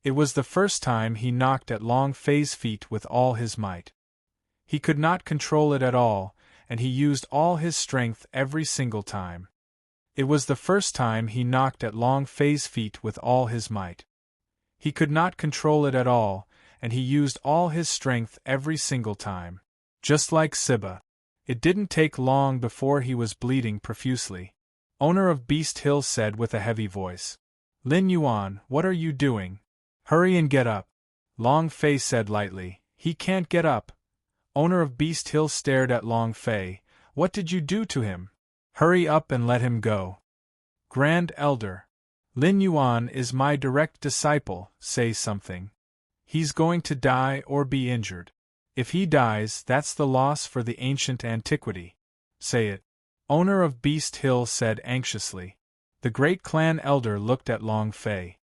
It was the first time he knocked at Long Fei's feet with all his might. He could not control it at all, and he used all his strength every single time. It was the first time he knocked at Long Fei's feet with all his might. He could not control it at all, and he used all his strength every single time. Just like Siba. It didn't take long before he was bleeding profusely. Owner of Beast Hill said with a heavy voice. Lin Yuan, what are you doing? Hurry and get up. Long Fei said lightly. He can't get up. Owner of Beast Hill stared at Long Fei. What did you do to him? Hurry up and let him go. Grand Elder. Lin Yuan is my direct disciple, say something. He's going to die or be injured. If he dies, that's the loss for the ancient antiquity. Say it. Owner of Beast Hill said anxiously. The great clan elder looked at Long Fei.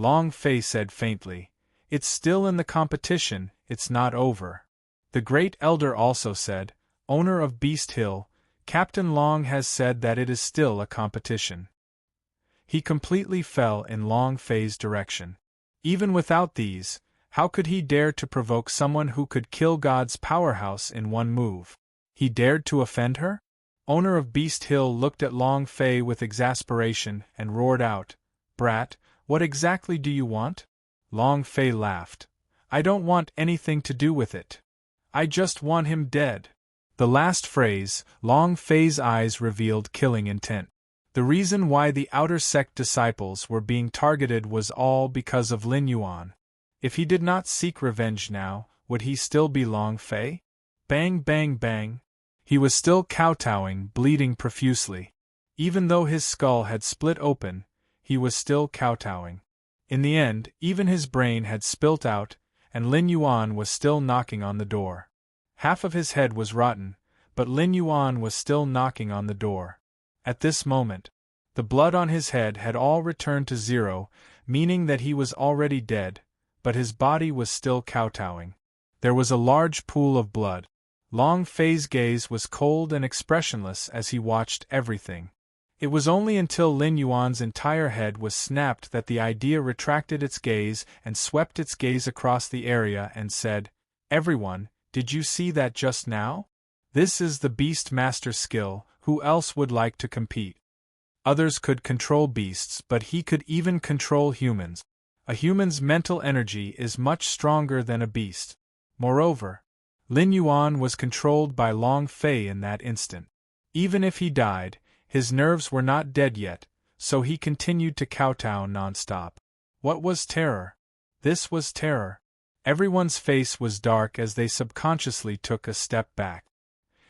Long Fei said faintly, it's still in the competition, it's not over. The great elder also said, Owner of Beast Hill, Captain Long has said that it is still a competition. He completely fell in Long Fei's direction. Even without these, how could he dare to provoke someone who could kill God's powerhouse in one move? He dared to offend her? Owner of Beast Hill looked at Long Fei with exasperation and roared out, Brat, what exactly do you want? Long Fei laughed. I don't want anything to do with it. I just want him dead. The last phrase, Long Fei's eyes revealed killing intent. The reason why the outer sect disciples were being targeted was all because of Lin Yuan. If he did not seek revenge now, would he still be Long Fei? Bang bang bang. He was still kowtowing, bleeding profusely. Even though his skull had split open, he was still kowtowing. In the end, even his brain had spilt out, and Lin Yuan was still knocking on the door. Half of his head was rotten, but Lin Yuan was still knocking on the door. At this moment, the blood on his head had all returned to zero, meaning that he was already dead, but his body was still kowtowing. There was a large pool of blood. Long Fei's gaze was cold and expressionless as he watched everything. It was only until Lin Yuan's entire head was snapped that the idea retracted its gaze and swept its gaze across the area and said, Everyone, did you see that just now? This is the Beast Master skill, who else would like to compete? Others could control beasts, but he could even control humans. A human's mental energy is much stronger than a beast. Moreover, Lin Yuan was controlled by Long Fei in that instant. Even if he died, his nerves were not dead yet, so he continued to kowtow non-stop. What was terror? This was terror. Everyone's face was dark as they subconsciously took a step back.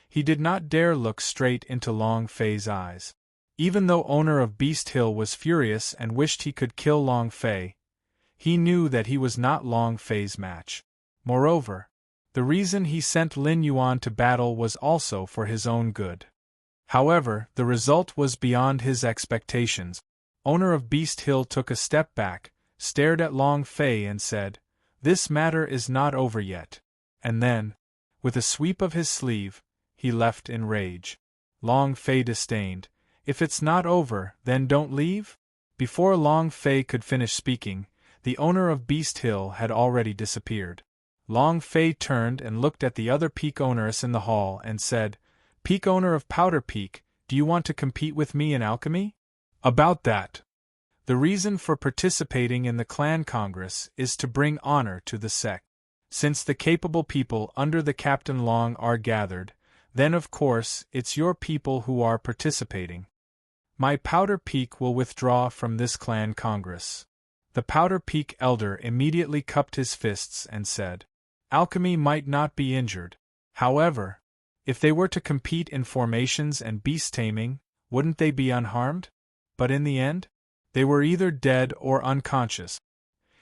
He did not dare look straight into Long Fei's eyes. Even though owner of Beast Hill was furious and wished he could kill Long Fei, he knew that he was not Long Fei's match. Moreover, the reason he sent Lin Yuan to battle was also for his own good. However, the result was beyond his expectations. Owner of Beast Hill took a step back, stared at Long Fei and said, This matter is not over yet. And then, with a sweep of his sleeve, he left in rage. Long Fei disdained, If it's not over, then don't leave? Before Long Fei could finish speaking, the owner of Beast Hill had already disappeared. Long Fei turned and looked at the other peak owners in the hall and said, Peak owner of Powder Peak, do you want to compete with me in alchemy? About that. The reason for participating in the clan congress is to bring honor to the sect. Since the capable people under the Captain Long are gathered, then of course it's your people who are participating. My Powder Peak will withdraw from this clan congress. The Powder Peak elder immediately cupped his fists and said, Alchemy might not be injured. However, if they were to compete in formations and beast taming, wouldn't they be unharmed? But in the end, they were either dead or unconscious.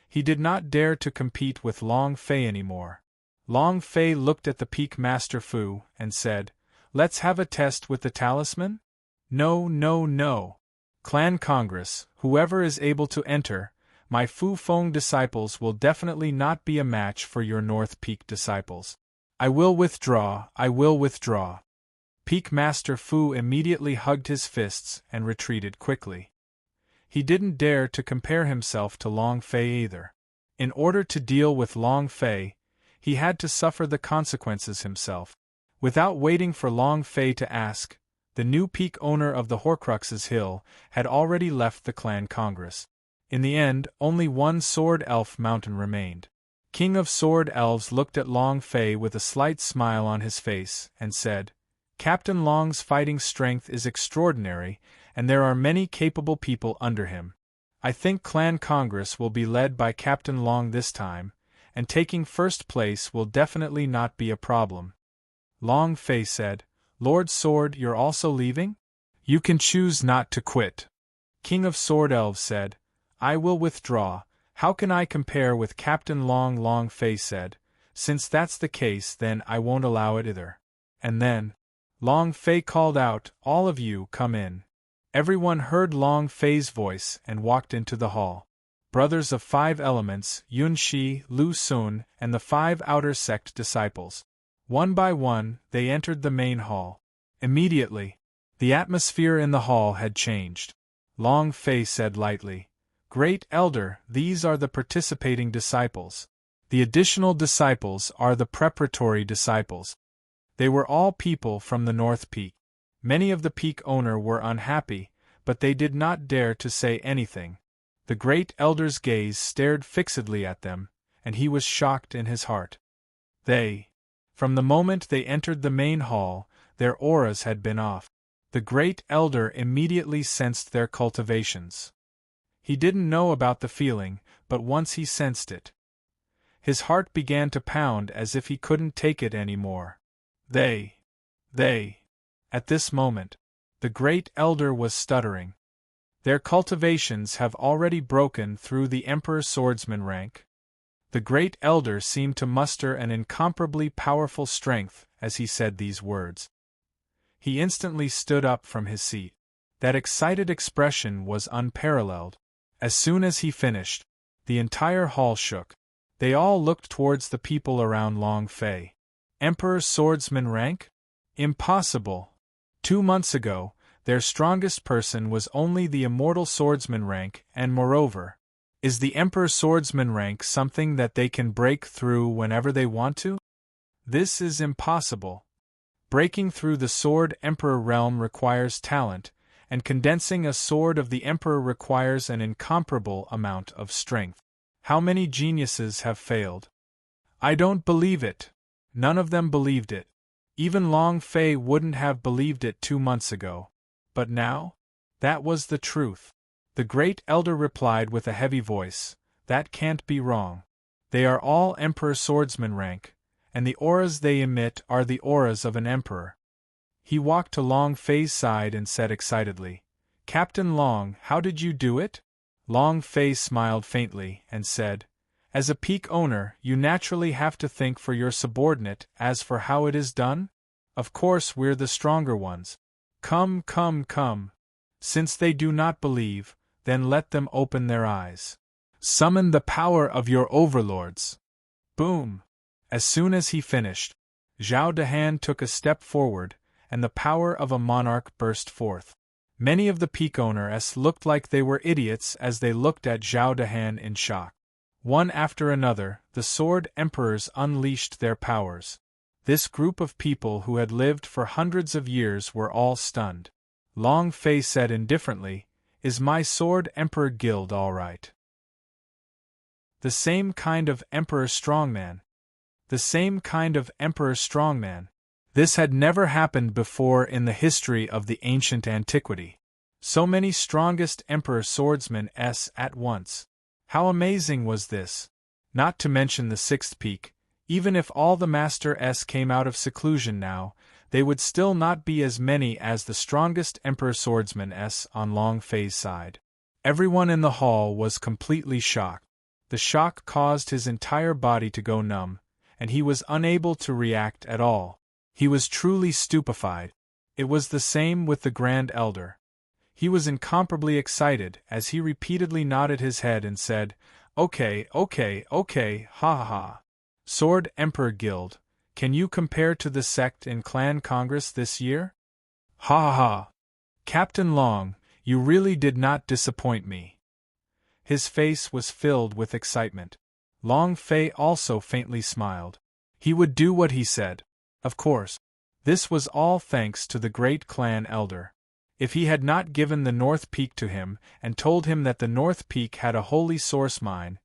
He did not dare to compete with Long Fei anymore. Long Fei looked at the Peak Master Fu and said, Let's have a test with the talisman? No, no, no. Clan Congress, whoever is able to enter, my Fu Feng disciples will definitely not be a match for your North Peak disciples. I will withdraw, I will withdraw. Peak Master Fu immediately hugged his fists and retreated quickly. He didn't dare to compare himself to Long Fei either. In order to deal with Long Fei, he had to suffer the consequences himself. Without waiting for Long Fei to ask, the new peak owner of the Horcruxes Hill had already left the clan Congress. In the end, only one Sword Elf mountain remained. King of Sword Elves looked at Long Fei with a slight smile on his face, and said, "Captain Long's fighting strength is extraordinary, and there are many capable people under him. I think Clan Congress will be led by Captain Long this time, and taking first place will definitely not be a problem." Long Fei said, "Lord Sword, you're also leaving? You can choose not to quit." King of Sword Elves said, "I will withdraw. How can I compare with Captain Long?" Long Fei said, "Since that's the case, then I won't allow it either." And then, Long Fei called out, "All of you, come in." Everyone heard Long Fei's voice and walked into the hall. Brothers of 5 elements, Yun Shi, Lu Sun, and the 5 outer sect disciples. One by one, they entered the main hall. Immediately, the atmosphere in the hall had changed. Long Fei said lightly, "Great Elder, these are the participating disciples. The additional disciples are the preparatory disciples." They were all people from the North Peak. Many of the peak owner were unhappy, but they did not dare to say anything. The Great Elder's gaze stared fixedly at them, and he was shocked in his heart. From the moment they entered the main hall, their auras had been off. The Great Elder immediately sensed their cultivations. He didn't know about the feeling, but once he sensed it, his heart began to pound as if he couldn't take it anymore. At this moment, the Great Elder was stuttering. "Their cultivations have already broken through the Emperor Swordsman rank." The Great Elder seemed to muster an incomparably powerful strength as he said these words. He instantly stood up from his seat. That excited expression was unparalleled. As soon as he finished, the entire hall shook. They all looked towards the people around Long Fei. Emperor Swordsman rank? Impossible! 2 months ago, their strongest person was only the Immortal Swordsman rank, and moreover, is the Emperor Swordsman rank something that they can break through whenever they want to? This is impossible. Breaking through the Sword Emperor realm requires talent, and condensing a Sword of the Emperor requires an incomparable amount of strength. How many geniuses have failed? I don't believe it. None of them believed it. Even Long Fei wouldn't have believed it 2 months ago. But now? That was the truth. The Great Elder replied with a heavy voice, "That can't be wrong. They are all Emperor Swordsman rank, and the auras they emit are the auras of an emperor." He walked to Long Fei's side and said excitedly, "Captain Long, how did you do it?" Long Fei smiled faintly and said, "As a peak owner, you naturally have to think for your subordinate. As for how it is done? Of course we're the stronger ones. Come. Since they do not believe, then let them open their eyes. Summon the power of your overlords." Boom! As soon as he finished, Zhao Dahan took a step forward, and the power of a monarch burst forth. Many of the peak owners looked like they were idiots as they looked at Zhao Dahan in shock. One after another, the Sword Emperors unleashed their powers. This group of people who had lived for hundreds of years were all stunned. Long Fei said indifferently, "Is my Sword Emperor guild all right? The same kind of Emperor Strongman. The same kind of Emperor Strongman." This had never happened before in the history of the ancient antiquity. So many strongest Emperor Swordsmen at once. How amazing was this? Not to mention the 6th peak, even if all the Master came out of seclusion now, they would still not be as many as the strongest Emperor Swordsman on Long Fei's side. Everyone in the hall was completely shocked. The shock caused his entire body to go numb, and he was unable to react at all. He was truly stupefied. It was the same with the Grand Elder. He was incomparably excited as he repeatedly nodded his head and said, Okay, ha ha ha. Sword Emperor Guild, can you compare to the sect in Clan Congress this year? Ha ha ha. Captain Long, you really did not disappoint me. His face was filled with excitement. Long Fei also faintly smiled. He would do what he said. Of course. This was all thanks to the great clan elder. If he had not given the North Peak to him and told him that the North Peak had a holy source mine,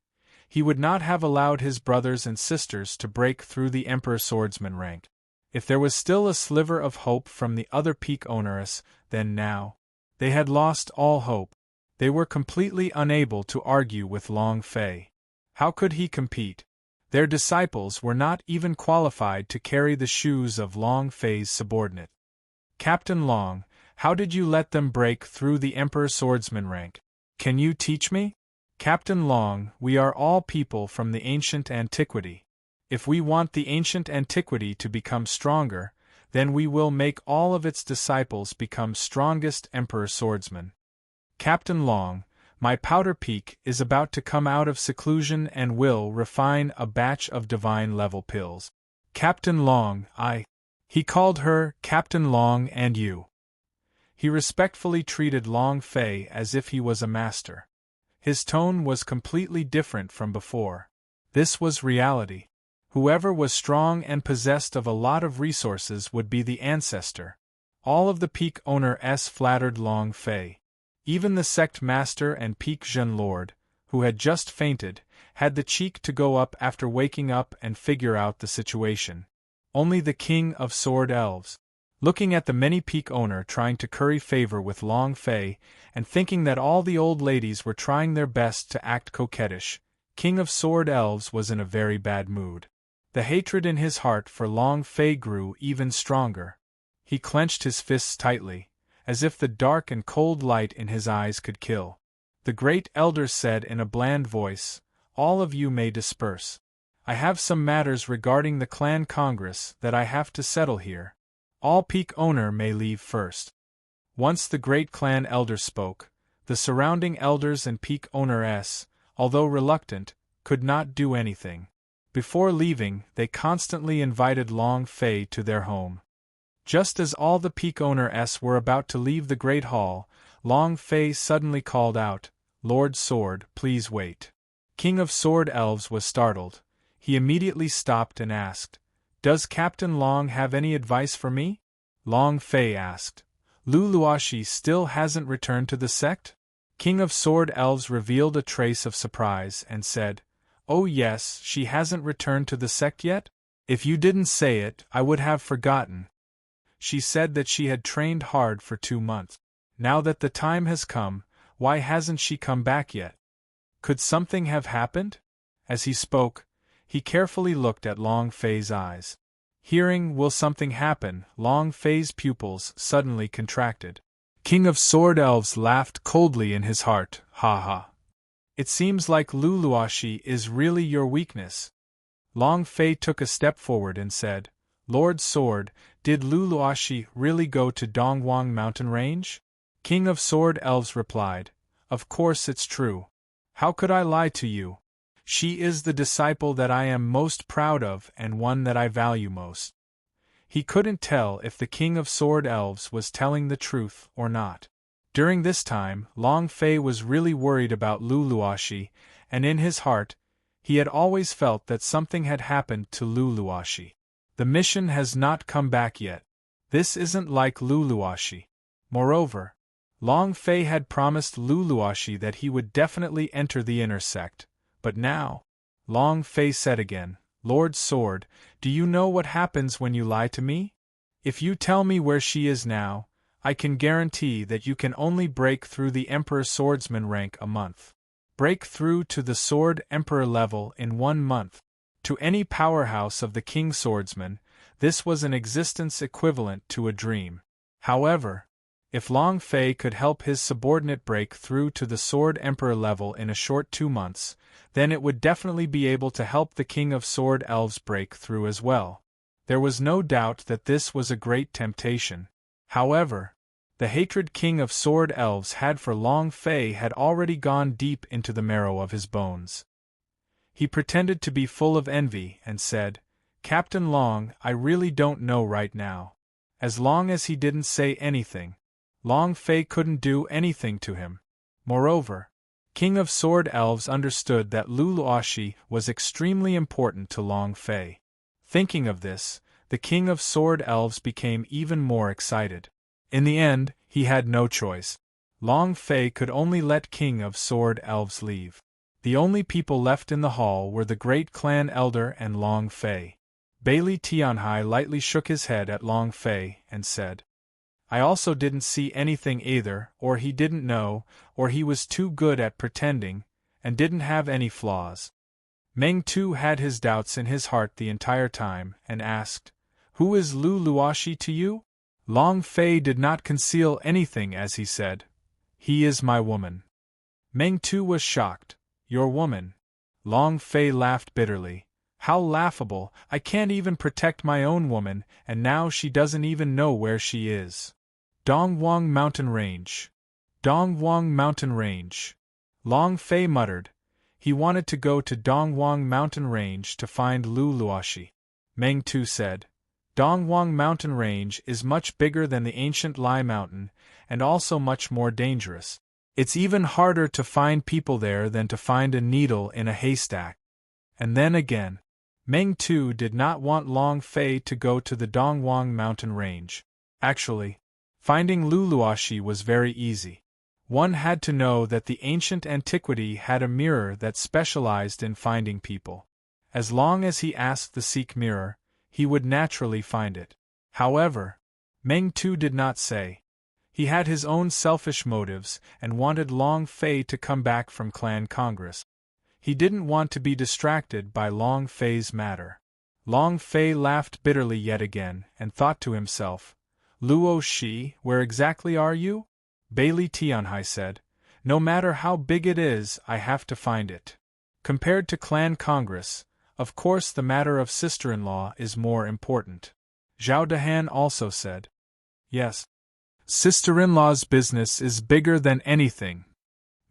he would not have allowed his brothers and sisters to break through the Emperor Swordsman rank. If there was still a sliver of hope from the other peak owners, then now, they had lost all hope. They were completely unable to argue with Long Fei. How could he compete? Their disciples were not even qualified to carry the shoes of Long Fei's subordinate. Captain Long, how did you let them break through the Emperor Swordsman rank? Can you teach me? Captain Long, we are all people from the ancient antiquity. If we want the ancient antiquity to become stronger, then we will make all of its disciples become strongest Emperor Swordsmen. Captain Long, my Powder Peak is about to come out of seclusion and will refine a batch of divine-level pills. Captain Long, He called her Captain Long and you. He respectfully treated Long Fei as if he was a master. His tone was completely different from before. This was reality. Whoever was strong and possessed of a lot of resources would be the ancestor. All of the peak owners flattered Long Fei. Even the sect master and peak Zhen Lord, who had just fainted, had the cheek to go up after waking up and figure out the situation. Only the king of sword elves. Looking at the many peak owner trying to curry favor with Long Fei, and thinking that all the old ladies were trying their best to act coquettish, King of Sword Elves was in a very bad mood. The hatred in his heart for Long Fei grew even stronger. He clenched his fists tightly, as if the dark and cold light in his eyes could kill. The great elder said in a bland voice, "All of you may disperse. I have some matters regarding the clan congress that I have to settle here. All peak owner may leave first." Once the great clan elder spoke, the surrounding elders and peak owners, although reluctant, could not do anything. Before leaving, they constantly invited Long Fei to their home. Just as all the peak owners were about to leave the great hall, Long Fei suddenly called out, "Lord Sword, please wait." King of Sword Elves was startled. He immediately stopped and asked, "Does Captain Long have any advice for me?" Long Fei asked, "Luluashi still hasn't returned to the sect?" King of Sword Elves revealed a trace of surprise and said, "Oh yes, she hasn't returned to the sect yet? If you didn't say it, I would have forgotten. She said that she had trained hard for 2 months. Now that the time has come, why hasn't she come back yet? Could something have happened?" As he spoke, he carefully looked at Long Fei's eyes. Hearing "will something happen," Long Fei's pupils suddenly contracted. King of Sword Elves laughed coldly in his heart, "Ha ha. It seems like Luluashi is really your weakness." Long Fei took a step forward and said, "Lord Sword, did Luluashi really go to Dongwang Mountain Range?" King of Sword Elves replied, "Of course it's true. How could I lie to you? She is the disciple that I am most proud of and one that I value most." He couldn't tell if the King of Sword Elves was telling the truth or not. During this time, Long Fei was really worried about Luluashi, and in his heart, he had always felt that something had happened to Luluashi. The mission has not come back yet. This isn't like Luluashi. Moreover, Long Fei had promised Luluashi that he would definitely enter the inner sect, but now, Long Fei said again, "Lord Sword, do you know what happens when you lie to me? If you tell me where she is now, I can guarantee that you can only break through the Emperor Swordsman rank a month. Break through to the Sword Emperor level in 1 month. To any powerhouse of the King Swordsman, this was an existence equivalent to a dream. However, if Long Fei could help his subordinate break through to the Sword Emperor level in a short 2 months, then it would definitely be able to help the King of Sword Elves break through as well. There was no doubt that this was a great temptation. However, the hatred King of Sword Elves had for Long Fei had already gone deep into the marrow of his bones. He pretended to be full of envy and said, "Captain Long, I really don't know right now." As long as he didn't say anything, Long Fei couldn't do anything to him. Moreover, King of Sword Elves understood that Lu Luoxi was extremely important to Long Fei. Thinking of this, the King of Sword Elves became even more excited. In the end, he had no choice. Long Fei could only let King of Sword Elves leave. The only people left in the hall were the great clan elder and Long Fei. Bailey Tianhai lightly shook his head at Long Fei and said, I also didn't see anything either, or he didn't know, or he was too good at pretending, and didn't have any flaws. Meng Tu had his doubts in his heart the entire time, and asked, Who is Lu Luoxi to you? Long Fei did not conceal anything as he said, He is my woman. Meng Tu was shocked. Your woman? Long Fei laughed bitterly. How laughable, I can't even protect my own woman, and now she doesn't even know where she is. Dongwang Mountain Range. Dongwang Mountain Range. Long Fei muttered. He wanted to go to Dongwang Mountain Range to find Lu Luoxi. Meng Tu said, Dongwang Mountain Range is much bigger than the ancient Lai Mountain, and also much more dangerous. It's even harder to find people there than to find a needle in a haystack. And then again, Meng Tu did not want Long Fei to go to the Dongwang Mountain Range. Actually, finding Lu Luoxi was very easy. One had to know that the ancient antiquity had a mirror that specialized in finding people. As long as he asked the Seek Mirror, he would naturally find it. However, Meng Tu did not say. He had his own selfish motives and wanted Long Fei to come back from Clan Congress. He didn't want to be distracted by Long Fei's matter. Long Fei laughed bitterly yet again and thought to himself, Luo Shi, where exactly are you? Bailey Tianhai said, No matter how big it is, I have to find it. Compared to Clan Congress, of course the matter of sister-in-law is more important. Zhao Dehan also said, Yes. Sister-in-law's business is bigger than anything.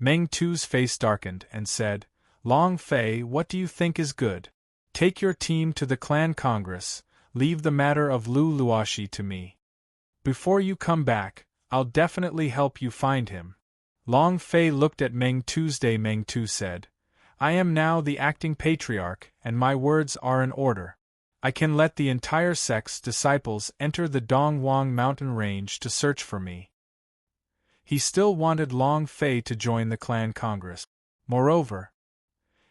Meng Tu's face darkened and said, Long Fei, what do you think is good? Take your team to the Clan Congress, leave the matter of Lu Luoxi to me. Before you come back, I'll definitely help you find him. Long Fei looked at Meng Tuesday. Meng Tu said, I am now the acting patriarch, and my words are in order. I can let the entire sect's disciples enter the Dongwang Mountain Range to search for me. He still wanted Long Fei to join the Clan Congress. Moreover,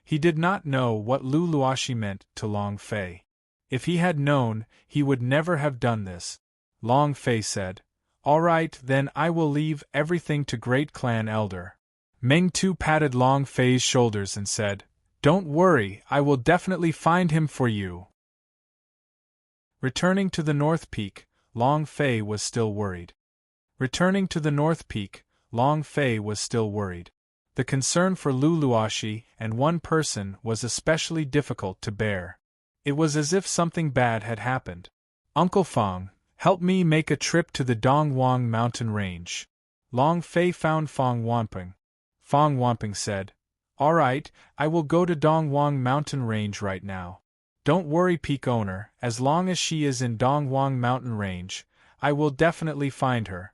he did not know what Lu Luoxi meant to Long Fei. If he had known, he would never have done this. Long Fei said, All right, then I will leave everything to Great Clan Elder. Meng Tu patted Long Fei's shoulders and said, Don't worry, I will definitely find him for you. Returning to the North Peak, Long Fei was still worried. The concern for Lu Luoxi and one person was especially difficult to bear. It was as if something bad had happened. Uncle Feng, help me make a trip to the Dongwang Mountain Range. Long Fei found Feng Wanping. Feng Wanping said, All right, I will go to Dongwang Mountain Range right now. Don't worry, Peak Owner, as long as she is in Dongwang Mountain Range, I will definitely find her.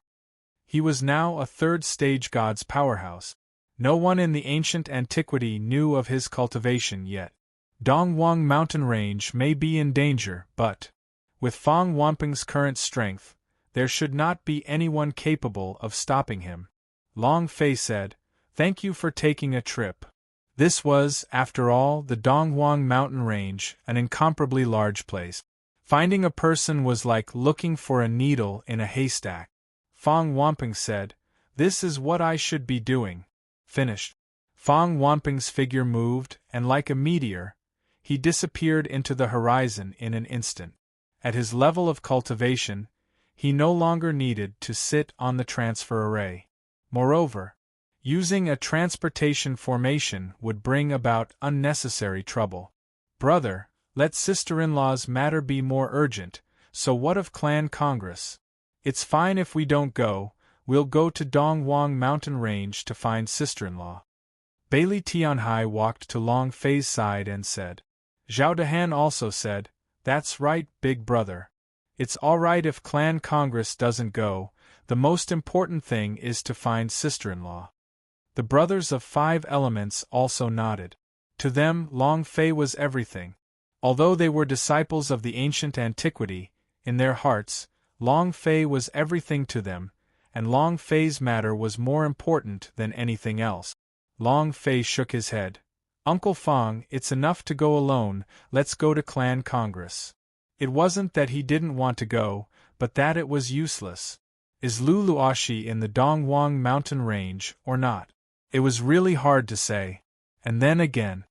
He was now a third-stage god's powerhouse. No one in the ancient antiquity knew of his cultivation yet. Dongwang Mountain Range may be in danger, but, with Feng Wanping's current strength, there should not be anyone capable of stopping him. Long Fei said, Thank you for taking a trip. This was, after all, the Dongwang Mountain Range, an incomparably large place. Finding a person was like looking for a needle in a haystack. Feng Wanping said, This is what I should be doing. Finished. Feng Wanping's figure moved, and like a meteor, he disappeared into the horizon in an instant. At his level of cultivation, he no longer needed to sit on the transfer array. Moreover, using a transportation formation would bring about unnecessary trouble. Brother, let sister-in-law's matter be more urgent, so what of Clan Congress? It's fine if we don't go, we'll go to Dongwang Mountain Range to find sister-in-law. Bailey Tianhai walked to Long Fei's side and said. Zhao Dehan also said, That's right, big brother. It's all right if Clan Congress doesn't go, the most important thing is to find sister-in-law. The brothers of 5 elements also nodded. To them, Long Fei was everything. Although they were disciples of the ancient antiquity, in their hearts, Long Fei was everything to them, and Long Fei's matter was more important than anything else. Long Fei shook his head. Uncle Fong, it's enough to go alone, let's go to Clan Congress. It wasn't that he didn't want to go, but that it was useless. Is Lu Luoxi in the Dongwang mountain range, or not? It was really hard to say. And then again.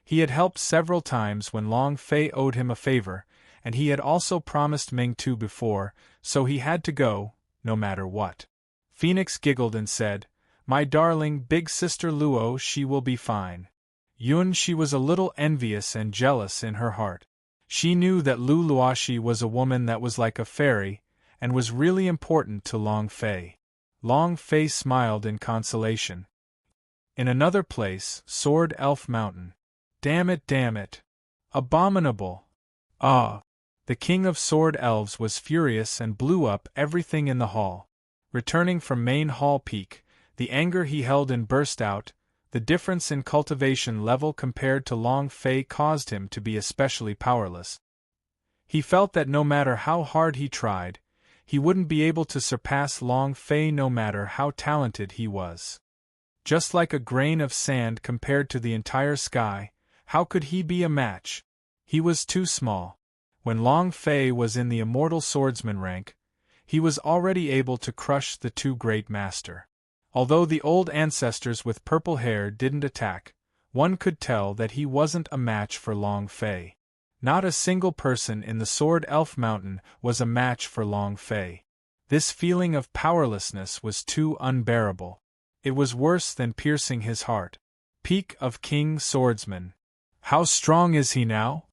He had helped several times when Long Fei owed him a favor, and he had also promised Ming Tu before, so he had to go, no matter what. Phoenix giggled and said, "My darling big sister Luo, she will be fine." She was a little envious and jealous in her heart. She knew that Lu Luoxi was a woman that was like a fairy, and was really important to Long Fei. Long Fei smiled in consolation. In another place, Sword Elf Mountain. Damn it. Abominable. Ah! The king of sword elves was furious and blew up everything in the hall. Returning from Main Hall Peak, the anger he held in burst out. The difference in cultivation level compared to Long Fei caused him to be especially powerless. He felt that no matter how hard he tried, he wouldn't be able to surpass Long Fei no matter how talented he was. Just like a grain of sand compared to the entire sky, how could he be a match? He was too small. When Long Fei was in the immortal swordsman rank, he was already able to crush the 2 great master. Although the old ancestors with purple hair didn't attack, one could tell that he wasn't a match for Long Fei. Not a single person in the Sword Elf Mountain was a match for Long Fei. This feeling of powerlessness was too unbearable. It was worse than piercing his heart. Peak of King Swordsman. How strong is he now?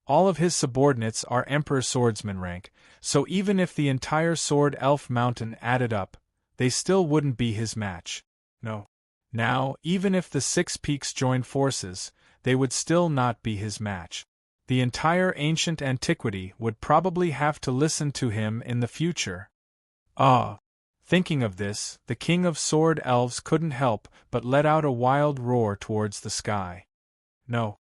All of his subordinates are Emperor Swordsman rank, so even if the entire Sword Elf Mountain added up, they still wouldn't be his match. No. Now, even if the 6 peaks joined forces, they would still not be his match. The entire ancient antiquity would probably have to listen to him in the future. Ah! Thinking of this, the king of sword elves couldn't help but let out a wild roar towards the sky. No.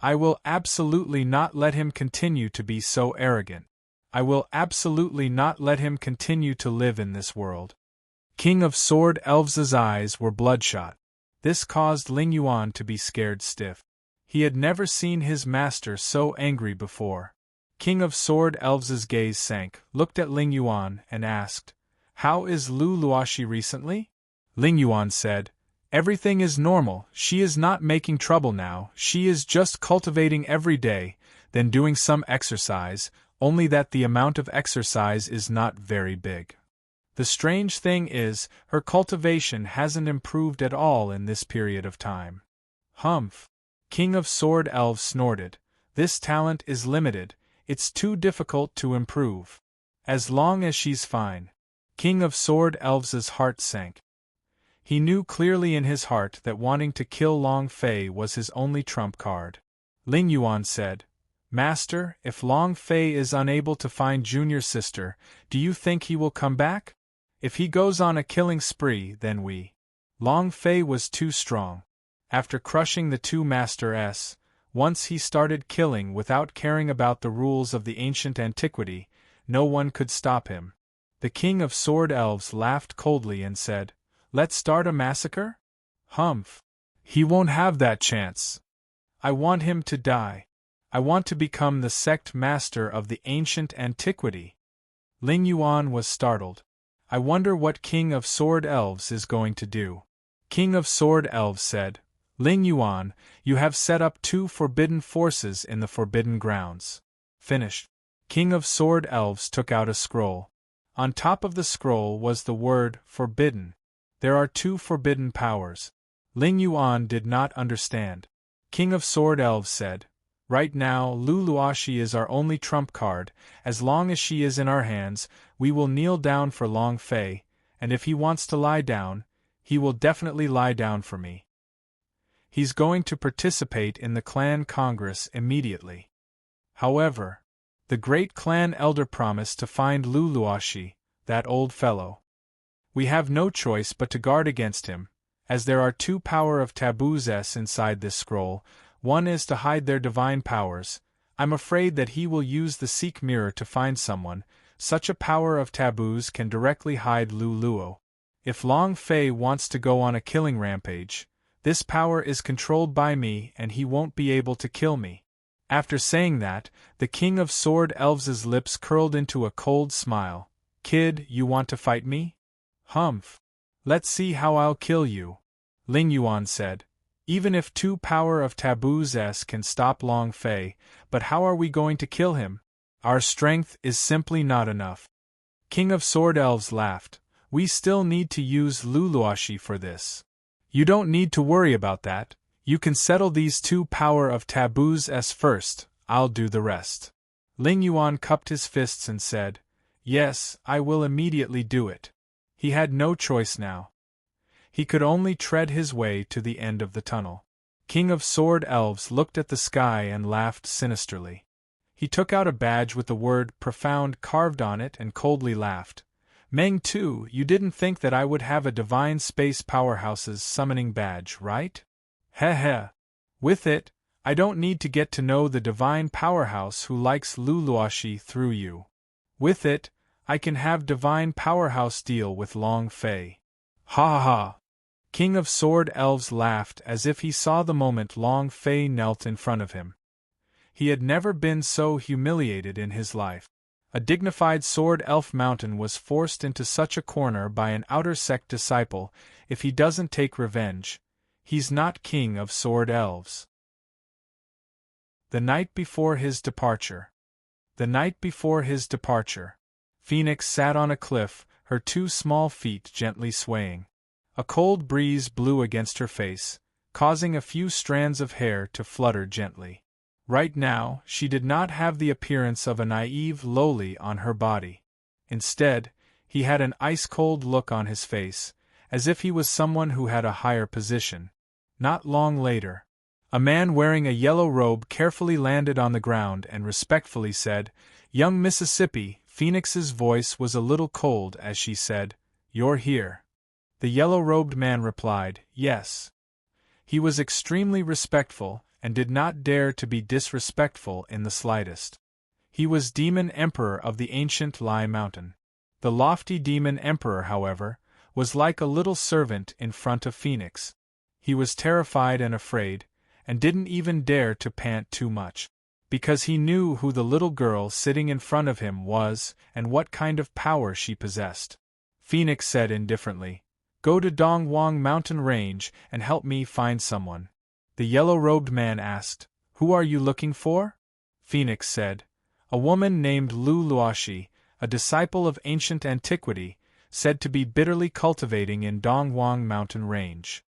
I will absolutely not let him continue to be so arrogant. I will absolutely not let him continue to live in this world. King of Sword Elves' eyes were bloodshot. This caused Ling Yuan to be scared stiff. He had never seen his master so angry before. King of Sword Elves' gaze sank, looked at Ling Yuan, and asked, "How is Lu Luoxi recently?" Ling Yuan said, "Everything is normal, she is not making trouble now, she is just cultivating every day, then doing some exercise, only that the amount of exercise is not very big. The strange thing is, her cultivation hasn't improved at all in this period of time." Humph! King of Sword Elves snorted. "This talent is limited, it's too difficult to improve. As long as she's fine." King of Sword Elves' heart sank. He knew clearly in his heart that wanting to kill Long Fei was his only trump card. Ling Yuan said, "Master, if Long Fei is unable to find junior sister, do you think he will come back? If he goes on a killing spree, then we." Long Fei was too strong. After crushing the 2 Master-s, once he started killing without caring about the rules of the ancient antiquity, no one could stop him. The king of sword elves laughed coldly and said, "Let's start a massacre?" Humph! He won't have that chance. I want him to die. I want to become the sect master of the ancient antiquity. Ling Yuan was startled. I wonder what King of Sword Elves is going to do. King of Sword Elves said, "Ling Yuan, you have set up 2 forbidden forces in the forbidden grounds." Finished. King of Sword Elves took out a scroll. On top of the scroll was the word, forbidden. There are 2 forbidden powers. Ling Yuan did not understand. King of Sword Elves said, "Right now, Lu Luoxi is our only trump card. As long as she is in our hands, we will kneel down for Long Fei, and if he wants to lie down, he will definitely lie down for me. He's going to participate in the clan congress immediately." However, the great clan elder promised to find Lu Luoxi, that old fellow. We have no choice but to guard against him, as there are 2 power of taboos inside this scroll. One is to hide their divine powers. I'm afraid that he will use the Seek Mirror to find someone. Such a power of taboos can directly hide Luluo. If Long Fei wants to go on a killing rampage, this power is controlled by me and he won't be able to kill me. After saying that, the King of Sword Elves' lips curled into a cold smile. Kid, you want to fight me? Humph. Let's see how I'll kill you. Ling Yuan said. Even if 2 power of taboos can stop Long Fei, but how are we going to kill him? Our strength is simply not enough. King of Sword Elves laughed. We still need to use Luluashi for this. You don't need to worry about that. You can settle these 2 power of taboos first, I'll do the rest. Ling Yuan cupped his fists and said, Yes, I will immediately do it. He had no choice now. He could only tread his way to the end of the tunnel. King of Sword Elves looked at the sky and laughed sinisterly. He took out a badge with the word profound carved on it and coldly laughed. Meng Tu, you didn't think that I would have a divine space powerhouse's summoning badge, right? Heh heh. With it, I don't need to get to know the divine powerhouse who likes Luluashi through you. With it, I can have divine powerhouse deal with Long Fei. Ha ha ha. King of Sword Elves laughed as if he saw the moment Long Fei knelt in front of him. He had never been so humiliated in his life. A dignified Sword Elf Mountain was forced into such a corner by an outer sect disciple. If he doesn't take revenge, he's not King of Sword Elves. The night before his departure. The night before his departure. Phoenix sat on a cliff, her 2 small feet gently swaying. A cold breeze blew against her face, causing a few strands of hair to flutter gently. Right now, she did not have the appearance of a naive lowly on her body. Instead, he had an ice-cold look on his face, as if he was someone who had a higher position. Not long later, a man wearing a yellow robe carefully landed on the ground and respectfully said, Young Mississippi. Phoenix's voice was a little cold as she said, You're here. The yellow-robed man replied, Yes. He was extremely respectful, and did not dare to be disrespectful in the slightest. He was Demon Emperor of the ancient Lai Mountain. The lofty Demon Emperor, however, was like a little servant in front of Phoenix. He was terrified and afraid, and didn't even dare to pant too much, because he knew who the little girl sitting in front of him was and what kind of power she possessed. Phoenix said indifferently, Go to Dongwang Mountain Range and help me find someone. The yellow-robed man asked, Who are you looking for? Phoenix said, A woman named Luluashi, a disciple of ancient antiquity, said to be bitterly cultivating in Dongwang Mountain Range.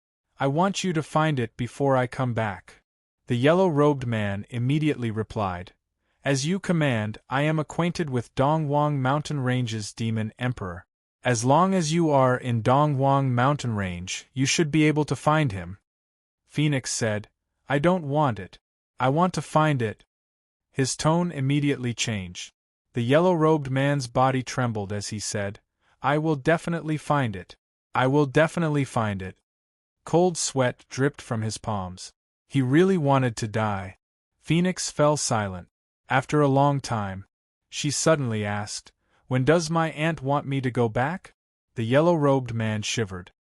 I want you to find it before I come back. The yellow-robed man immediately replied, As you command, I am acquainted with Dongwang Mountain Range's Demon Emperor. As long as you are in Dongwang Mountain Range, you should be able to find him. Phoenix said, I don't want it. I want to find it. His tone immediately changed. The yellow-robed man's body trembled as he said, I will definitely find it. I will definitely find it. Cold sweat dripped from his palms. He really wanted to die. Phoenix fell silent. After a long time, she suddenly asked, When does my aunt want me to go back? The yellow-robed man shivered.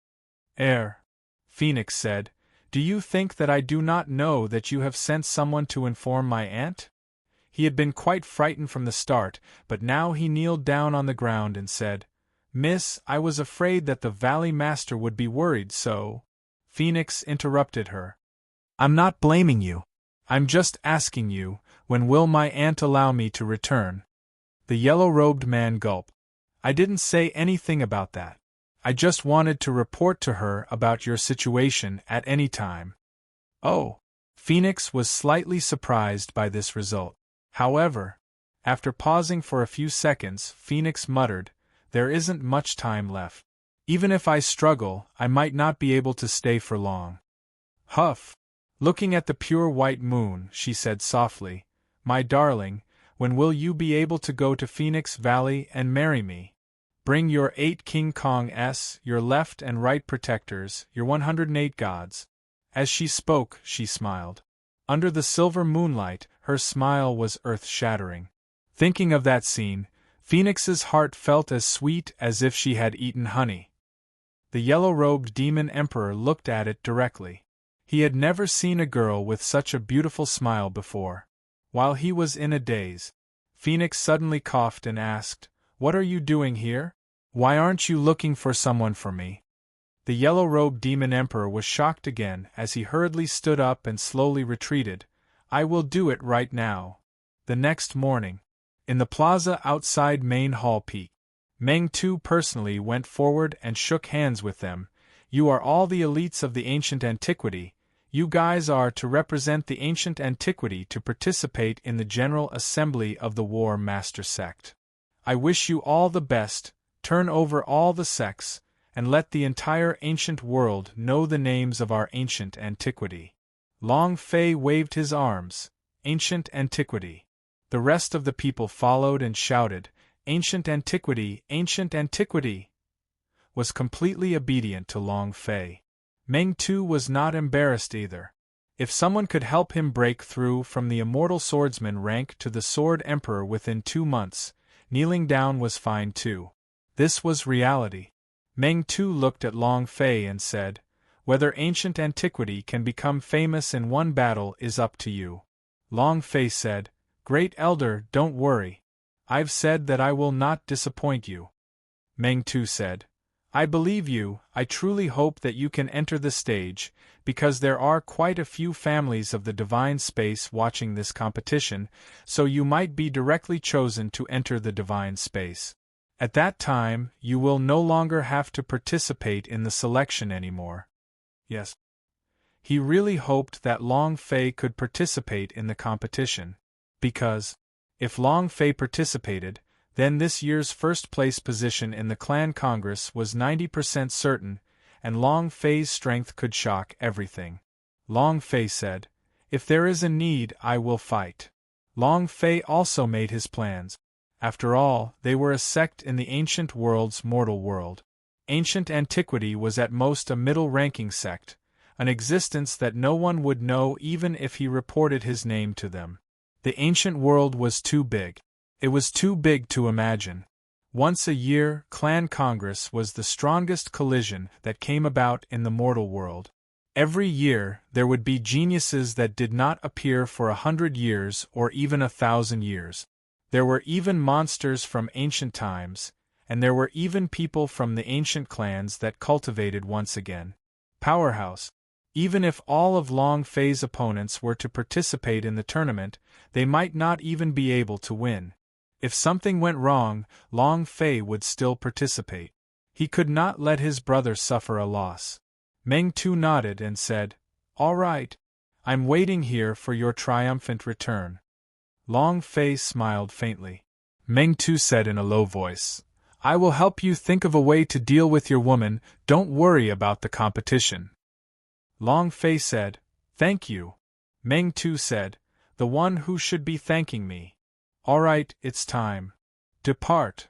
Phoenix said, Do you think that I do not know that you have sent someone to inform my aunt? He had been quite frightened from the start, but now he kneeled down on the ground and said, Miss, I was afraid that the Valley Master would be worried, so… Phoenix interrupted her. I'm not blaming you. I'm just asking you, when will my aunt allow me to return? The yellow-robed man gulped. I didn't say anything about that. I just wanted to report to her about your situation at any time. Oh. Phoenix was slightly surprised by this result. However, after pausing for a few seconds, Phoenix muttered, There isn't much time left. Even if I struggle, I might not be able to stay for long. Huff. Looking at the pure white moon, she said softly, My darling, when will you be able to go to Phoenix Valley and marry me? Bring your 8 King Kong's, your left and right protectors, your 108 gods. As she spoke, she smiled. Under the silver moonlight, her smile was earth-shattering. Thinking of that scene, Phoenix's heart felt as sweet as if she had eaten honey. The yellow-robed demon emperor looked at it directly. He had never seen a girl with such a beautiful smile before. While he was in a daze, Phoenix suddenly coughed and asked, "What are you doing here? Why aren't you looking for someone for me?" The yellow-robed demon emperor was shocked again as he hurriedly stood up and slowly retreated. "I will do it right now." The next morning, in the plaza outside Main Hall Peak, Meng Tu personally went forward and shook hands with them. "You are all the elites of the ancient antiquity. You guys are to represent the ancient antiquity to participate in the General Assembly of the War Master Sect. I wish you all the best, turn over all the sects, and let the entire ancient world know the names of our ancient antiquity." Long Fei waved his arms. "Ancient antiquity." The rest of the people followed and shouted, "Ancient antiquity, ancient antiquity!" Was completely obedient to Long Fei. Meng Tu was not embarrassed either. If someone could help him break through from the immortal swordsman rank to the Sword Emperor within 2 months, kneeling down was fine too. This was reality. Meng Tu looked at Long Fei and said, "Whether ancient antiquity can become famous in one battle is up to you." Long Fei said, "Great Elder, don't worry. I've said that I will not disappoint you." Meng Tu said, "I believe you. I truly hope that you can enter the stage, because there are quite a few families of the divine space watching this competition, so you might be directly chosen to enter the divine space. At that time, you will no longer have to participate in the selection anymore." Yes. He really hoped that Long Fei could participate in the competition, because, if Long Fei participated, then this year's first-place position in the Clan Congress was 90% certain, and Long Fei's strength could shock everything. Long Fei said, "If there is a need, I will fight." Long Fei also made his plans. After all, they were a sect in the ancient world's mortal world. Ancient antiquity was at most a middle-ranking sect, an existence that no one would know even if he reported his name to them. The ancient world was too big. It was too big to imagine. Once a year, Clan Congress was the strongest collision that came about in the mortal world. Every year, there would be geniuses that did not appear for 100 years or even 1,000 years. There were even monsters from ancient times, and there were even people from the ancient clans that cultivated once again. Powerhouse. Even if all of Long Fei's opponents were to participate in the tournament, they might not even be able to win. If something went wrong, Long Fei would still participate. He could not let his brother suffer a loss. Meng Tu nodded and said, "All right. I'm waiting here for your triumphant return." Long Fei smiled faintly. Meng Tu said in a low voice, "I will help you think of a way to deal with your woman, don't worry about the competition." Long Fei said, "Thank you." Meng Tu said, "The one who should be thanking me." "All right, it's time. Depart."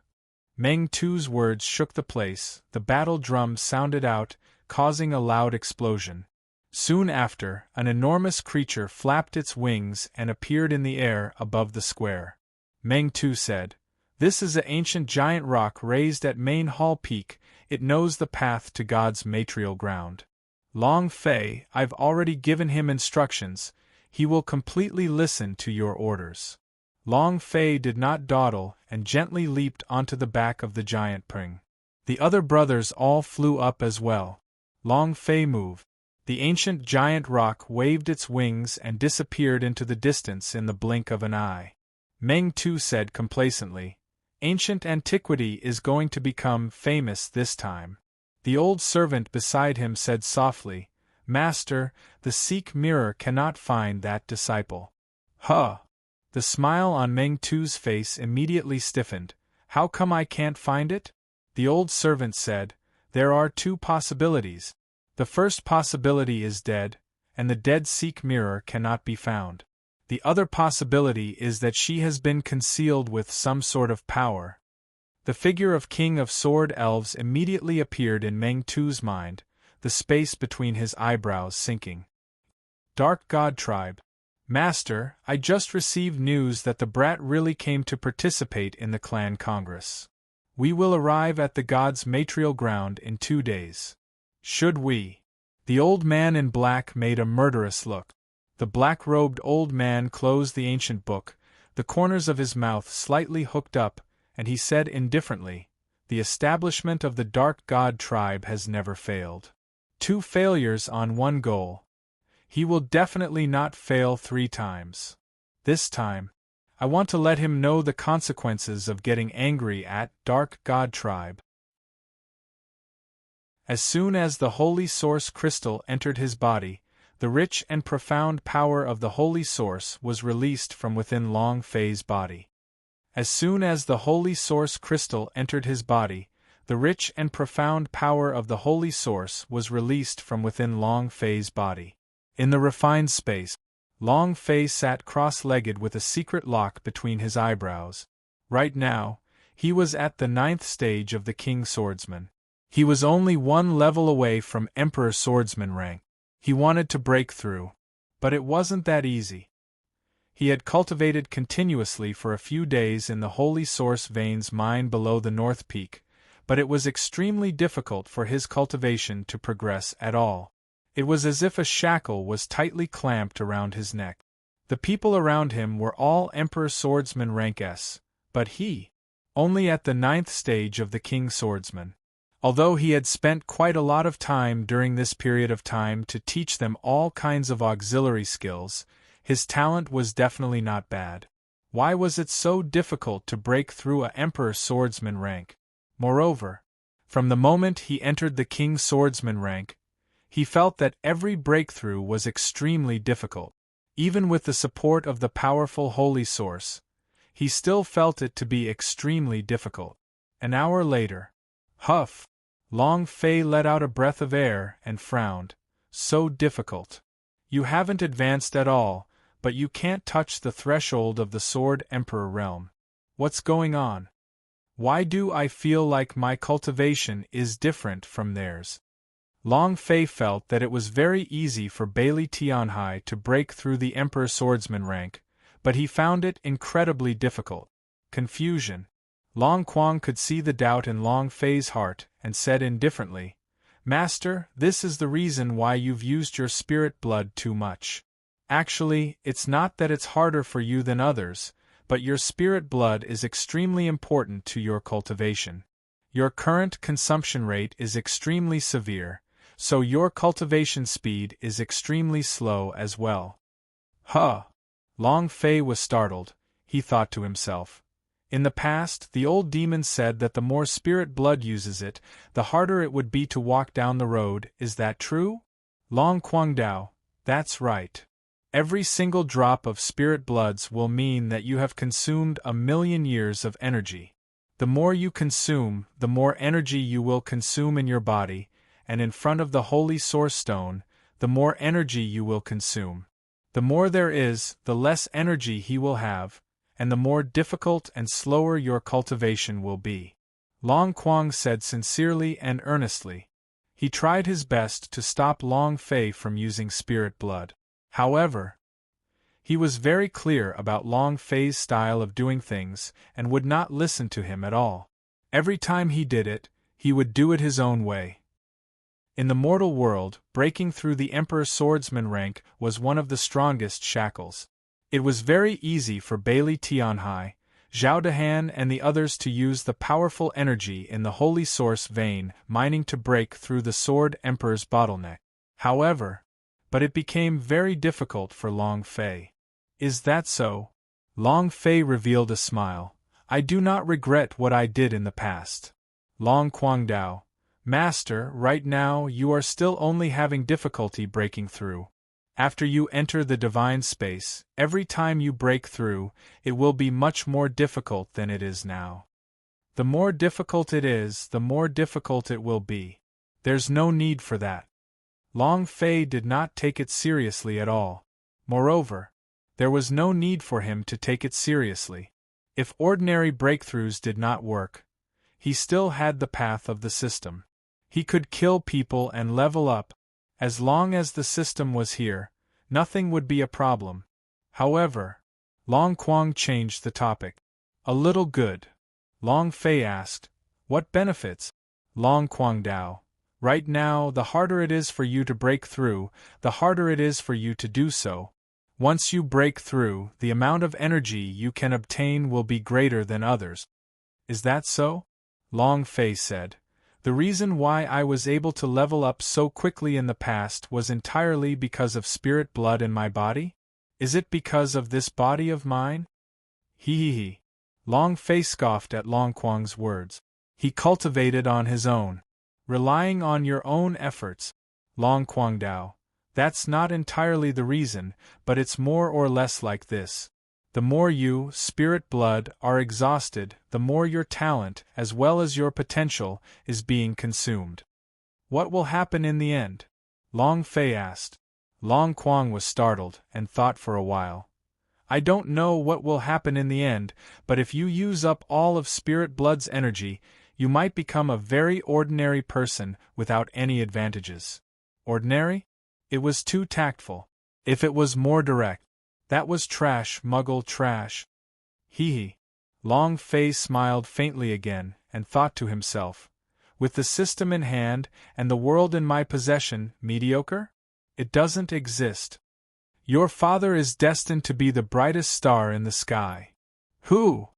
Meng Tu's words shook the place, the battle drum sounded out, causing a loud explosion. Soon after, an enormous creature flapped its wings and appeared in the air above the square. Meng Tu said, "This is an ancient giant rock raised at Main Hall Peak, it knows the path to God's material ground. Long Fei, I've already given him instructions, he will completely listen to your orders." Long Fei did not dawdle and gently leaped onto the back of the giant pring. The other brothers all flew up as well. Long Fei moved. The ancient giant rock waved its wings and disappeared into the distance in the blink of an eye. Meng Tu said complacently, "Ancient antiquity is going to become famous this time." The old servant beside him said softly, "Master, the Sikh mirror cannot find that disciple." "Huh!" The smile on Meng Tu's face immediately stiffened. "How come I can't find it?" The old servant said, "There are 2 possibilities. The first possibility is dead, and the dead Sikh mirror cannot be found. The other possibility is that she has been concealed with some sort of power. The figure of King of Sword Elves immediately appeared in Meng Tu's mind, the space between his eyebrows sinking. Dark God Tribe. Master, I just received news that the brat really came to participate in the clan congress. We will arrive at the god's matrial ground in 2 days. Should we? The old man in black made a murderous look. The black-robed old man closed the ancient book, the corners of his mouth slightly hooked up, and he said indifferently, "The establishment of the Dark God Tribe has never failed. 2 failures on 1 goal. He will definitely not fail 3 times. This time, I want to let him know the consequences of getting angry at Dark God Tribe." As soon as the Holy Source crystal entered his body, the rich and profound power of the Holy Source was released from within Long Fei's body. As soon as the Holy Source crystal entered his body, the rich and profound power of the Holy Source was released from within Long Fei's body. In the refined space, Long Fei sat cross-legged with a secret lock between his eyebrows. Right now, he was at the 9th stage of the King Swordsman. He was only 1 level away from Emperor Swordsman rank. He wanted to break through. But it wasn't that easy. He had cultivated continuously for a few days in the Holy Source Veins mine below the North Peak, but it was extremely difficult for his cultivation to progress at all. It was as if a shackle was tightly clamped around his neck. The people around him were all Emperor Swordsman rank S, but he, only at the 9th stage of the King Swordsman. Although he had spent quite a lot of time during this period of time to teach them all kinds of auxiliary skills, his talent was definitely not bad. Why was it so difficult to break through a Emperor Swordsman rank? Moreover, from the moment he entered the King Swordsman rank, he felt that every breakthrough was extremely difficult. Even with the support of the powerful Holy Source, he still felt it to be extremely difficult. An hour later, huff! Long Fei let out a breath of air and frowned. So difficult. You haven't advanced at all, but you can't touch the threshold of the Sword Emperor realm. What's going on? Why do I feel like my cultivation is different from theirs? Long Fei felt that it was very easy for Bailey Tianhai to break through the Emperor Swordsman rank, but he found it incredibly difficult. Confusion. Long Quang could see the doubt in Long Fei's heart and said indifferently, "Master, this is the reason why you've used your spirit blood too much. Actually, it's not that it's harder for you than others, but your spirit blood is extremely important to your cultivation. Your current consumption rate is extremely severe, so your cultivation speed is extremely slow as well." Huh! Long Fei was startled. He thought to himself. In the past, the old demon said that the more spirit blood uses it, the harder it would be to walk down the road. Is that true? Long Guangdao, that's right. Every single drop of spirit bloods will mean that you have consumed 1,000,000 years of energy. The more you consume, the more energy you will consume in your body, and in front of the Holy Source Stone, the more energy you will consume. The more there is, the less energy he will have, and the more difficult and slower your cultivation will be. Long Quang said sincerely and earnestly. He tried his best to stop Long Fei from using spirit blood. However, he was very clear about Long Fei's style of doing things and would not listen to him at all. Every time he did it, he would do it his own way. In the mortal world, breaking through the Emperor Swordsman rank was one of the strongest shackles. It was very easy for Bailey Tianhai, Zhao Dehan and the others to use the powerful energy in the Holy Source vein mining to break through the Sword Emperor's bottleneck. However, but it became very difficult for Long Fei. Is that so? Long Fei revealed a smile. I do not regret what I did in the past. Long Guangdao, Master, right now you are still only having difficulty breaking through. After you enter the divine space, every time you break through, it will be much more difficult than it is now. The more difficult it is, the more difficult it will be. There's no need for that. Long Fei did not take it seriously at all. Moreover, there was no need for him to take it seriously. If ordinary breakthroughs did not work, he still had the path of the system. He could kill people and level up. As long as the system was here, nothing would be a problem. However, Long Quang changed the topic. A little good. Long Fei asked, what benefits? Long Quang Dao. Right now, the harder it is for you to break through, the harder it is for you to do so. Once you break through, the amount of energy you can obtain will be greater than others. Is that so? Long Fei said. The reason why I was able to level up so quickly in the past was entirely because of spirit blood in my body? Is it because of this body of mine? He. Long Fei scoffed at Long Quang's words. He cultivated on his own. Relying on your own efforts. Long Quang Dao. That's not entirely the reason, but it's more or less like this. The more you, spirit blood, are exhausted, the more your talent, as well as your potential, is being consumed. What will happen in the end? Long Fei asked. Long Quang was startled, and thought for a while. I don't know what will happen in the end, but if you use up all of spirit blood's energy, you might become a very ordinary person without any advantages. Ordinary? It was too tactful. If it was more direct. That was trash, Muggle trash. He. Long Fei smiled faintly again, and thought to himself, with the system in hand, and the world in my possession, mediocre? It doesn't exist. Your father is destined to be the brightest star in the sky. Who?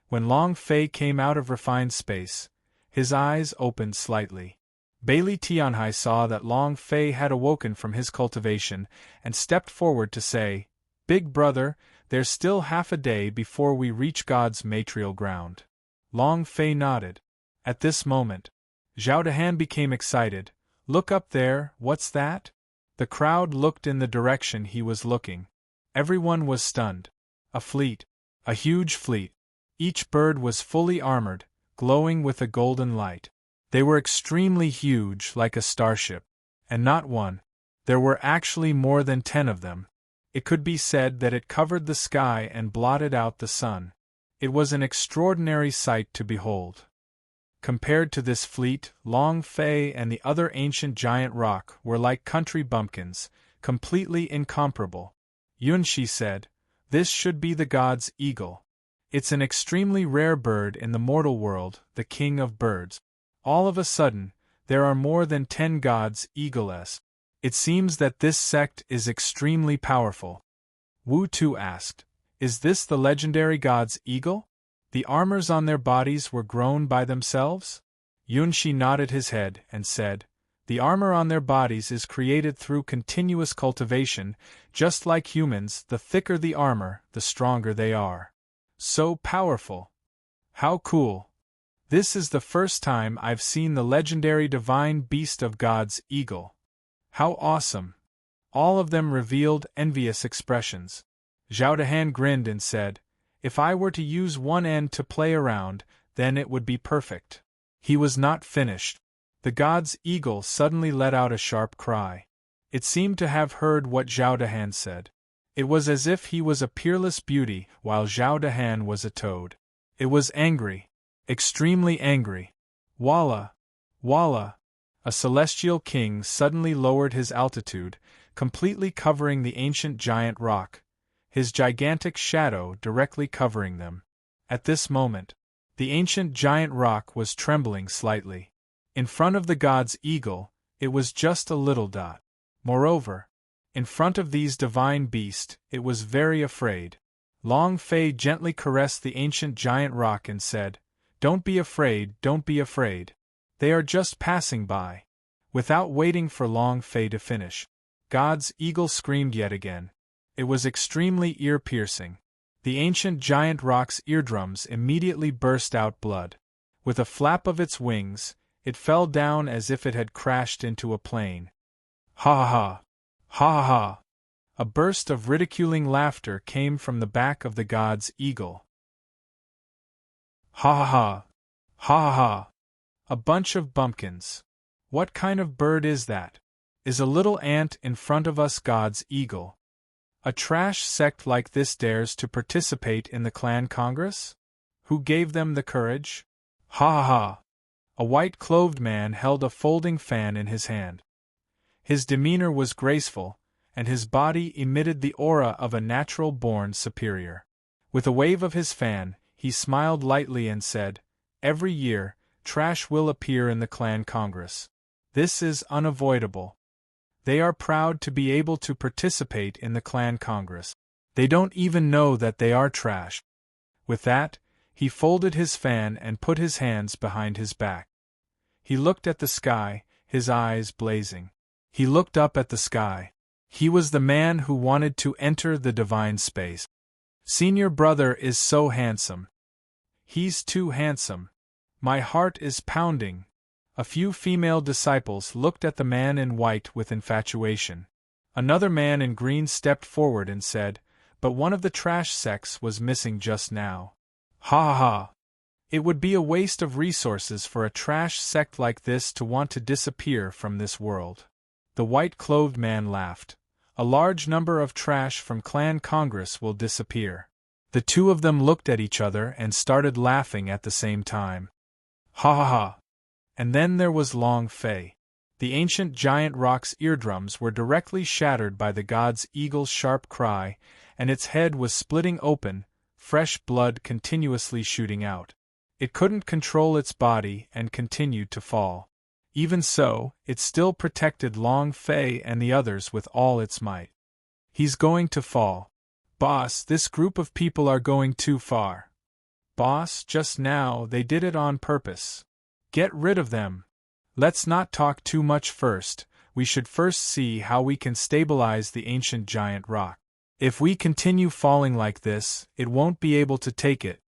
When Long Fei came out of refined space, his eyes opened slightly. Bailey Tianhai saw that Long Fei had awoken from his cultivation, and stepped forward to say, Big brother, there's still half a day before we reach God's material ground. Long Fei nodded. At this moment, Zhao Dehan became excited. Look up there, what's that? The crowd looked in the direction he was looking. Everyone was stunned. A fleet. A huge fleet. Each bird was fully armored, glowing with a golden light. They were extremely huge, like a starship. And not one. There were actually more than 10 of them. It could be said that it covered the sky and blotted out the sun. It was an extraordinary sight to behold. Compared to this fleet, Long Fei and the other ancient giant rock were like country bumpkins, completely incomparable. Yunshi said, This should be the god's eagle. It's an extremely rare bird in the mortal world, the king of birds. All of a sudden, there are more than 10 gods eagles. It seems that this sect is extremely powerful. Wu Tu asked, Is this the legendary god's eagle? The armors on their bodies were grown by themselves? Yunshi nodded his head and said, The armor on their bodies is created through continuous cultivation, just like humans. The thicker the armor, the stronger they are. So powerful. How cool. This is the first time I've seen the legendary divine beast of God's eagle. How awesome. All of them revealed envious expressions. Zhao Dehan grinned and said, If I were to use one end to play around, then it would be perfect. He was not finished. The god's eagle suddenly let out a sharp cry. It seemed to have heard what Zhao Dehan said. It was as if he was a peerless beauty while Zhao Dehan was a toad. It was angry. Extremely angry. Walla! Walla! A celestial king suddenly lowered his altitude, completely covering the ancient giant rock, his gigantic shadow directly covering them. At this moment, the ancient giant rock was trembling slightly. In front of the god's eagle, it was just a little dot. Moreover, in front of these divine beasts, it was very afraid. Long Fei gently caressed the ancient giant rock and said, Don't be afraid, don't be afraid. They are just passing by. Without waiting for Long Fei to finish, God's eagle screamed yet again. It was extremely ear-piercing. The ancient giant rock's eardrums immediately burst out blood. With a flap of its wings, it fell down as if it had crashed into a plane. Ha ha ha! Ha ha ha! A burst of ridiculing laughter came from the back of the god's eagle. Ha ha ha! Ha ha ha! A bunch of bumpkins. What kind of bird is that? Is a little ant in front of us God's eagle? A trash sect like this dares to participate in the clan congress? Who gave them the courage? Ha ha ha! A white-clothed man held a folding fan in his hand. His demeanor was graceful, and his body emitted the aura of a natural-born superior. With a wave of his fan, he smiled lightly and said, "Every year, trash will appear in the clan Congress. This is unavoidable. They are proud to be able to participate in the clan Congress. They don't even know that they are trash." With that, he folded his fan and put his hands behind his back. He looked at the sky, his eyes blazing. He looked up at the sky. He was the man who wanted to enter the divine space. Senior brother is so handsome. He's too handsome. My heart is pounding. A few female disciples looked at the man in white with infatuation. Another man in green stepped forward and said, "But one of the trash sects was missing just now." Ha ha ha! It would be a waste of resources for a trash sect like this to want to disappear from this world. The white-clothed man laughed. "A large number of trash from Clan Congress will disappear." The two of them looked at each other and started laughing at the same time. Ha ha ha! And then there was Long Fei. The ancient giant rock's eardrums were directly shattered by the god's eagle's sharp cry, and its head was splitting open, fresh blood continuously shooting out. It couldn't control its body and continued to fall. Even so, it still protected Long Fei and the others with all its might. "He's going to fall. Boss, this group of people are going too far. Boss, just now they did it on purpose. Get rid of them. Let's not talk too much first, we should first see how we can stabilize the ancient giant rock. If we continue falling like this, it won't be able to take it,"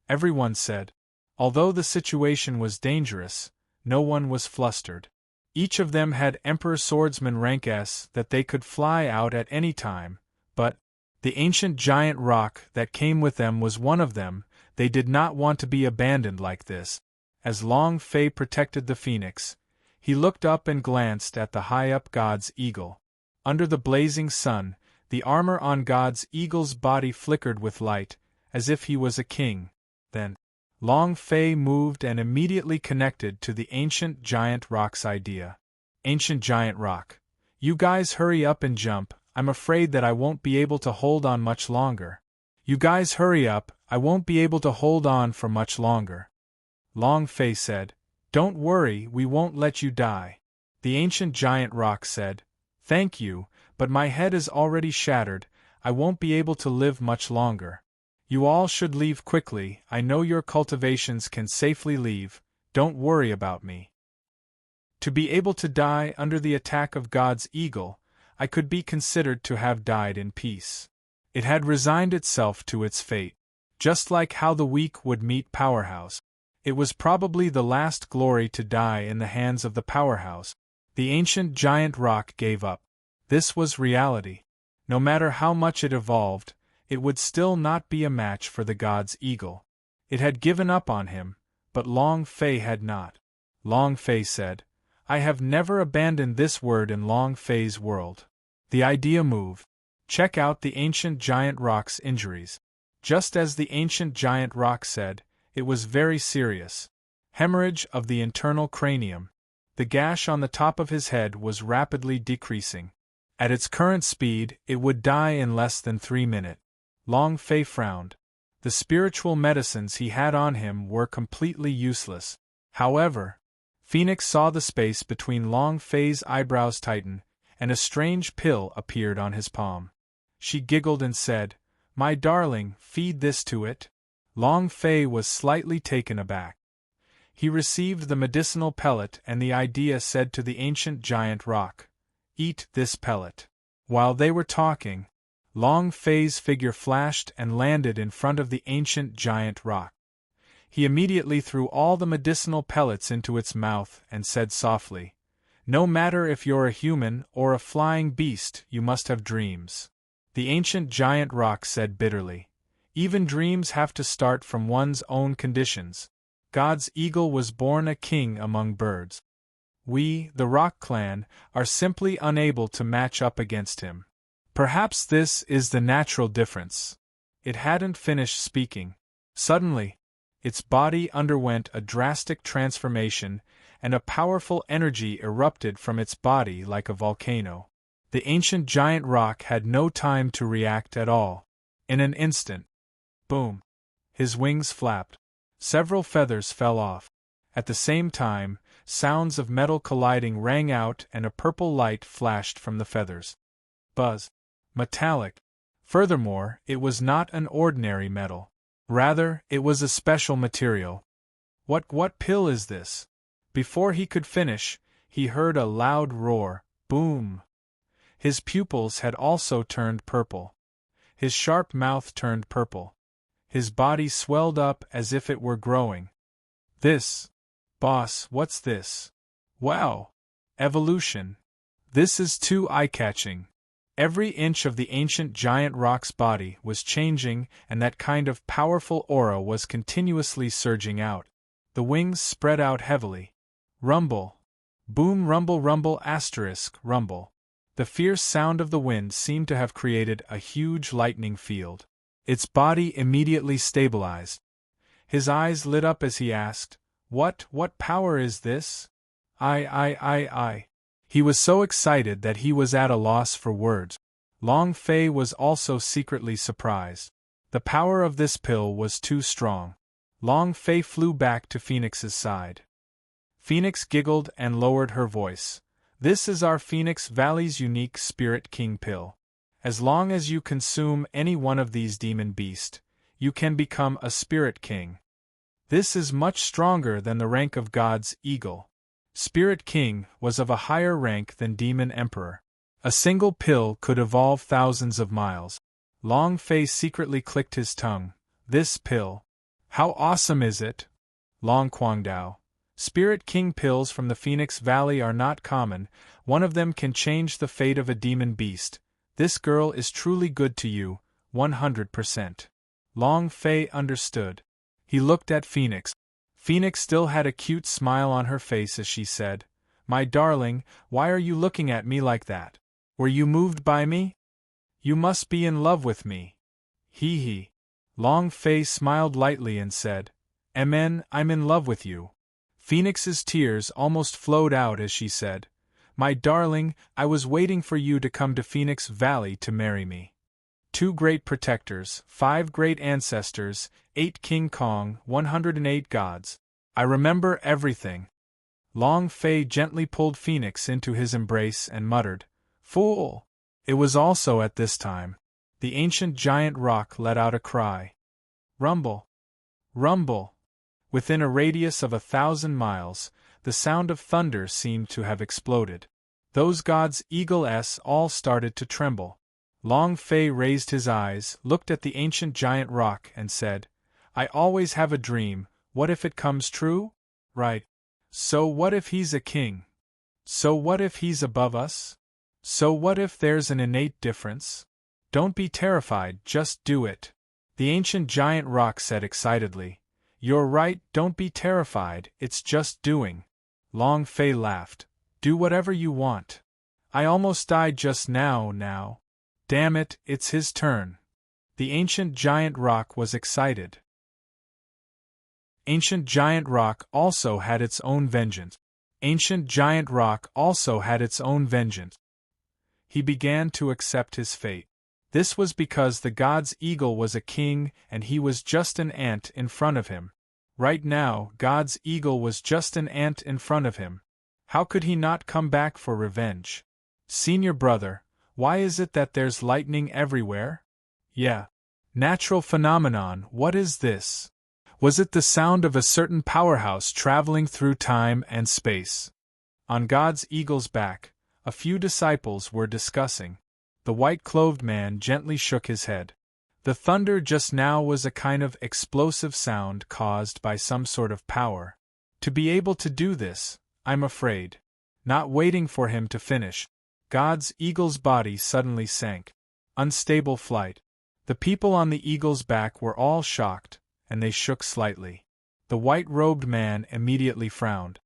everyone said. Although the situation was dangerous, no one was flustered. Each of them had Emperor Swordsman rank S that they could fly out at any time, but the ancient giant rock that came with them was one of them. They did not want to be abandoned like this. As Long Fei protected the phoenix, he looked up and glanced at the high-up god's eagle. Under the blazing sun, the armor on god's eagle's body flickered with light, as if he was a king. Then, Long Fei moved and immediately connected to the ancient giant rock's idea. "Ancient giant rock, you guys hurry up and jump, I'm afraid that I won't be able to hold on much longer. You guys hurry up, I won't be able to hold on for much longer." Long Fei said, "Don't worry, we won't let you die." The ancient giant rock said, "Thank you, but my head is already shattered, I won't be able to live much longer. You all should leave quickly, I know your cultivations can safely leave, don't worry about me." To be able to die under the attack of God's eagle, I could be considered to have died in peace. It had resigned itself to its fate. Just like how the weak would meet Powerhouse. It was probably the last glory to die in the hands of the Powerhouse. The ancient giant rock gave up. This was reality. No matter how much it evolved, it would still not be a match for the god's eagle. It had given up on him, but Long Fei had not. Long Fei said, "I have never abandoned this word in Long Fei's world." The idea moved. Check out the ancient giant rock's injuries. Just as the ancient giant rock said, it was very serious. Hemorrhage of the internal cranium. The gash on the top of his head was rapidly decreasing. At its current speed, it would die in less than 3 minutes. Long Fei frowned. The spiritual medicines he had on him were completely useless. However, Phoenix saw the space between Long Fei's eyebrows tighten, and a strange pill appeared on his palm. She giggled and said, "My darling, feed this to it." Long Fei was slightly taken aback. He received the medicinal pellet and the idea said to the ancient giant rock, "Eat this pellet." While they were talking, Long Fei's figure flashed and landed in front of the ancient giant rock. He immediately threw all the medicinal pellets into its mouth and said softly, "No matter if you're a human or a flying beast, you must have dreams." The ancient giant rock said bitterly, "Even dreams have to start from one's own conditions. God's eagle was born a king among birds. We, the Rock Clan, are simply unable to match up against him. Perhaps this is the natural difference." It hadn't finished speaking. Suddenly, Its body underwent a drastic transformation, and a powerful energy erupted from its body like a volcano. The ancient giant rock had no time to react at all. In an instant, boom! His wings flapped. Several feathers fell off. At the same time, sounds of metal colliding rang out and a purple light flashed from the feathers. Buzz. Metallic. Furthermore, it was not an ordinary metal. Rather, it was a special material. What pill is this? Before he could finish, he heard a loud roar, boom. His pupils had also turned purple. His sharp mouth turned purple. His body swelled up as if it were growing. This. Boss, what's this? Wow! Evolution. This is too eye-catching. Every inch of the ancient giant rock's body was changing, and that kind of powerful aura was continuously surging out. The wings spread out heavily. Rumble. Boom, rumble, rumble, asterisk, rumble. The fierce sound of the wind seemed to have created a huge lightning field. Its body immediately stabilized. His eyes lit up as he asked, What power is this? I. He was so excited that he was at a loss for words. Long Fei was also secretly surprised. The power of this pill was too strong. Long Fei flew back to Phoenix's side. Phoenix giggled and lowered her voice. This is our Phoenix Valley's unique Spirit King pill. As long as you consume any one of these demon beasts, you can become a Spirit King. This is much stronger than the rank of God's Eagle. Spirit King was of a higher rank than Demon Emperor. A single pill could evolve thousands of miles. Long Fei secretly clicked his tongue. This pill. How awesome is it? Long Guangdao. Spirit King pills from the Phoenix Valley are not common. One of them can change the fate of a demon beast. This girl is truly good to you, 100%. Long Fei understood. He looked at Phoenix. Phoenix still had a cute smile on her face as she said, My darling, why are you looking at me like that? Were you moved by me? You must be in love with me. Hee. Long Fei smiled lightly and said, Amen, I'm in love with you. Phoenix's tears almost flowed out as she said, My darling, I was waiting for you to come to Phoenix Valley to marry me. 2 great protectors, 5 great ancestors, 8 King Kong, 108 gods. I remember everything. Long Fei gently pulled Phoenix into his embrace and muttered, Fool! It was also at this time. The ancient giant rock let out a cry. Rumble! Rumble! Within a radius of 1,000 miles, the sound of thunder seemed to have exploded. Those gods' eagles all started to tremble. Long Fei raised his eyes, looked at the ancient giant rock, and said, I always have a dream, what if it comes true? Right. So what if he's a king? So what if he's above us? So what if there's an innate difference? Don't be terrified, just do it. The ancient giant rock said excitedly. You're right, don't be terrified, it's just doing. Long Fei laughed. Do whatever you want. I almost died just now. Damn it, it's his turn. The ancient giant rock was excited. Ancient giant rock also had its own vengeance. Ancient giant rock also had its own vengeance. He began to accept his fate. This was because the god's eagle was a king and he was just an ant in front of him. Right now, God's eagle was just an ant in front of him. How could he not come back for revenge? Senior brother, why is it that there's lightning everywhere? Yeah. Natural phenomenon, what is this? Was it the sound of a certain powerhouse traveling through time and space? On God's eagle's back, a few disciples were discussing. The white-clothed man gently shook his head. The thunder just now was a kind of explosive sound caused by some sort of power. To be able to do this, I'm afraid. Not waiting for him to finish, God's eagle's body suddenly sank. Unstable flight. The people on the eagle's back were all shocked, and they shook slightly. The white-robed man immediately frowned.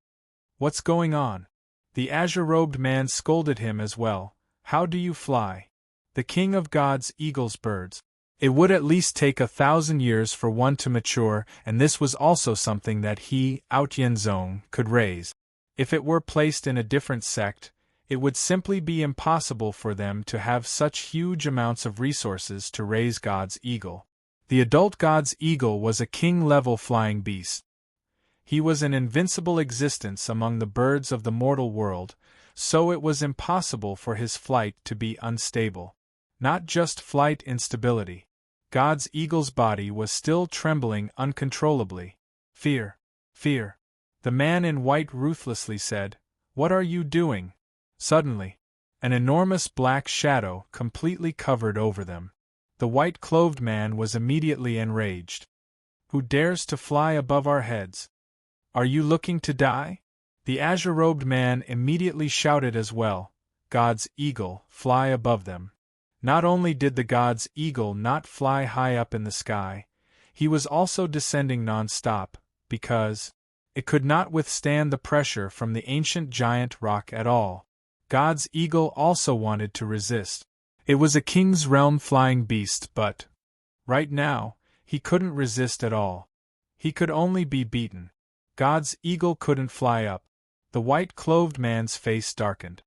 What's going on? The azure-robed man scolded him as well. How do you fly? The king of God's eagle's birds. It would at least take 1,000 years for one to mature, and this was also something that he, Audiobook, could raise. If it were placed in a different sect, it would simply be impossible for them to have such huge amounts of resources to raise God's eagle. The adult God's eagle was a king-level flying beast. He was an invincible existence among the birds of the mortal world, so it was impossible for his flight to be unstable. Not just flight instability. God's eagle's body was still trembling uncontrollably. Fear. Fear. The man in white ruthlessly said, "What are you doing?" Suddenly, an enormous black shadow completely covered over them. The white-clothed man was immediately enraged. "Who dares to fly above our heads? Are you looking to die?" The azure-robed man immediately shouted as well, "God's eagle, fly above them." Not only did the God's eagle not fly high up in the sky, he was also descending non-stop, because it could not withstand the pressure from the ancient giant rock at all. God's eagle also wanted to resist. It was a king's realm flying beast, but right now, he couldn't resist at all. He could only be beaten. God's eagle couldn't fly up. The white-clothed man's face darkened.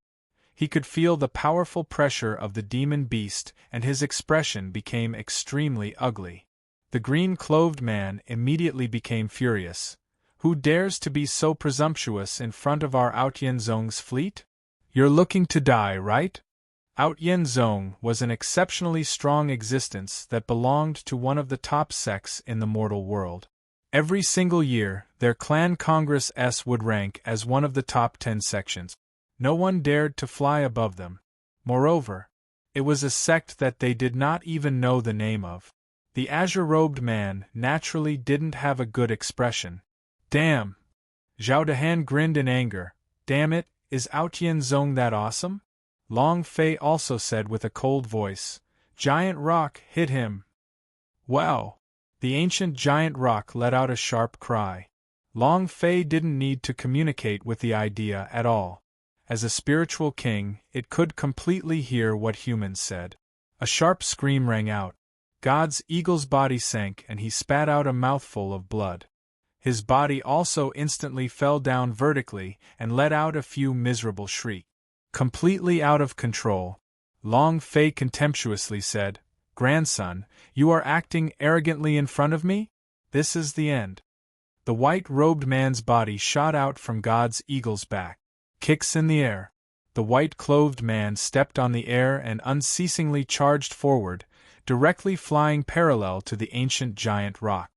He could feel the powerful pressure of the demon beast, and his expression became extremely ugly. The green-clothed man immediately became furious. "Who dares to be so presumptuous in front of our Audiobook's fleet? You're looking to die, right?" Audiobook was an exceptionally strong existence that belonged to one of the top sects in the mortal world. Every single year, their clan Congress would rank as one of the top 10 sections. No one dared to fly above them. Moreover, it was a sect that they did not even know the name of. The azure-robed man naturally didn't have a good expression. "Damn!" Zhao Dahan grinned in anger. "Damn it, is Audiobook that awesome?" Long Fei also said with a cold voice, "Giant rock, hit him!" "Wow!" The ancient giant rock let out a sharp cry. Long Fei didn't need to communicate with the idea at all. As a spiritual king, it could completely hear what humans said. A sharp scream rang out. God's eagle's body sank and he spat out a mouthful of blood. His body also instantly fell down vertically and let out a few miserable shrieks. Completely out of control, Long Fei contemptuously said, "Grandson, you are acting arrogantly in front of me? This is the end." The white-robed man's body shot out from God's eagle's back. Kicks in the air. The white-clothed man stepped on the air and unceasingly charged forward, directly flying parallel to the ancient giant rock.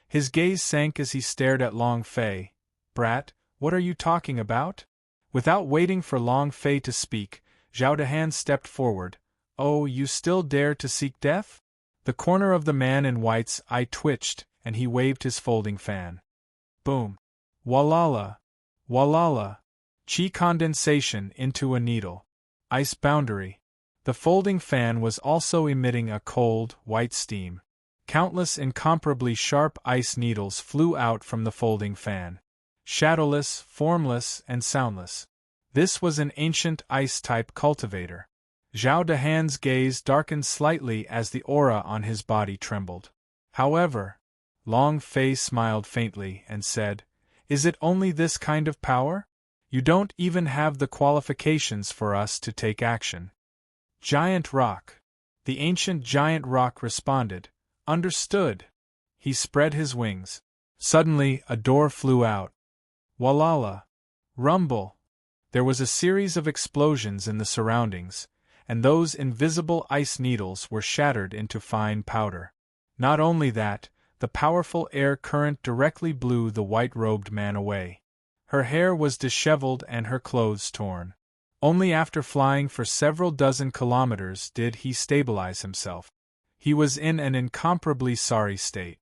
His gaze sank as he stared at Long Fei. "Brat, what are you talking about?" Without waiting for Long Fei to speak, Zhao Dahan stepped forward. "Oh, you still dare to seek death?" The corner of the man in white's eye twitched, and he waved his folding fan. Boom! Walala! Walala! Chi condensation into a needle. Ice boundary. The folding fan was also emitting a cold, white steam. Countless incomparably sharp ice needles flew out from the folding fan. Shadowless, formless, and soundless. This was an ancient ice-type cultivator. Zhao Dahan's gaze darkened slightly as the aura on his body trembled. However, Long Fei smiled faintly and said, "Is it only this kind of power? You don't even have the qualifications for us to take action." "Giant rock." The ancient giant rock responded, "Understood." He spread his wings. Suddenly, a door flew out. Walala! Rumble! There was a series of explosions in the surroundings, and those invisible ice needles were shattered into fine powder. Not only that, the powerful air current directly blew the white-robed man away. Her hair was disheveled and her clothes torn. Only after flying for several dozen kilometers did he stabilize himself. He was in an incomparably sorry state.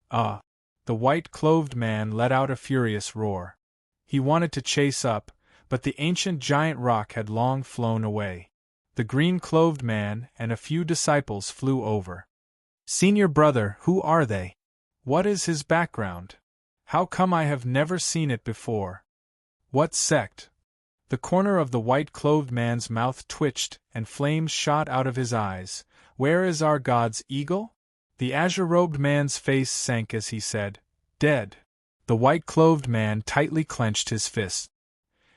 "Ah!" The white-clothed man let out a furious roar. He wanted to chase up, but the ancient giant rock had long flown away. The green-clothed man and a few disciples flew over. "Senior brother, who are they? What is his background? How come I have never seen it before? What sect?" The corner of the white-clothed man's mouth twitched and flames shot out of his eyes, Where is our god's eagle? The azure-robed man's face sank as he said, Dead. The white-clothed man tightly clenched his fists.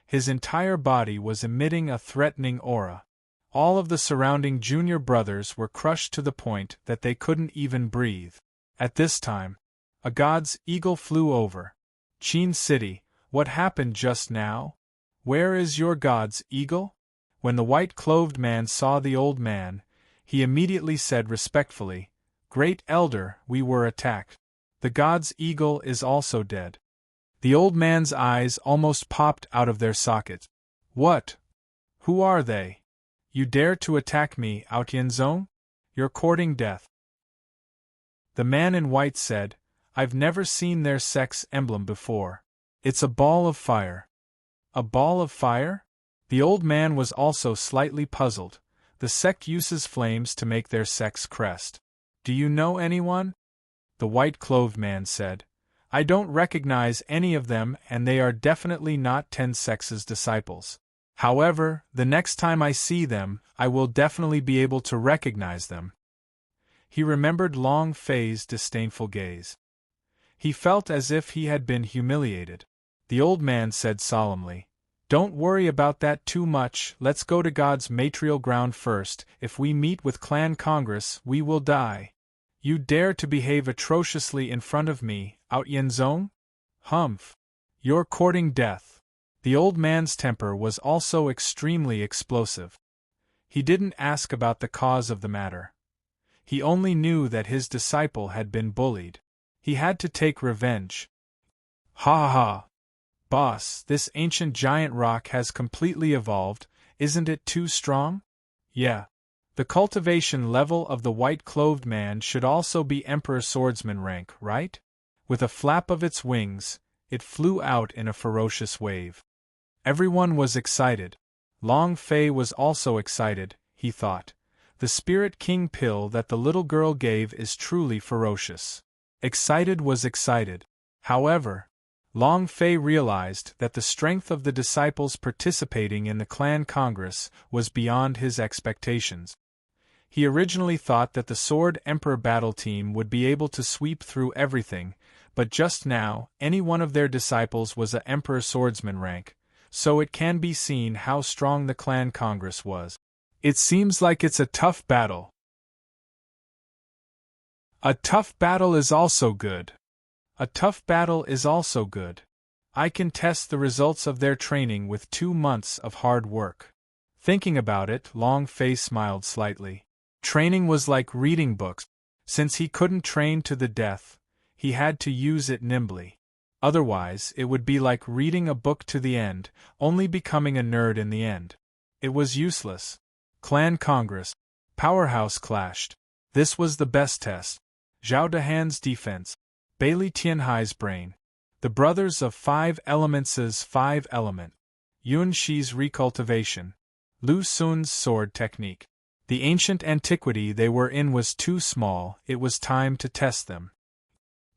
His entire body was emitting a threatening aura. All of the surrounding junior brothers were crushed to the point that they couldn't even breathe. At this time, a god's eagle flew over Qin City. What happened just now? Where is your god's eagle? When the white-clothed man saw the old man, he immediately said respectfully, Great Elder, we were attacked. The god's eagle is also dead. The old man's eyes almost popped out of their sockets. What? Who are they? You dare to attack me, Autianzong? You're courting death. The man in white said, I've never seen their sex emblem before. It's a ball of fire. A ball of fire? The old man was also slightly puzzled. The sect uses flames to make their sex crest. Do you know anyone? The white-clothed man said, I don't recognize any of them, and they are definitely not Ten Sex's disciples. However, the next time I see them, I will definitely be able to recognize them. He remembered Long Fei's disdainful gaze. He felt as if he had been humiliated. The old man said solemnly, Don't worry about that too much, let's go to God's material ground first. If we meet with Clan Congress, we will die. You dare to behave atrociously in front of me, Autianzong? Humph! You're courting death. The old man's temper was also extremely explosive. He didn't ask about the cause of the matter. He only knew that his disciple had been bullied. He had to take revenge. Ha ha ha! Boss, this ancient giant rock has completely evolved, isn't it too strong? Yeah. The cultivation level of the white-clothed man should also be Emperor Swordsman rank, right? With a flap of its wings, it flew out in a ferocious wave. Everyone was excited. Long Fei was also excited, he thought. The Spirit King pill that the little girl gave is truly ferocious. Excited was excited. However, Long Fei realized that the strength of the disciples participating in the Clan Congress was beyond his expectations. He originally thought that the Sword Emperor battle team would be able to sweep through everything, but just now, any one of their disciples was a Emperor Swordsman rank, so it can be seen how strong the Clan Congress was. It seems like it's a tough battle. A tough battle is also good. A tough battle is also good. I can test the results of their training with 2 months of hard work. Thinking about it, Long Fei smiled slightly. Training was like reading books. Since he couldn't train to the death, he had to use it nimbly. Otherwise, it would be like reading a book to the end, only becoming a nerd in the end. It was useless. Clan Congress. Powerhouse clashed. This was the best test. Zhao Dehan's defense. Bailey Tianhai's brain. The brothers of 5 Elements' 5 element. Yun Shi's recultivation. Lu Sun's sword technique. The ancient antiquity they were in was too small, it was time to test them.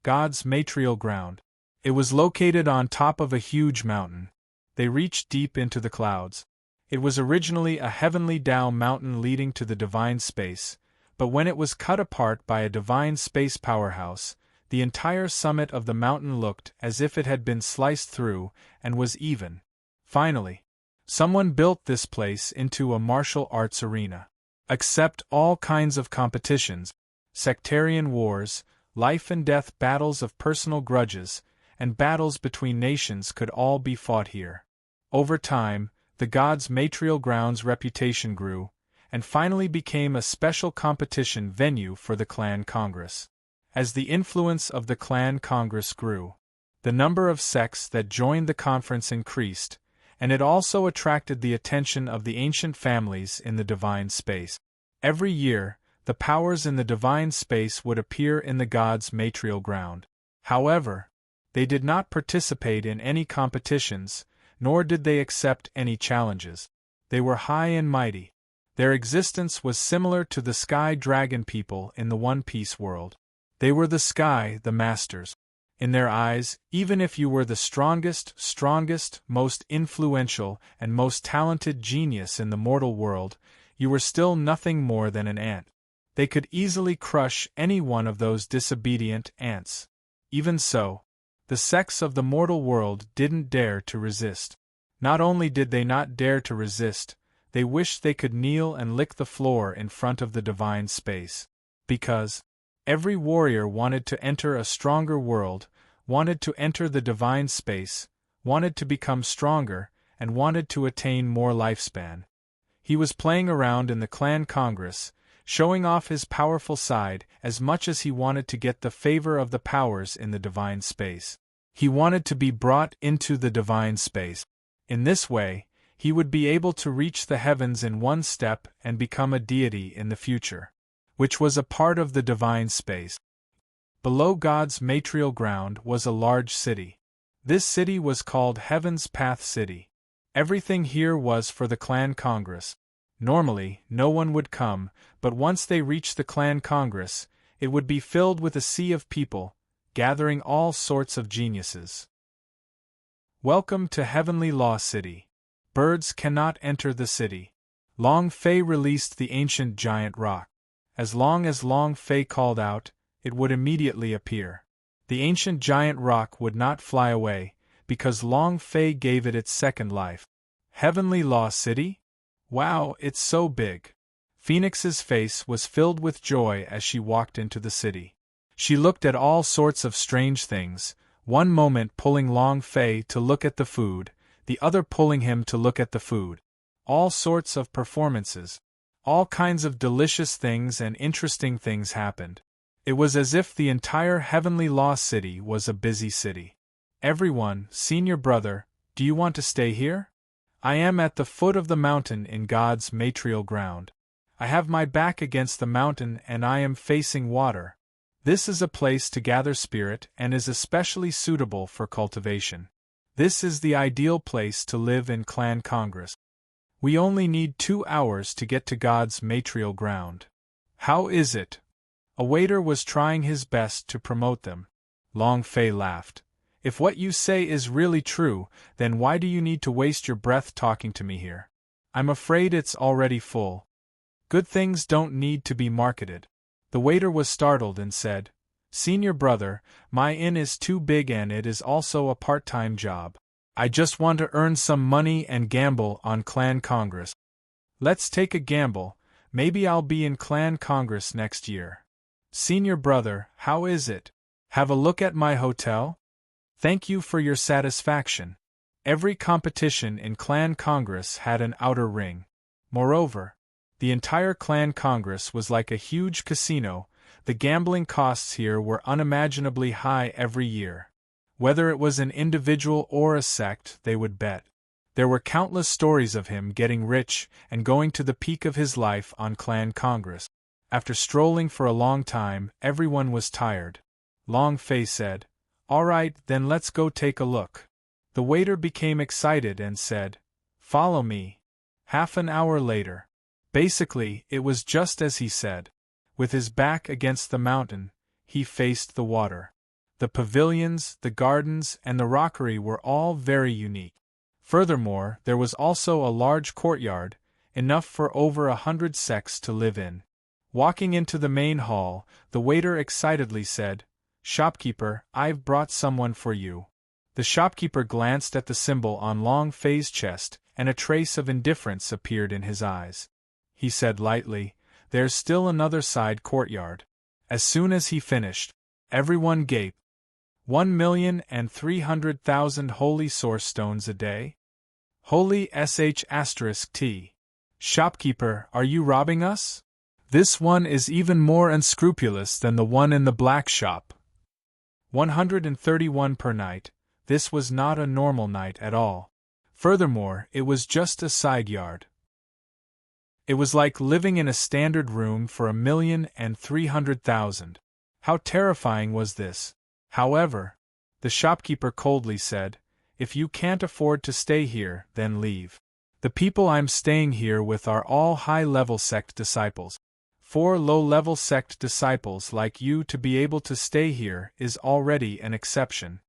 God's material ground. It was located on top of a huge mountain. They reached deep into the clouds. It was originally a heavenly Tao mountain leading to the divine space, but when it was cut apart by a divine space powerhouse, the entire summit of the mountain looked as if it had been sliced through and was even. Finally, someone built this place into a martial arts arena. Accept all kinds of competitions, sectarian wars, life and death battles of personal grudges, and battles between nations could all be fought here. Over time, the gods' material grounds' reputation grew, and finally became a special competition venue for the Clan Congress. As the influence of the Clan Congress grew, the number of sects that joined the conference increased, and it also attracted the attention of the ancient families in the divine space. Every year, the powers in the divine space would appear in the gods' material ground. However, they did not participate in any competitions, nor did they accept any challenges. They were high and mighty. Their existence was similar to the Sky Dragon people in the One Piece world. They were the sky, the masters. In their eyes, even if you were the strongest, most influential, and most talented genius in the mortal world, you were still nothing more than an ant. They could easily crush any one of those disobedient ants. Even so, the sects of the mortal world didn't dare to resist. Not only did they not dare to resist, they wished they could kneel and lick the floor in front of the divine space. Because every warrior wanted to enter a stronger world, wanted to enter the divine space, wanted to become stronger, and wanted to attain more lifespan. He was playing around in the clan congress, showing off his powerful side as much as he wanted to get the favor of the powers in the divine space. He wanted to be brought into the divine space. In this way, he would be able to reach the heavens in one step and become a deity in the future, which was a part of the divine space. Below God's material ground was a large city. This city was called Heaven's Path City. Everything here was for the clan congress. Normally, no one would come, but once they reached the clan congress, it would be filled with a sea of people, gathering all sorts of geniuses. Welcome to Heavenly Law City. Birds cannot enter the city. Long Fei released the ancient giant rock. As long as Long Fei called out, it would immediately appear. The ancient giant rock would not fly away, because Long Fei gave it its second life. Heavenly Law City? Wow, it's so big. Phoenix's face was filled with joy as she walked into the city. She looked at all sorts of strange things, one moment pulling Long Fei to look at the food, the other pulling him to look at the food. All sorts of performances. All kinds of delicious things and interesting things happened. It was as if the entire Heavenly Law City was a busy city. Everyone, senior brother, do you want to stay here? I am at the foot of the mountain in God's material ground. I have my back against the mountain and I am facing water. This is a place to gather spirit and is especially suitable for cultivation. This is the ideal place to live in clan congress. We only need 2 hours to get to God's material ground. How is it? A waiter was trying his best to promote them. Long Fei laughed. If what you say is really true, then why do you need to waste your breath talking to me here? I'm afraid it's already full. Good things don't need to be marketed. The waiter was startled and said, Senior brother, my inn is too big and it is also a part-time job. I just want to earn some money and gamble on Clan Congress. Let's take a gamble, maybe I'll be in Clan Congress next year. Senior brother, how is it? Have a look at my hotel? Thank you for your satisfaction. Every competition in Clan Congress had an outer ring. Moreover, the entire Clan Congress was like a huge casino. The gambling costs here were unimaginably high every year. Whether it was an individual or a sect, they would bet. There were countless stories of him getting rich and going to the peak of his life on Clan Congress. After strolling for a long time, everyone was tired. Long Fei said, All right, then let's go take a look. The waiter became excited and said, Follow me. Half an hour later. Basically, it was just as he said. With his back against the mountain, he faced the water. The pavilions, the gardens, and the rockery were all very unique. Furthermore, there was also a large courtyard, enough for over 100 sects to live in. Walking into the main hall, the waiter excitedly said, Shopkeeper, I've brought someone for you. The shopkeeper glanced at the symbol on Long Fei's chest, and a trace of indifference appeared in his eyes. He said lightly, There's still another side courtyard. As soon as he finished, everyone gaped. 1,300,000 holy source stones a day? Holy **T. Shopkeeper, are you robbing us? This one is even more unscrupulous than the one in the black shop. 131 per night. This was not a normal night at all. Furthermore, it was just a side yard. It was like living in a standard room for 1,300,000. How terrifying was this? However, the shopkeeper coldly said, If you can't afford to stay here, then leave. The people I'm staying here with are all high-level sect disciples. For low-level sect disciples like you to be able to stay here is already an exception.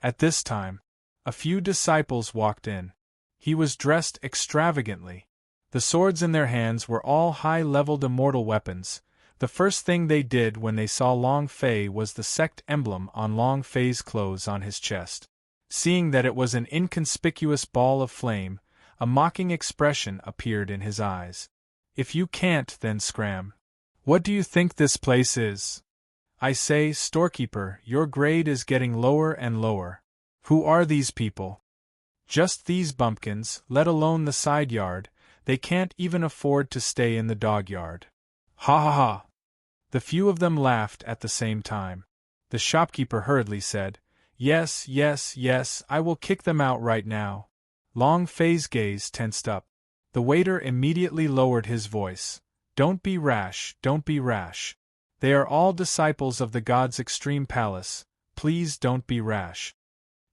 At this time, a few disciples walked in. He was dressed extravagantly. The swords in their hands were all high-leveled immortal weapons. The first thing they did when they saw Long Fei was the sect emblem on Long Fei's clothes on his chest. Seeing that it was an inconspicuous ball of flame, a mocking expression appeared in his eyes. If you can't, then scram. What do you think this place is? I say, storekeeper, your grade is getting lower and lower. Who are these people? Just these bumpkins, let alone the side yard, they can't even afford to stay in the dog yard. Ha ha ha! The few of them laughed at the same time. The shopkeeper hurriedly said, Yes, yes, yes, I will kick them out right now. Long Fei's gaze tensed up. The waiter immediately lowered his voice. Don't be rash, don't be rash. They are all disciples of the God's extreme palace, please don't be rash.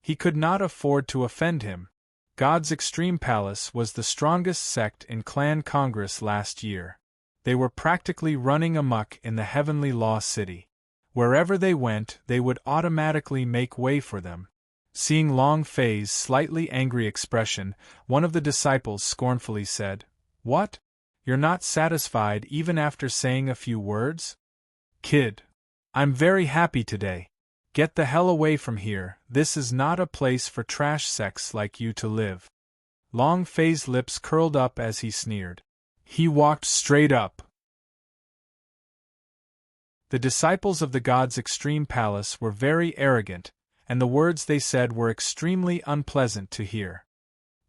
He could not afford to offend him. God's extreme palace was the strongest sect in Clan Congress last year. They were practically running amok in the heavenly law city. Wherever they went, they would automatically make way for them. Seeing Long Fei's slightly angry expression, one of the disciples scornfully said, What? You're not satisfied even after saying a few words? Kid. I'm very happy today. Get the hell away from here, this is not a place for trash sects like you to live. Long Fei's lips curled up as he sneered. He walked straight up. The disciples of the God's extreme palace were very arrogant, and the words they said were extremely unpleasant to hear.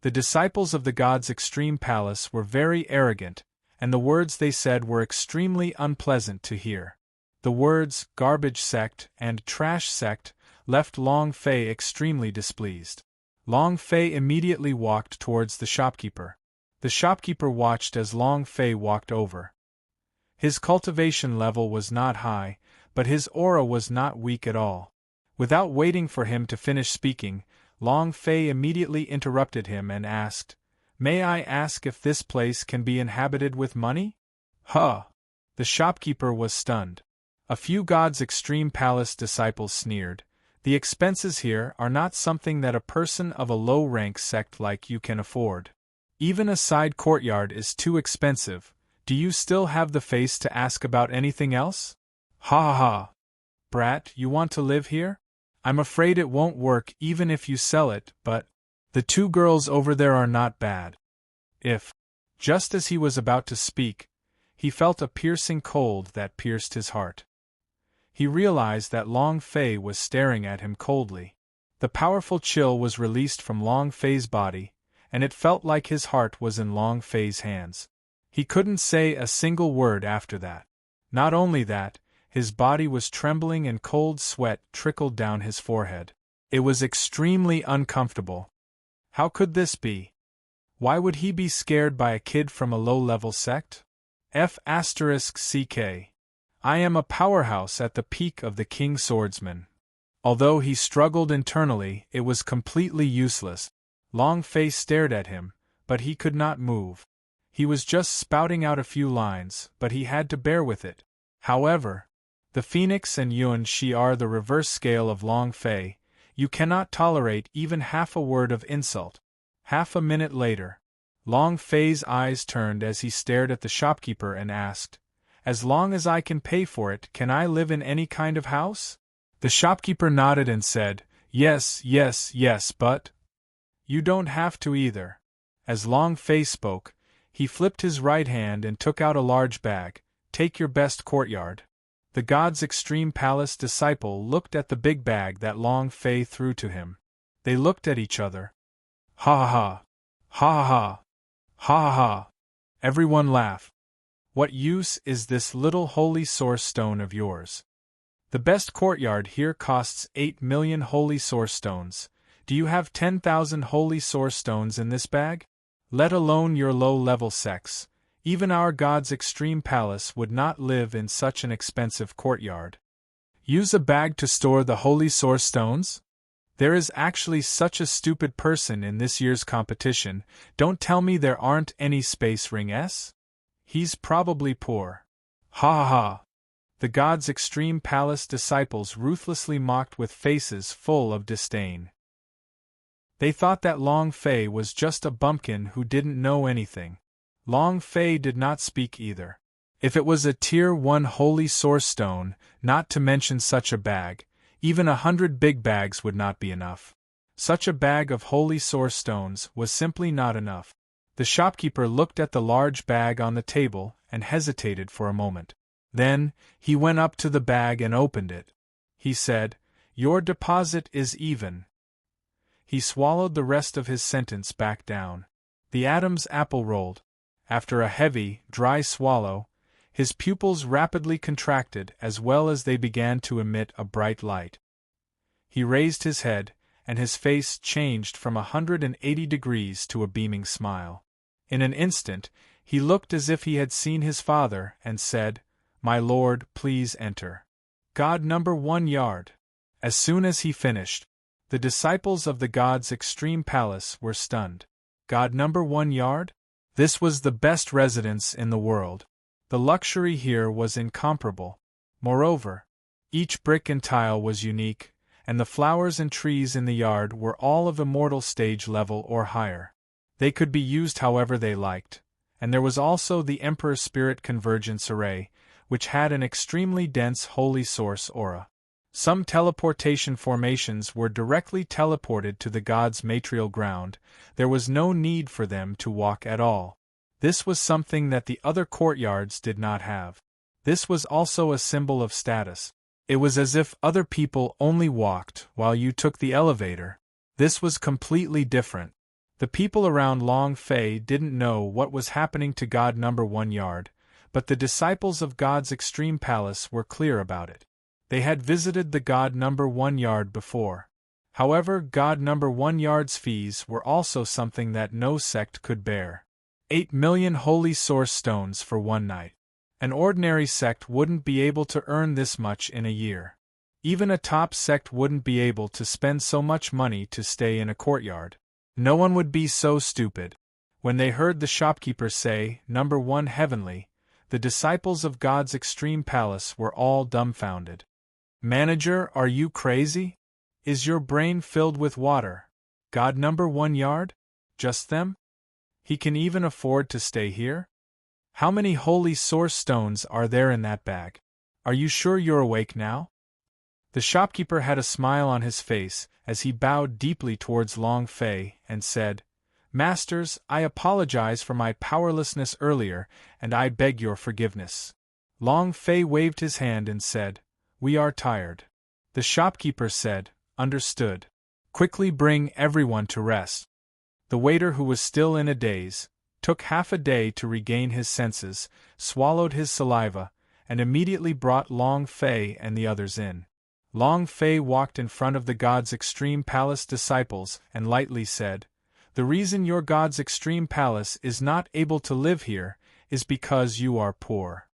The disciples of the God's extreme palace were very arrogant, and the words they said were extremely unpleasant to hear. The words, garbage sect and trash sect, left Long Fei extremely displeased. Long Fei immediately walked towards the shopkeeper. The shopkeeper watched as Long Fei walked over. His cultivation level was not high, but his aura was not weak at all. Without waiting for him to finish speaking, Long Fei immediately interrupted him and asked, May I ask if this place can be inhabited with money? Huh! The shopkeeper was stunned. A few God's extreme palace disciples sneered. The expenses here are not something that a person of a low-rank sect like you can afford. Even a side courtyard is too expensive. Do you still have the face to ask about anything else? Ha ha ha! Brat, you want to live here? I'm afraid it won't work even if you sell it, but the two girls over there are not bad. If. Just as he was about to speak, he felt a piercing cold that pierced his heart. He realized that Long Fei was staring at him coldly. The powerful chill was released from Long Fei's body, and it felt like his heart was in Long Fei's hands. He couldn't say a single word after that. Not only that, his body was trembling and cold sweat trickled down his forehead. It was extremely uncomfortable. How could this be? Why would he be scared by a kid from a low-level sect? F***ck. I am a powerhouse at the peak of the King Swordsman. Although he struggled internally, it was completely useless. Long Fei stared at him, but he could not move. He was just spouting out a few lines, but he had to bear with it. However, the Phoenix and Yuan Shi are the reverse scale of Long Fei. You cannot tolerate even half a word of insult. Half a minute later, Long Fei's eyes turned as he stared at the shopkeeper and asked, As long as I can pay for it, can I live in any kind of house? The shopkeeper nodded and said, Yes, yes, yes, but you don't have to either. As Long Fei spoke, he flipped his right hand and took out a large bag. Take your best courtyard. The God's extreme palace disciple looked at the big bag that Long Fei threw to him. They looked at each other. Ha ha ha! Ha ha ha! Ha ha ha! Everyone laughed. What use is this little holy source stone of yours? The best courtyard here costs 8 million holy source stones. Do you have 10,000 holy source stones in this bag? Let alone your low-level sects, even our God's extreme palace would not live in such an expensive courtyard. Use a bag to store the holy source stones? There is actually such a stupid person in this year's competition. Don't tell me there aren't any space ring-s? He's probably poor. Ha ha ha! The God's extreme palace disciples ruthlessly mocked with faces full of disdain. They thought that Long Fei was just a bumpkin who didn't know anything. Long Fei did not speak either. If it was a Tier 1 holy source stone, not to mention such a bag, even 100 big bags would not be enough. Such a bag of holy source stones was simply not enough. The shopkeeper looked at the large bag on the table and hesitated for a moment. Then, he went up to the bag and opened it. He said, "Your deposit is even." He swallowed the rest of his sentence back down. The Adam's apple rolled. After a heavy, dry swallow, his pupils rapidly contracted as well as they began to emit a bright light. He raised his head, and his face changed from 180 degrees to a beaming smile. In an instant, he looked as if he had seen his father and said, "My lord, please enter. God number 1 yard." As soon as he finished, the disciples of the god's extreme palace were stunned. God number 1 yard? This was the best residence in the world. The luxury here was incomparable. Moreover, each brick and tile was unique, and the flowers and trees in the yard were all of immortal stage level or higher. They could be used however they liked, and there was also the Emperor's Spirit Convergence Array, which had an extremely dense holy source aura. Some teleportation formations were directly teleported to the god's material ground. There was no need for them to walk at all. This was something that the other courtyards did not have. This was also a symbol of status. It was as if other people only walked while you took the elevator. This was completely different. The people around Long Fei didn't know what was happening to God number 1 yard, but the disciples of God's extreme palace were clear about it. They had visited the God number 1 yard before. However, God number 1 yard's fees were also something that no sect could bear. 8 million holy source stones for one night. An ordinary sect wouldn't be able to earn this much in a year. Even a top sect wouldn't be able to spend so much money to stay in a courtyard. No one would be so stupid. When they heard the shopkeeper say, "Number 1 heavenly," the disciples of God's extreme palace were all dumbfounded. "Manager, are you crazy? Is your brain filled with water? God number 1 yard? Just them? He can even afford to stay here? How many holy source stones are there in that bag? Are you sure you're awake now?" The shopkeeper had a smile on his face as he bowed deeply towards Long Fei and said, "Masters, I apologize for my powerlessness earlier, and I beg your forgiveness." Long Fei waved his hand and said, "We are tired." The shopkeeper said, "Understood. Quickly bring everyone to rest." The waiter, who was still in a daze, took half a day to regain his senses, swallowed his saliva, and immediately brought Long Fei and the others in. Long Fei walked in front of the god's extreme palace disciples and lightly said, "The reason your god's extreme palace is not able to live here is because you are poor."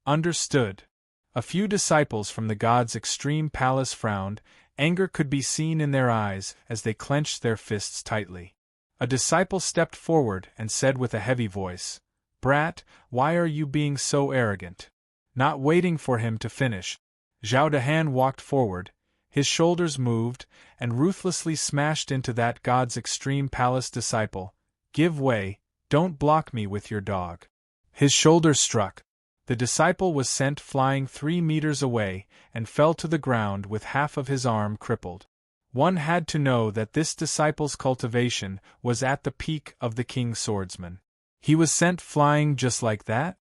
Understood. A few disciples from the god's extreme palace frowned. Anger could be seen in their eyes as they clenched their fists tightly. A disciple stepped forward and said with a heavy voice, "Brat, why are you being so arrogant?" Not waiting for him to finish, Zhao Dehan walked forward, his shoulders moved, and ruthlessly smashed into that god's extreme palace disciple. "Give way, don't block me with your dog." His shoulder struck. The disciple was sent flying 3 meters away and fell to the ground with half of his arm crippled. One had to know that this disciple's cultivation was at the peak of the king's swordsman. He was sent flying just like that?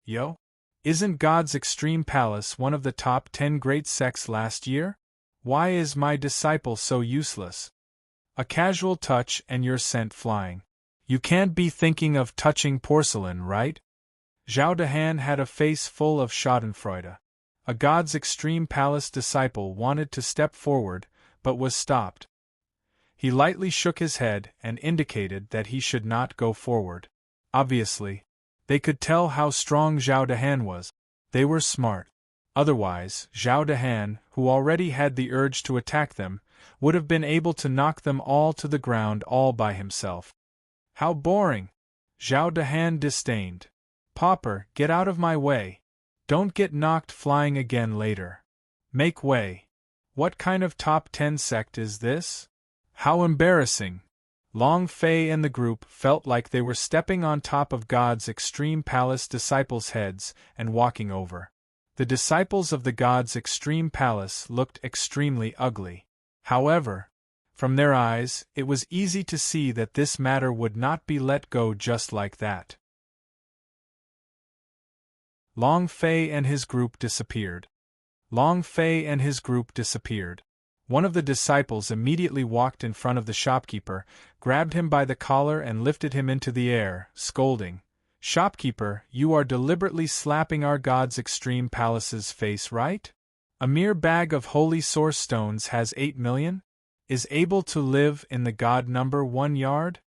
Yo? Isn't God's extreme palace one of the top 10 great sects last year? Why is my disciple so useless? A casual touch and you're sent flying. You can't be thinking of touching porcelain, right? Zhao Dehan had a face full of schadenfreude. A God's extreme palace disciple wanted to step forward, but was stopped. He lightly shook his head and indicated that he should not go forward. Obviously, they could tell how strong Zhao Dehan was. They were smart. Otherwise, Zhao Dehan, who already had the urge to attack them, would have been able to knock them all to the ground all by himself. How boring! Zhao Dehan disdained. "Pauper, get out of my way. Don't get knocked flying again later. Make way. What kind of top 10 sect is this? How embarrassing! Long Fei and the group felt like they were stepping on top of God's extreme palace disciples' heads and walking over. The disciples of the God's extreme palace looked extremely ugly. However, from their eyes, it was easy to see that this matter would not be let go just like that. Long Fei and his group disappeared. Long Fei and his group disappeared. One of the disciples immediately walked in front of the shopkeeper, grabbed him by the collar and lifted him into the air, scolding, "Shopkeeper, you are deliberately slapping our God's extreme palace's face, right? A mere bag of holy source stones has 8 million? Is able to live in the God number 1 yard?"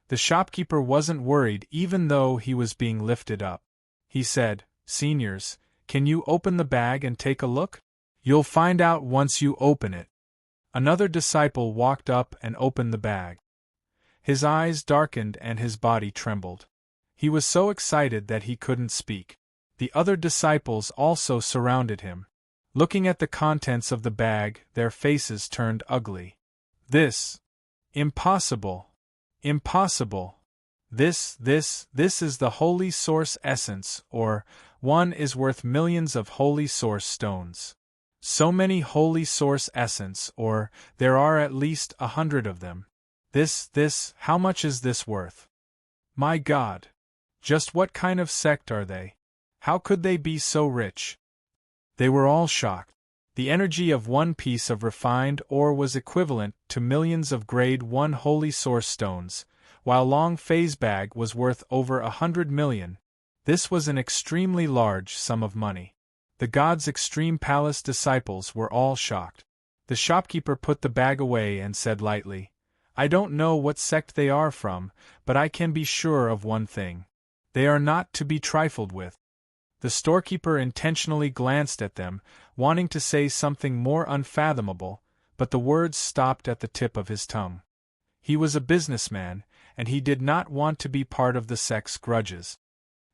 The shopkeeper wasn't worried even though he was being lifted up. He said, "Seniors, can you open the bag and take a look? You'll find out once you open it." Another disciple walked up and opened the bag. His eyes darkened and his body trembled. He was so excited that he couldn't speak. The other disciples also surrounded him. Looking at the contents of the bag, their faces turned ugly. "This! Impossible! Impossible! This is the holy source essence, or one is worth millions of holy source stones. So many holy source essence, or there are at least 100 of them. How much is this worth? My God! Just what kind of sect are they? How could they be so rich?" They were all shocked. The energy of one piece of refined ore was equivalent to millions of grade 1 holy source stones, while Long Fei's bag was worth over 100 million. This was an extremely large sum of money. The God's extreme palace disciples were all shocked. The shopkeeper put the bag away and said lightly, "I don't know what sect they are from, but I can be sure of one thing. They are not to be trifled with." The storekeeper intentionally glanced at them, wanting to say something more unfathomable, but the words stopped at the tip of his tongue. He was a businessman, and he did not want to be part of the sect's grudges.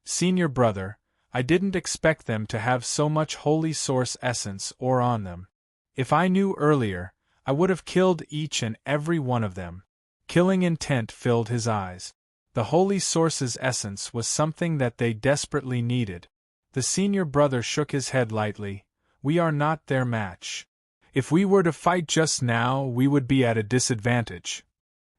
"Senior brother, I didn't expect them to have so much holy source essence ore on them. If I knew earlier, I would have killed each and every one of them." Killing intent filled his eyes. The holy source's essence was something that they desperately needed. The senior brother shook his head lightly. "We are not their match. If we were to fight just now, we would be at a disadvantage."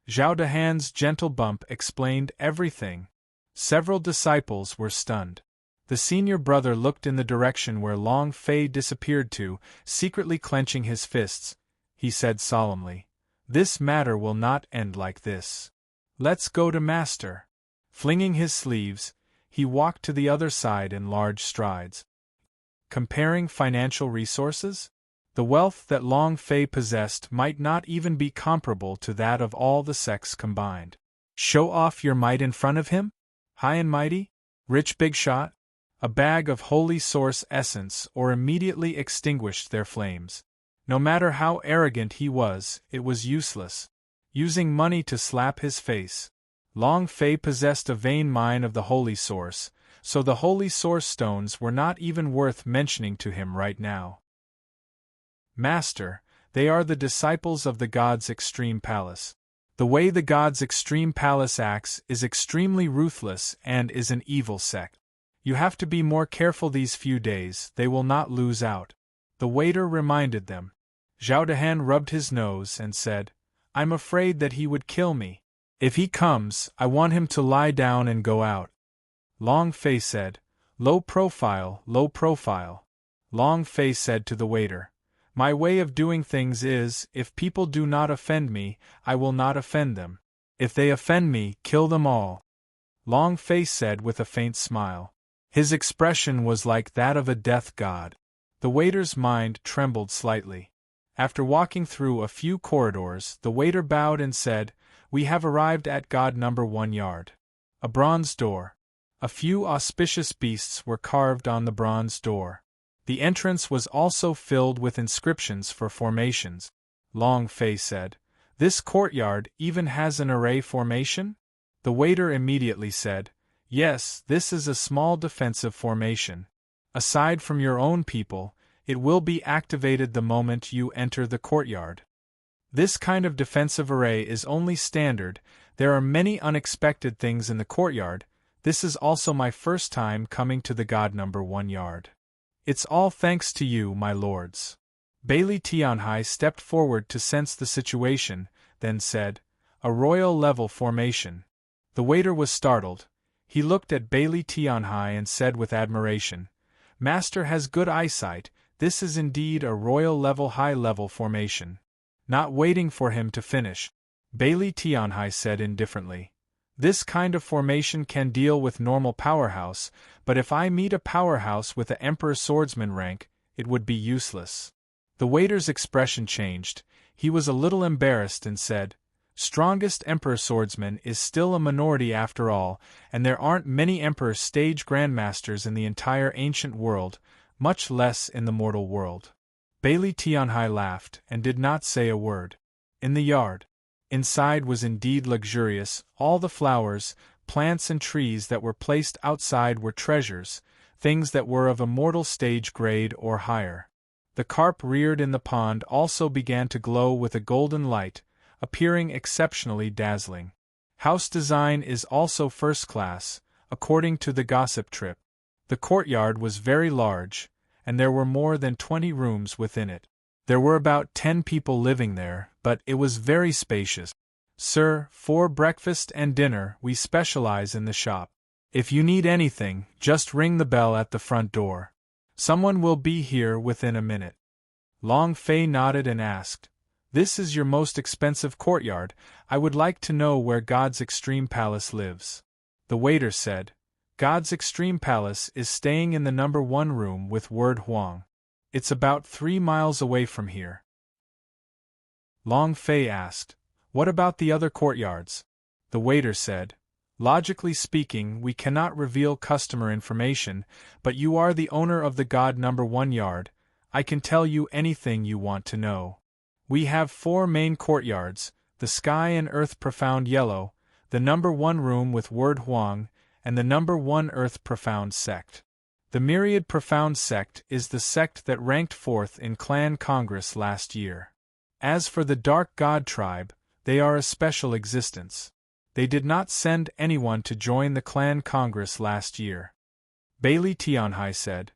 Zhao Dehan's gentle bump explained everything. Several disciples were stunned. The senior brother looked in the direction where Long Fei disappeared to, secretly clenching his fists. He said solemnly, "This matter will not end like this. Let's go to Master." Flinging his sleeves, he walked to the other side in large strides. Comparing financial resources? The wealth that Long Fei possessed might not even be comparable to that of all the sects combined. Show off your might in front of him? High and mighty? Rich big shot? A bag of holy source essence or immediately extinguished their flames. No matter how arrogant he was, it was useless. Using money to slap his face. Long Fei possessed a vain mind of the holy source, so the holy source stones were not even worth mentioning to him right now. "Master, they are the disciples of the God's extreme palace. The way the God's extreme palace acts is extremely ruthless and is an evil sect. You have to be more careful these few days, they will not lose out." The waiter reminded them. Zhao Dehan rubbed his nose and said, "I'm afraid that he would kill me. If he comes, I want him to lie down and go out." Long Fei said, "Low profile, low profile." Long Fei said to the waiter, "My way of doing things is, if people do not offend me, I will not offend them. If they offend me, kill them all." Long Fei said with a faint smile. His expression was like that of a death god. The waiter's mind trembled slightly. After walking through a few corridors, the waiter bowed and said, "We have arrived at God number 1 yard. A bronze door. A few auspicious beasts were carved on the bronze door. The entrance was also filled with inscriptions for formations." Long Fei said, "This courtyard even has an array formation?" The waiter immediately said, "Yes, this is a small defensive formation. Aside from your own people, it will be activated the moment you enter the courtyard." This kind of defensive array is only standard, there are many unexpected things in the courtyard. This is also my first time coming to the God number 1 yard. It's all thanks to you, my lords. Bailey Tianhai stepped forward to sense the situation, then said, "A royal level formation." The waiter was startled. He looked at Bailey Tianhai and said with admiration, "Master has good eyesight, this is indeed a royal level high-level formation." Not waiting for him to finish, Bailey Tianhai said indifferently, "This kind of formation can deal with normal powerhouse, but if I meet a powerhouse with a Emperor Swordsman rank, it would be useless." The waiter's expression changed, he was a little embarrassed and said, "Strongest Emperor Swordsman is still a minority after all, and there aren't many Emperor Stage Grandmasters in the entire ancient world, much less in the mortal world." Bailey Tianhai laughed and did not say a word. In the yard. Inside was indeed luxurious, all the flowers, plants and trees that were placed outside were treasures, things that were of immortal stage grade or higher. The carp reared in the pond also began to glow with a golden light, appearing exceptionally dazzling. House design is also first class, according to the gossip trip. The courtyard was very large, and there were more than 20 rooms within it. There were about 10 people living there, but it was very spacious. "Sir, for breakfast and dinner we specialize in the shop. If you need anything, just ring the bell at the front door. Someone will be here within a minute." Long Fei nodded and asked, "This is your most expensive courtyard, I would like to know where God's Extreme Palace lives." The waiter said, "God's Extreme Palace is staying in the number 1 room with Word Huang. It's about 3 miles away from here." Long Fei asked, "What about the other courtyards?" The waiter said, "Logically speaking, we cannot reveal customer information, but you are the owner of the God number 1 yard, I can tell you anything you want to know. We have 4 main courtyards, the Sky and Earth Profound Yellow, the number 1 room with Word Huang, and the number 1 Earth Profound Sect. The Myriad Profound Sect is the sect that ranked 4th in Clan Congress last year. As for the Dark God Tribe, they are a special existence. They did not send anyone to join the Clan Congress last year." Bailey Tianhai said,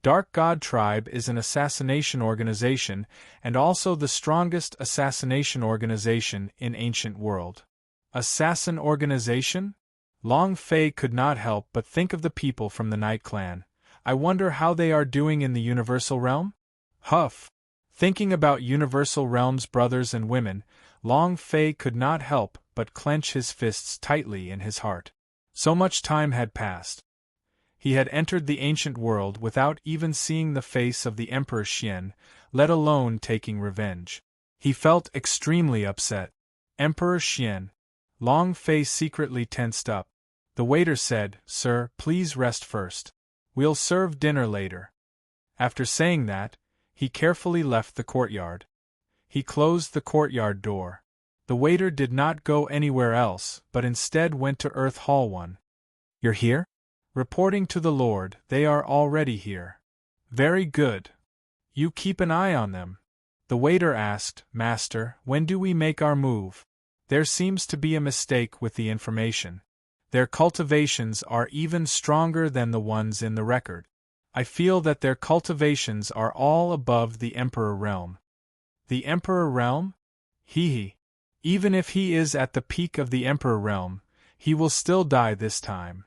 "Dark God Tribe is an assassination organization and also the strongest assassination organization in ancient world." Assassin organization? Long Fei could not help but think of the people from the Night Clan. I wonder how they are doing in the Universal Realm? Huff! Thinking about Universal Realm's brothers and women, Long Fei could not help but clench his fists tightly in his heart. So much time had passed. He had entered the ancient world without even seeing the face of the Emperor Xian, let alone taking revenge. He felt extremely upset. Emperor Xian. Long Fei secretly tensed up. The waiter said, "Sir, please rest first. We'll serve dinner later." After saying that, he carefully left the courtyard. He closed the courtyard door. The waiter did not go anywhere else, but instead went to Earth Hall 1. "You're here?" Reporting to the Lord, "They are already here." "Very good. You keep an eye on them." The waiter asked, "Master, when do we make our move? There seems to be a mistake with the information. Their cultivations are even stronger than the ones in the record. I feel that their cultivations are all above the Emperor Realm." "The Emperor Realm? Hee. Even if he is at the peak of the Emperor Realm, he will still die this time."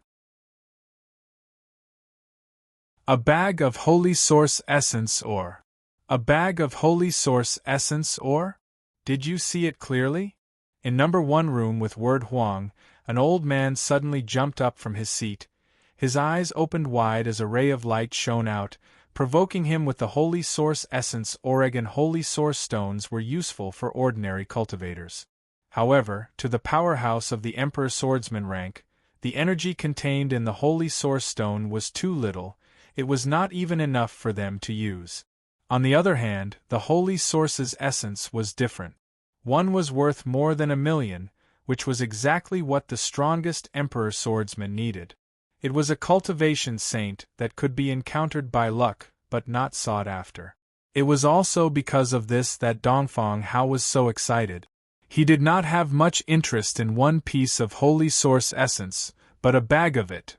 A bag of Holy Source Essence or? A bag of Holy Source Essence or? Did you see it clearly? In number 1 room with Word Huang, an old man suddenly jumped up from his seat. His eyes opened wide as a ray of light shone out, provoking him with the Holy Source Essence. Oregon Holy Source Stones were useful for ordinary cultivators. However, to the powerhouse of the Emperor Swordsman rank, the energy contained in the Holy Source Stone was too little, it was not even enough for them to use. On the other hand, the Holy Source's essence was different. One was worth more than 1,000,000, which was exactly what the strongest Emperor Swordsman needed. It was a cultivation saint that could be encountered by luck, but not sought after. It was also because of this that Dongfang Hao was so excited. He did not have much interest in one piece of holy source essence, but a bag of it.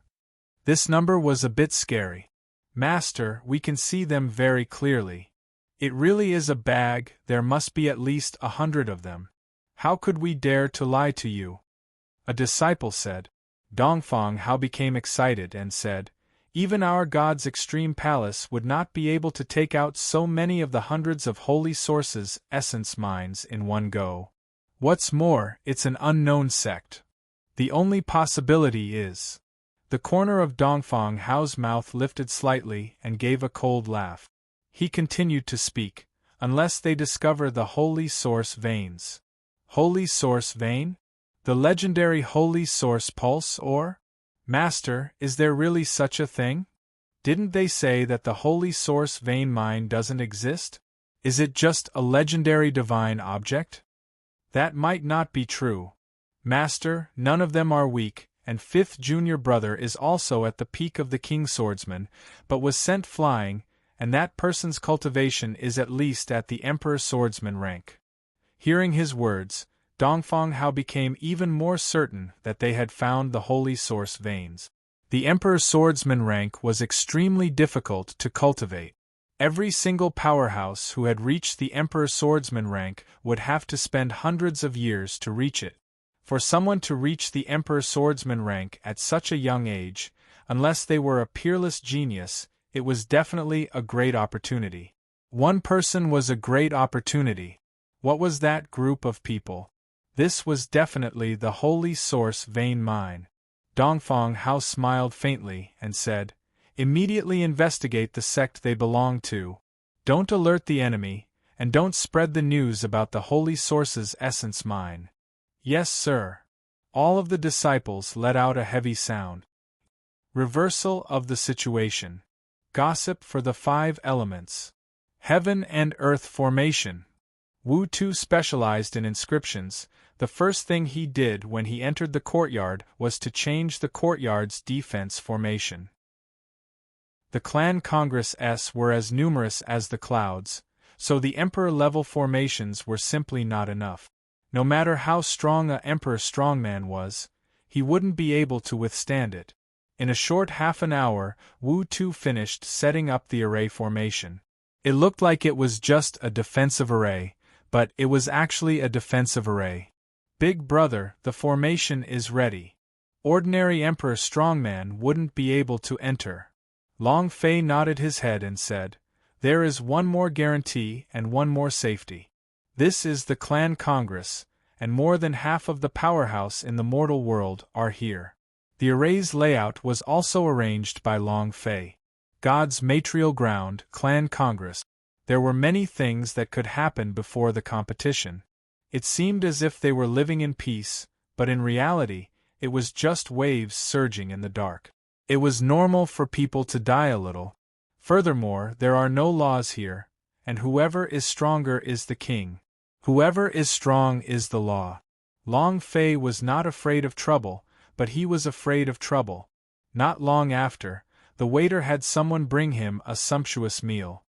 This number was a bit scary. Master, we can see them very clearly. It really is a bag, there must be at least 100 of them. How could we dare to lie to you? A disciple said. Dongfang Hao became excited and said, even our God's extreme palace would not be able to take out so many of the hundreds of holy sources essence mines in one go. What's more, it's an unknown sect. The only possibility is... The corner of Dongfang Hao's mouth lifted slightly and gave a cold laugh. He continued to speak, unless they discover the holy source veins. Holy source vein? The legendary holy source pulse or? Master, is there really such a thing? Didn't they say that the holy source vein mine doesn't exist? Is it just a legendary divine object? That might not be true. Master, none of them are weak, and fifth junior brother is also at the peak of the king swordsman, but was sent flying, and that person's cultivation is at least at the emperor swordsman rank. Hearing his words, Dongfang Hao became even more certain that they had found the holy source veins. The emperor swordsman rank was extremely difficult to cultivate. Every single powerhouse who had reached the emperor swordsman rank would have to spend hundreds of years to reach it. For someone to reach the emperor swordsman rank at such a young age, unless they were a peerless genius, it was definitely a great opportunity. One person was a great opportunity. What was that group of people? This was definitely the holy source vein mine. Dongfang Hao smiled faintly and said, immediately investigate the sect they belong to. Don't alert the enemy, and don't spread the news about the holy source's essence mine. Yes, sir. All of the disciples let out a heavy sound. Reversal of the situation. Gossip for the 5 elements. Heaven and earth formation. Wu Tu specialized in inscriptions. The first thing he did when he entered the courtyard was to change the courtyard's defense formation. The clan Congress were as numerous as the clouds, so the emperor-level formations were simply not enough. No matter how strong a emperor strongman was, he wouldn't be able to withstand it. In a short half an hour, Wu Tu finished setting up the array formation. It looked like it was just a defensive array, but it was actually a defensive array. Big brother, the formation is ready. Ordinary emperor strongman wouldn't be able to enter. Long Fei nodded his head and said, there is one more guarantee and one more safety. This is the clan Congress, and more than half of the powerhouse in the mortal world are here. The array's layout was also arranged by Long Fei. God's material ground, clan Congress. There were many things that could happen before the competition. It seemed as if they were living in peace, but in reality, it was just waves surging in the dark. It was normal for people to die a little. Furthermore, there are no laws here, and whoever is stronger is the king. Whoever is strong is the law. Long Fei was not afraid of trouble, but he was afraid of trouble. Not long after, the waiter had someone bring him a sumptuous meal.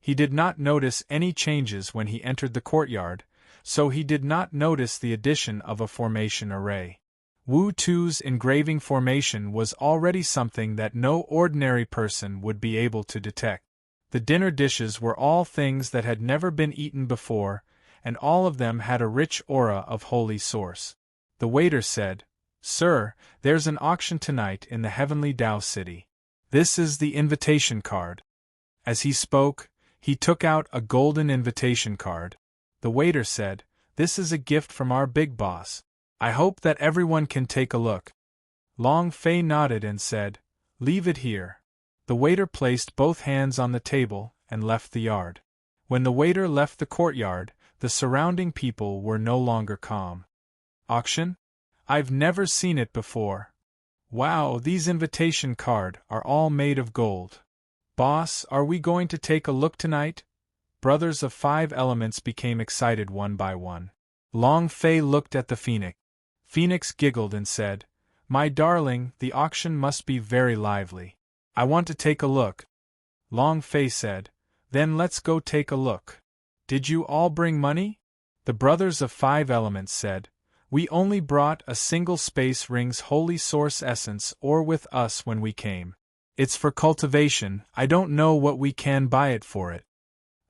He did not notice any changes when he entered the courtyard, so he did not notice the addition of a formation array. Wu Tu's engraving formation was already something that no ordinary person would be able to detect. The dinner dishes were all things that had never been eaten before, and all of them had a rich aura of holy source. The waiter said, Sir, there's an auction tonight in the heavenly Tao city. This is the invitation card. As he spoke, he took out a golden invitation card. The waiter said, This is a gift from our big boss. I hope that everyone can take a look. Long Fei nodded and said, Leave it here. The waiter placed both hands on the table and left the yard. When the waiter left the courtyard, the surrounding people were no longer calm. Auction? I've never seen it before. Wow, these invitation cards are all made of gold. Boss, are we going to take a look tonight? Brothers of 5 elements became excited one by one. Long Fei looked at the Phoenix. Phoenix giggled and said, My darling, the auction must be very lively. I want to take a look. Long Fei said, Then let's go take a look. Did you all bring money? The brothers of 5 elements said, We only brought a single space ring's holy source essence ore with us when we came. It's for cultivation, I don't know what we can buy it for it.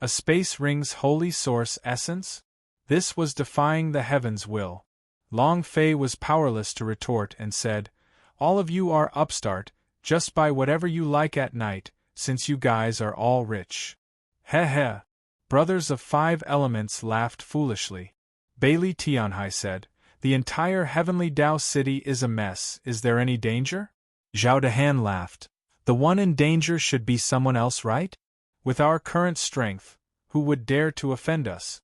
A space ring's holy source essence? This was defying the heavens' will. Long Fei was powerless to retort and said, All of you are upstart, just buy whatever you like at night, since you guys are all rich. Heh heh. Brothers of 5 elements laughed foolishly. Bailey Tianhai said, The entire heavenly Dao city is a mess, is there any danger? Zhao Dehan laughed. The one in danger should be someone else, right? With our current strength, who would dare to offend us?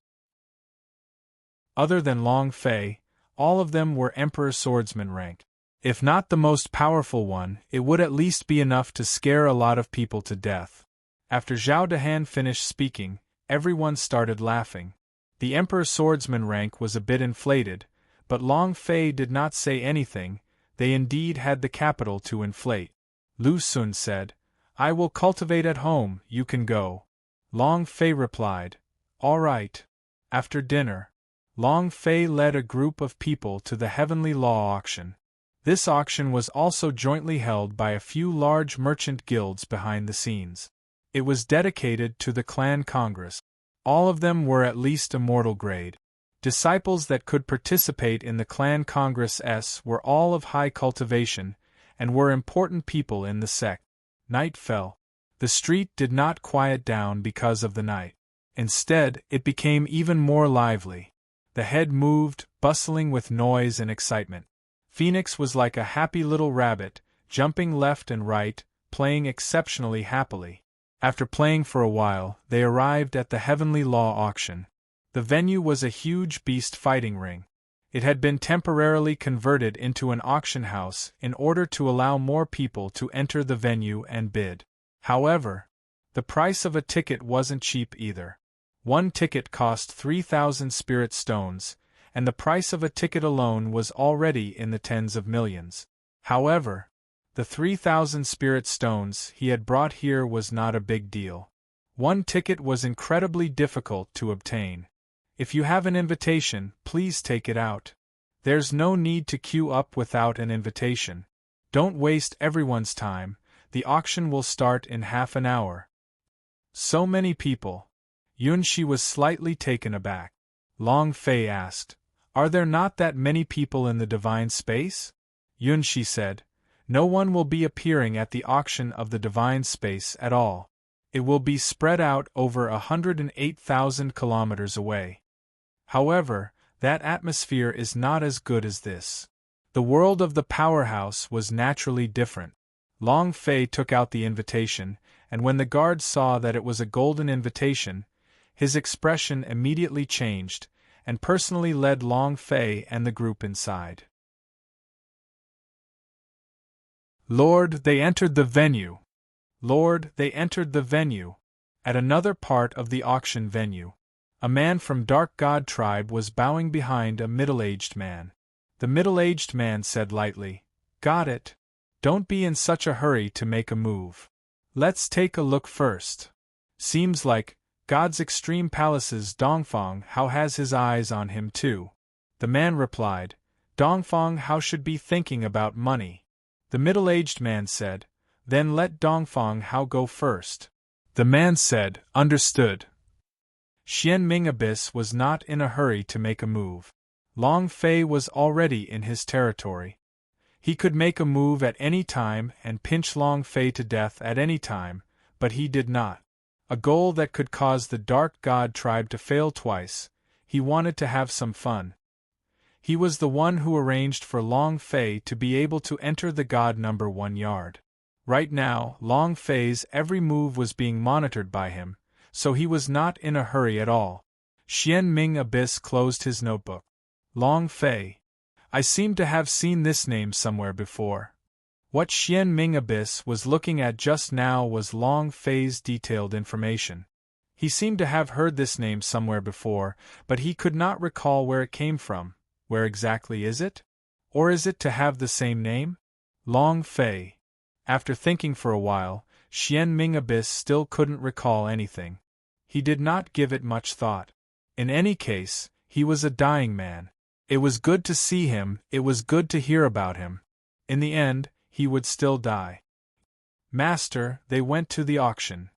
Other than Long Fei, all of them were Emperor Swordsman rank. If not the most powerful one, it would at least be enough to scare a lot of people to death. After Zhao Dehan finished speaking, everyone started laughing. The Emperor Swordsman rank was a bit inflated, but Long Fei did not say anything, they indeed had the capital to inflate. Lu Sun said, I will cultivate at home, you can go. Long Fei replied, All right. After dinner, Long Fei led a group of people to the Heavenly Law auction. This auction was also jointly held by a few large merchant guilds behind the scenes. It was dedicated to the clan congress. All of them were at least immortal grade. Disciples that could participate in the clan congress were all of high cultivation, and were important people in the sect. Night fell. The street did not quiet down because of the night. Instead, it became even more lively. The head moved, bustling with noise and excitement. Phoenix was like a happy little rabbit, jumping left and right, playing exceptionally happily. After playing for a while, they arrived at the Heavenly Law auction. The venue was a huge beast fighting ring. It had been temporarily converted into an auction house in order to allow more people to enter the venue and bid. However, the price of a ticket wasn't cheap either. One ticket cost 3,000 spirit stones, and the price of a ticket alone was already in the tens of millions. However, the 3,000 spirit stones he had brought here was not a big deal. One ticket was incredibly difficult to obtain. If you have an invitation, please take it out. There's no need to queue up without an invitation. Don't waste everyone's time, the auction will start in half an hour. So many people. Yunshi was slightly taken aback. Long Fei asked, Are there not that many people in the divine space? Yunshi said, No one will be appearing at the auction of the divine space at all. It will be spread out over 108,000 kilometers away. However, that atmosphere is not as good as this. The world of the powerhouse was naturally different. Long Fei took out the invitation, and when the guard saw that it was a golden invitation, his expression immediately changed, and personally led Long Fei and the group inside. Lord, they entered the venue. Lord, they entered the venue. At another part of the auction venue, a man from Dark God tribe was bowing behind a middle-aged man. The middle-aged man said lightly, Got it. Don't be in such a hurry to make a move. Let's take a look first. Seems like God's extreme palace's Dongfang Hao has his eyes on him too. The man replied, Dongfang Hao should be thinking about money. The middle-aged man said, Then let Dongfang Hao go first. The man said, Understood. Xian Ming Abyss was not in a hurry to make a move. Long Fei was already in his territory. He could make a move at any time and pinch Long Fei to death at any time, but he did not. A goal that could cause the Dark God tribe to fail twice, he wanted to have some fun. He was the one who arranged for Long Fei to be able to enter the God number 1 yard. Right now, Long Fei's every move was being monitored by him, so he was not in a hurry at all. Xian Ming Abyss closed his notebook. Long Fei. I seem to have seen this name somewhere before. What Xian Ming Abyss was looking at just now was Long Fei's detailed information. He seemed to have heard this name somewhere before, but he could not recall where it came from. Where exactly is it? Or is it to have the same name? Long Fei. After thinking for a while, Xian Ming Abyss still couldn't recall anything. He did not give it much thought. In any case, he was a dying man. It was good to see him, it was good to hear about him. In the end, he would still die. Master, they went to the auction.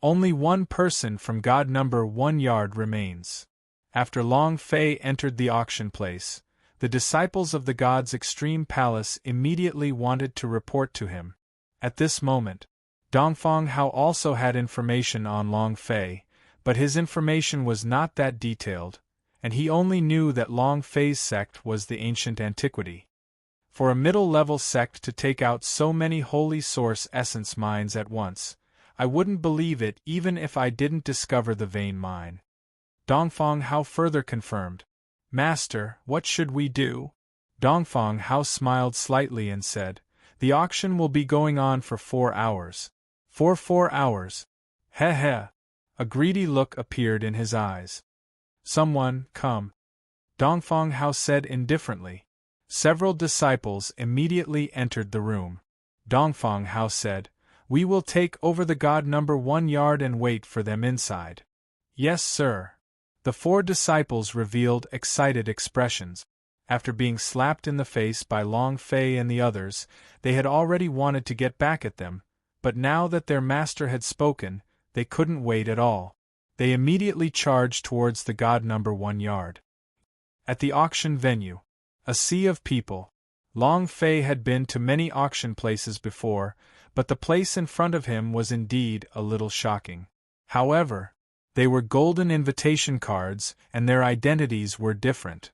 Only one person from God number 1 yard remains. After Long Fei entered the auction place, the disciples of the god's extreme palace immediately wanted to report to him. At this moment, Dongfang Hao also had information on Long Fei, but his information was not that detailed, and he only knew that Long Fei's sect was the ancient antiquity. For a middle-level sect to take out so many holy source essence mines at once, I wouldn't believe it even if I didn't discover the vein mine. Dongfang Hao further confirmed, Master, what should we do? Dongfang Hao smiled slightly and said, The auction will be going on for 4 hours. For 4 hours. Heh heh. A greedy look appeared in his eyes. Someone, come. Dongfang Hao said indifferently. Several disciples immediately entered the room. Dongfang Hao said, We will take over the god number 1 yard and wait for them inside. Yes, sir. The 4 disciples revealed excited expressions. After being slapped in the face by Long Fei and the others, they had already wanted to get back at them, but now that their master had spoken, they couldn't wait at all. They immediately charged towards the god number 1 yard. At the auction venue, a sea of people. Long Fei had been to many auction places before, but the place in front of him was indeed a little shocking. However, they were golden invitation cards, and their identities were different.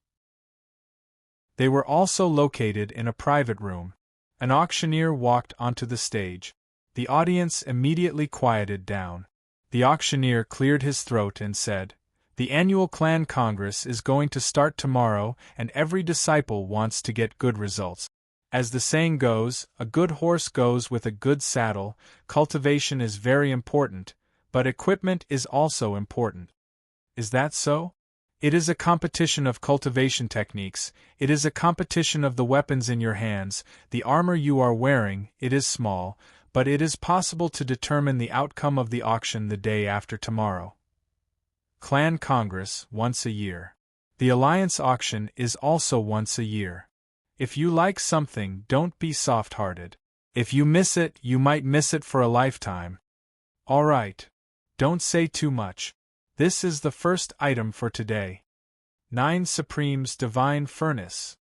They were also located in a private room. An auctioneer walked onto the stage. The audience immediately quieted down. The auctioneer cleared his throat and said, The annual clan congress is going to start tomorrow, and every disciple wants to get good results. As the saying goes, a good horse goes with a good saddle. Cultivation is very important, but equipment is also important. Is that so? It is a competition of cultivation techniques, it is a competition of the weapons in your hands, the armor you are wearing, it is small, but it is possible to determine the outcome of the auction the day after tomorrow. Clan Congress, once a year. The Alliance auction is also once a year. If you like something, don't be soft-hearted. If you miss it, you might miss it for a lifetime. All right. Don't say too much. This is the first item for today. 9 Supreme's Divine Furnace.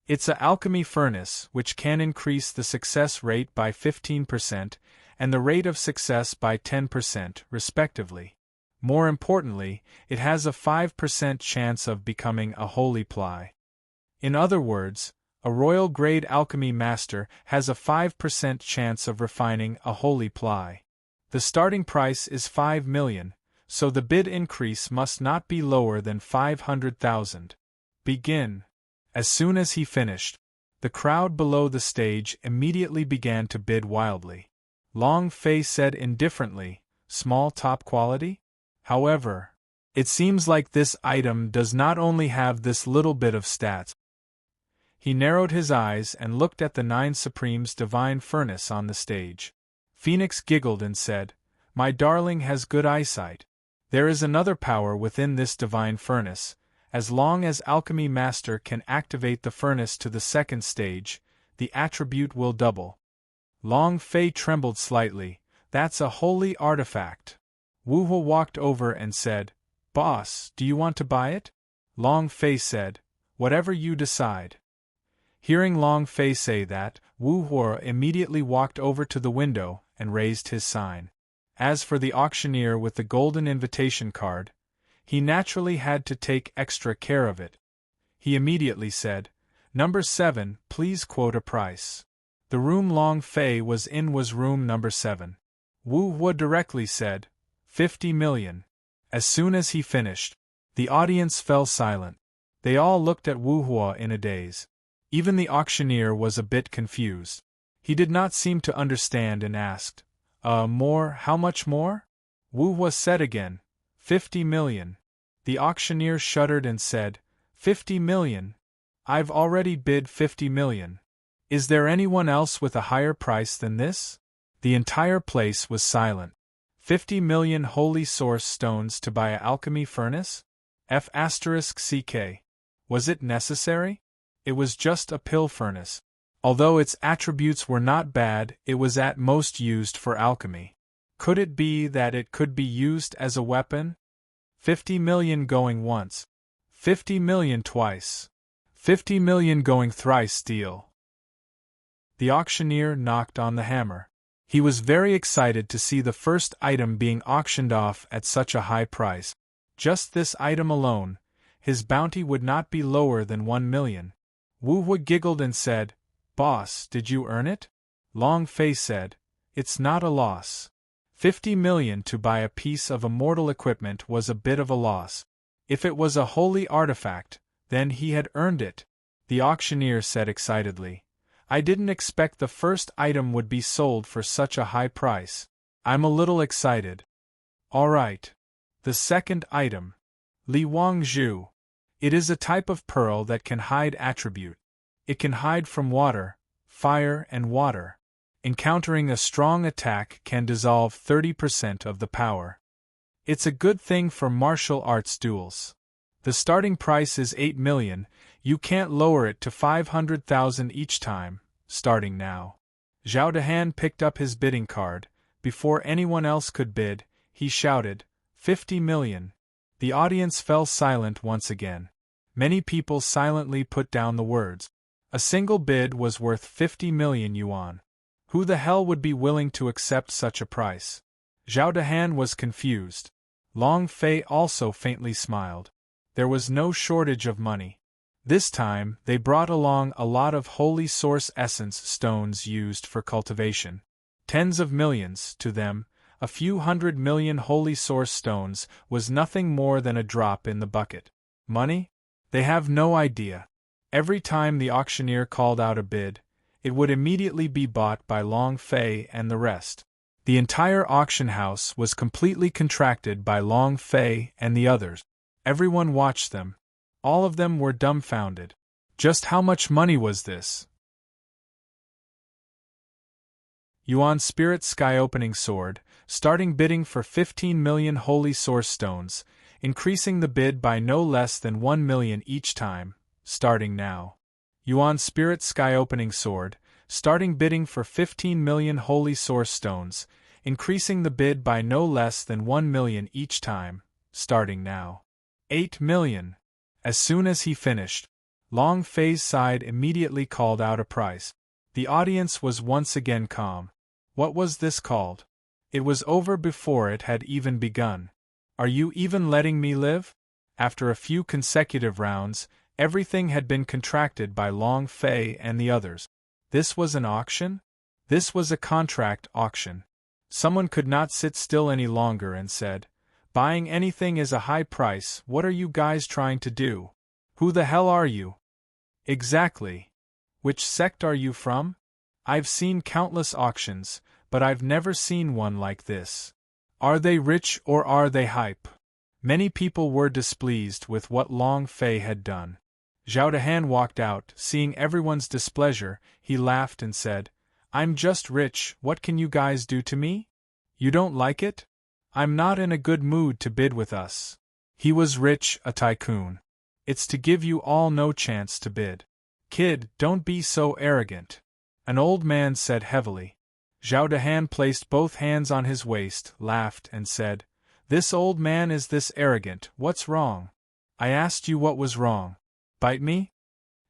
It's a alchemy furnace which can increase the success rate by 15% and the rate of success by 10%, respectively. More importantly, it has a 5% chance of becoming a holy ply. In other words, a royal-grade alchemy master has a 5% chance of refining a holy ply. The starting price is 5 million, so the bid increase must not be lower than 500,000. Begin. As soon as he finished, the crowd below the stage immediately began to bid wildly. Long Fei said indifferently, Small top quality? However, it seems like this item does not only have this little bit of stats. He narrowed his eyes and looked at the 9 Supreme's Divine Furnace on the stage. Phoenix giggled and said, My darling has good eyesight. There is another power within this divine furnace. As long as Alchemy Master can activate the furnace to the 2nd stage, the attribute will double. Long Fei trembled slightly. That's a holy artifact. Wu Huo walked over and said, Boss, do you want to buy it? Long Fei said, Whatever you decide. Hearing Long Fei say that, Wu Huo immediately walked over to the window and raised his sign. As for the auctioneer with the golden invitation card, he naturally had to take extra care of it. He immediately said, Number 7, please quote a price. The room Long Fei was in was room number 7. Wu Huo directly said, 50 million. As soon as he finished, the audience fell silent. They all looked at Wu Huo in a daze. Even the auctioneer was a bit confused. He did not seem to understand and asked, More, how much more? Wu Huo said again, 50 million. The auctioneer shuddered and said, 50 million? I've already bid 50 million. Is there anyone else with a higher price than this? The entire place was silent. 50 million holy source stones to buy a alchemy furnace? F***ck. Was it necessary? It was just a pill furnace. Although its attributes were not bad, it was at most used for alchemy. Could it be that it could be used as a weapon? 50 million going once. 50 million twice. 50 million going thrice steal. The auctioneer knocked on the hammer. He was very excited to see the first item being auctioned off at such a high price. Just this item alone, his bounty would not be lower than 1 million. Wu Hui giggled and said, "Boss, did you earn it?" Long Fei said, "It's not a loss. 50 million to buy a piece of immortal equipment was a bit of a loss. If it was a holy artifact, then he had earned it." The auctioneer said excitedly, "I didn't expect the first item would be sold for such a high price. I'm a little excited." "All right. The second item. Li Wang Zhu. It is a type of pearl that can hide attribute. It can hide from water, fire and water. Encountering a strong attack can dissolve 30% of the power. It's a good thing for martial arts duels. The starting price is 8 million, you can't lower it to 500,000 each time, starting now." Zhao Dehan picked up his bidding card. Before anyone else could bid, he shouted, 50 million. The audience fell silent once again. Many people silently put down the words. A single bid was worth 50 million yuan. Who the hell would be willing to accept such a price? Zhao Dehan was confused. Long Fei also faintly smiled. There was no shortage of money. This time, they brought along a lot of holy source essence stones used for cultivation. Tens of millions, to them, a few 100 million holy source stones was nothing more than a drop in the bucket. Money? They have no idea. Every time the auctioneer called out a bid, it would immediately be bought by Long Fei and the rest. The entire auction house was completely contracted by Long Fei and the others. Everyone watched them. All of them were dumbfounded. Just how much money was this? Yuan Spirit Sky Opening Sword, starting bidding for 15 million holy source stones, increasing the bid by no less than 1 million each time, starting now. Yuan Spirit Sky Opening Sword, starting bidding for 15 million holy source stones, increasing the bid by no less than 1 million each time, starting now. 8 million. As soon as he finished, Long Fei's side immediately called out a price. The audience was once again calm. What was this called? It was over before it had even begun. Are you even letting me live? After a few consecutive rounds, everything had been contracted by Long Fei and the others. This was an auction? This was a contract auction. Someone could not sit still any longer and said, "Buying anything is a high price, what are you guys trying to do? Who the hell are you?" "Exactly. Which sect are you from? I've seen countless auctions, but I've never seen one like this. Are they rich or are they hype?" Many people were displeased with what Long Fei had done. Zhao Dehan walked out, seeing everyone's displeasure, he laughed and said, "I'm just rich, what can you guys do to me? You don't like it? I'm not in a good mood to bid with us." He was rich, a tycoon. It's to give you all no chance to bid. "Kid, don't be so arrogant," an old man said heavily. Zhao Dehan placed both hands on his waist, laughed, and said, "This old man is this arrogant, what's wrong? I asked you what was wrong. Bite me?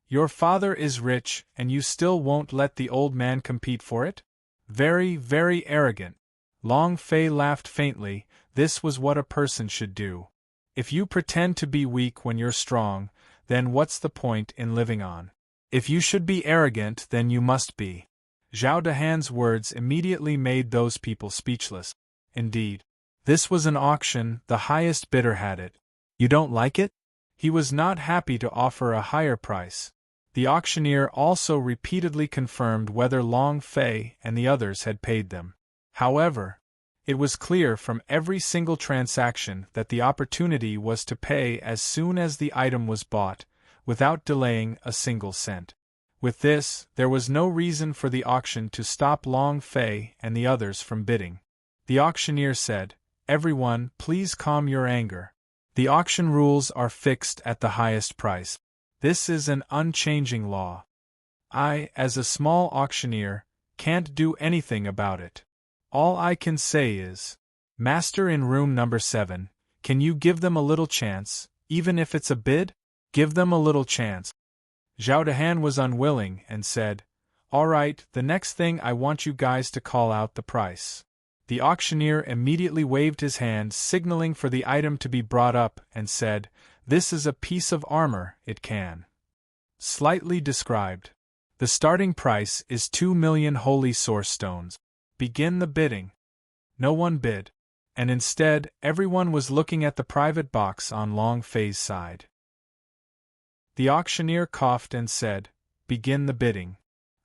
Your father is rich, and you still won't let the old man compete for it? Very, very arrogant." Long Fei laughed faintly. This was what a person should do. If you pretend to be weak when you're strong, then what's the point in living on? If you should be arrogant, then you must be. Zhao Dehan's words immediately made those people speechless. Indeed, this was an auction, the highest bidder had it. You don't like it? He was not happy to offer a higher price. The auctioneer also repeatedly confirmed whether Long Fei and the others had paid them. However, it was clear from every single transaction that the opportunity was to pay as soon as the item was bought, without delaying a single cent. With this, there was no reason for the auction to stop Long Fei and the others from bidding. The auctioneer said, "Everyone, please calm your anger. The auction rules are fixed at the highest price. This is an unchanging law. I, as a small auctioneer, can't do anything about it. All I can say is, Master in room number 7, can you give them a little chance, even if it's a bid? Give them a little chance." Zhao Dehan was unwilling and said, "All right, the next thing I want you guys to call out the price." The auctioneer immediately waved his hand, signaling for the item to be brought up, and said, "This is a piece of armor, it can." Slightly described. The starting price is 2,000,000 holy source stones. Begin the bidding. No one bid, and instead, everyone was looking at the private box on Long Fei's side. The auctioneer coughed and said, "Begin the bidding."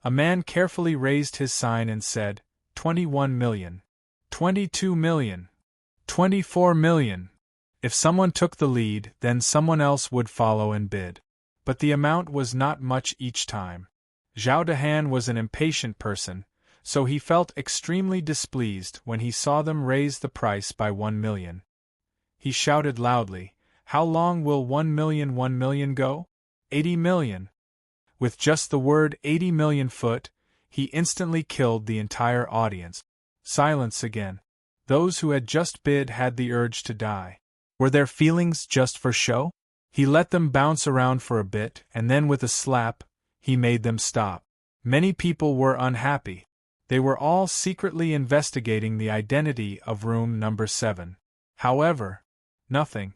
A man carefully raised his sign and said, 21 million. 22 million. 24 million. If someone took the lead, then someone else would follow and bid. But the amount was not much each time. Zhao Dehan was an impatient person, so he felt extremely displeased when he saw them raise the price by 1 million. He shouted loudly, "How long will 1 million go? 80 million. With just the word 80 million foot, he instantly killed the entire audience. Silence again. Those who had just bid had the urge to die. Were their feelings just for show? He let them bounce around for a bit, and then with a slap, he made them stop. Many people were unhappy. They were all secretly investigating the identity of room number 7. However, nothing,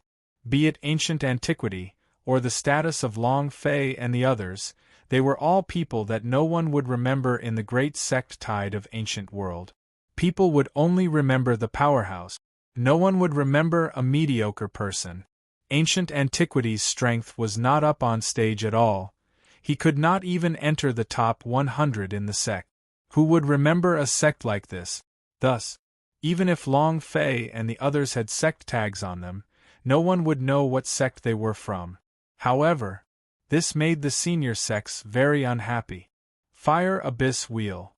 be it ancient antiquity, or the status of Long Fei and the others, they were all people that no one would remember in the great sect tide of ancient world. People would only remember the powerhouse. No one would remember a mediocre person. Ancient antiquity's strength was not up on stage at all. He could not even enter the top 100 in the sect. Who would remember a sect like this? Thus, even if Long Fei and the others had sect tags on them, no one would know what sect they were from. However, this made the senior sects very unhappy. Fire Abyss Wheel.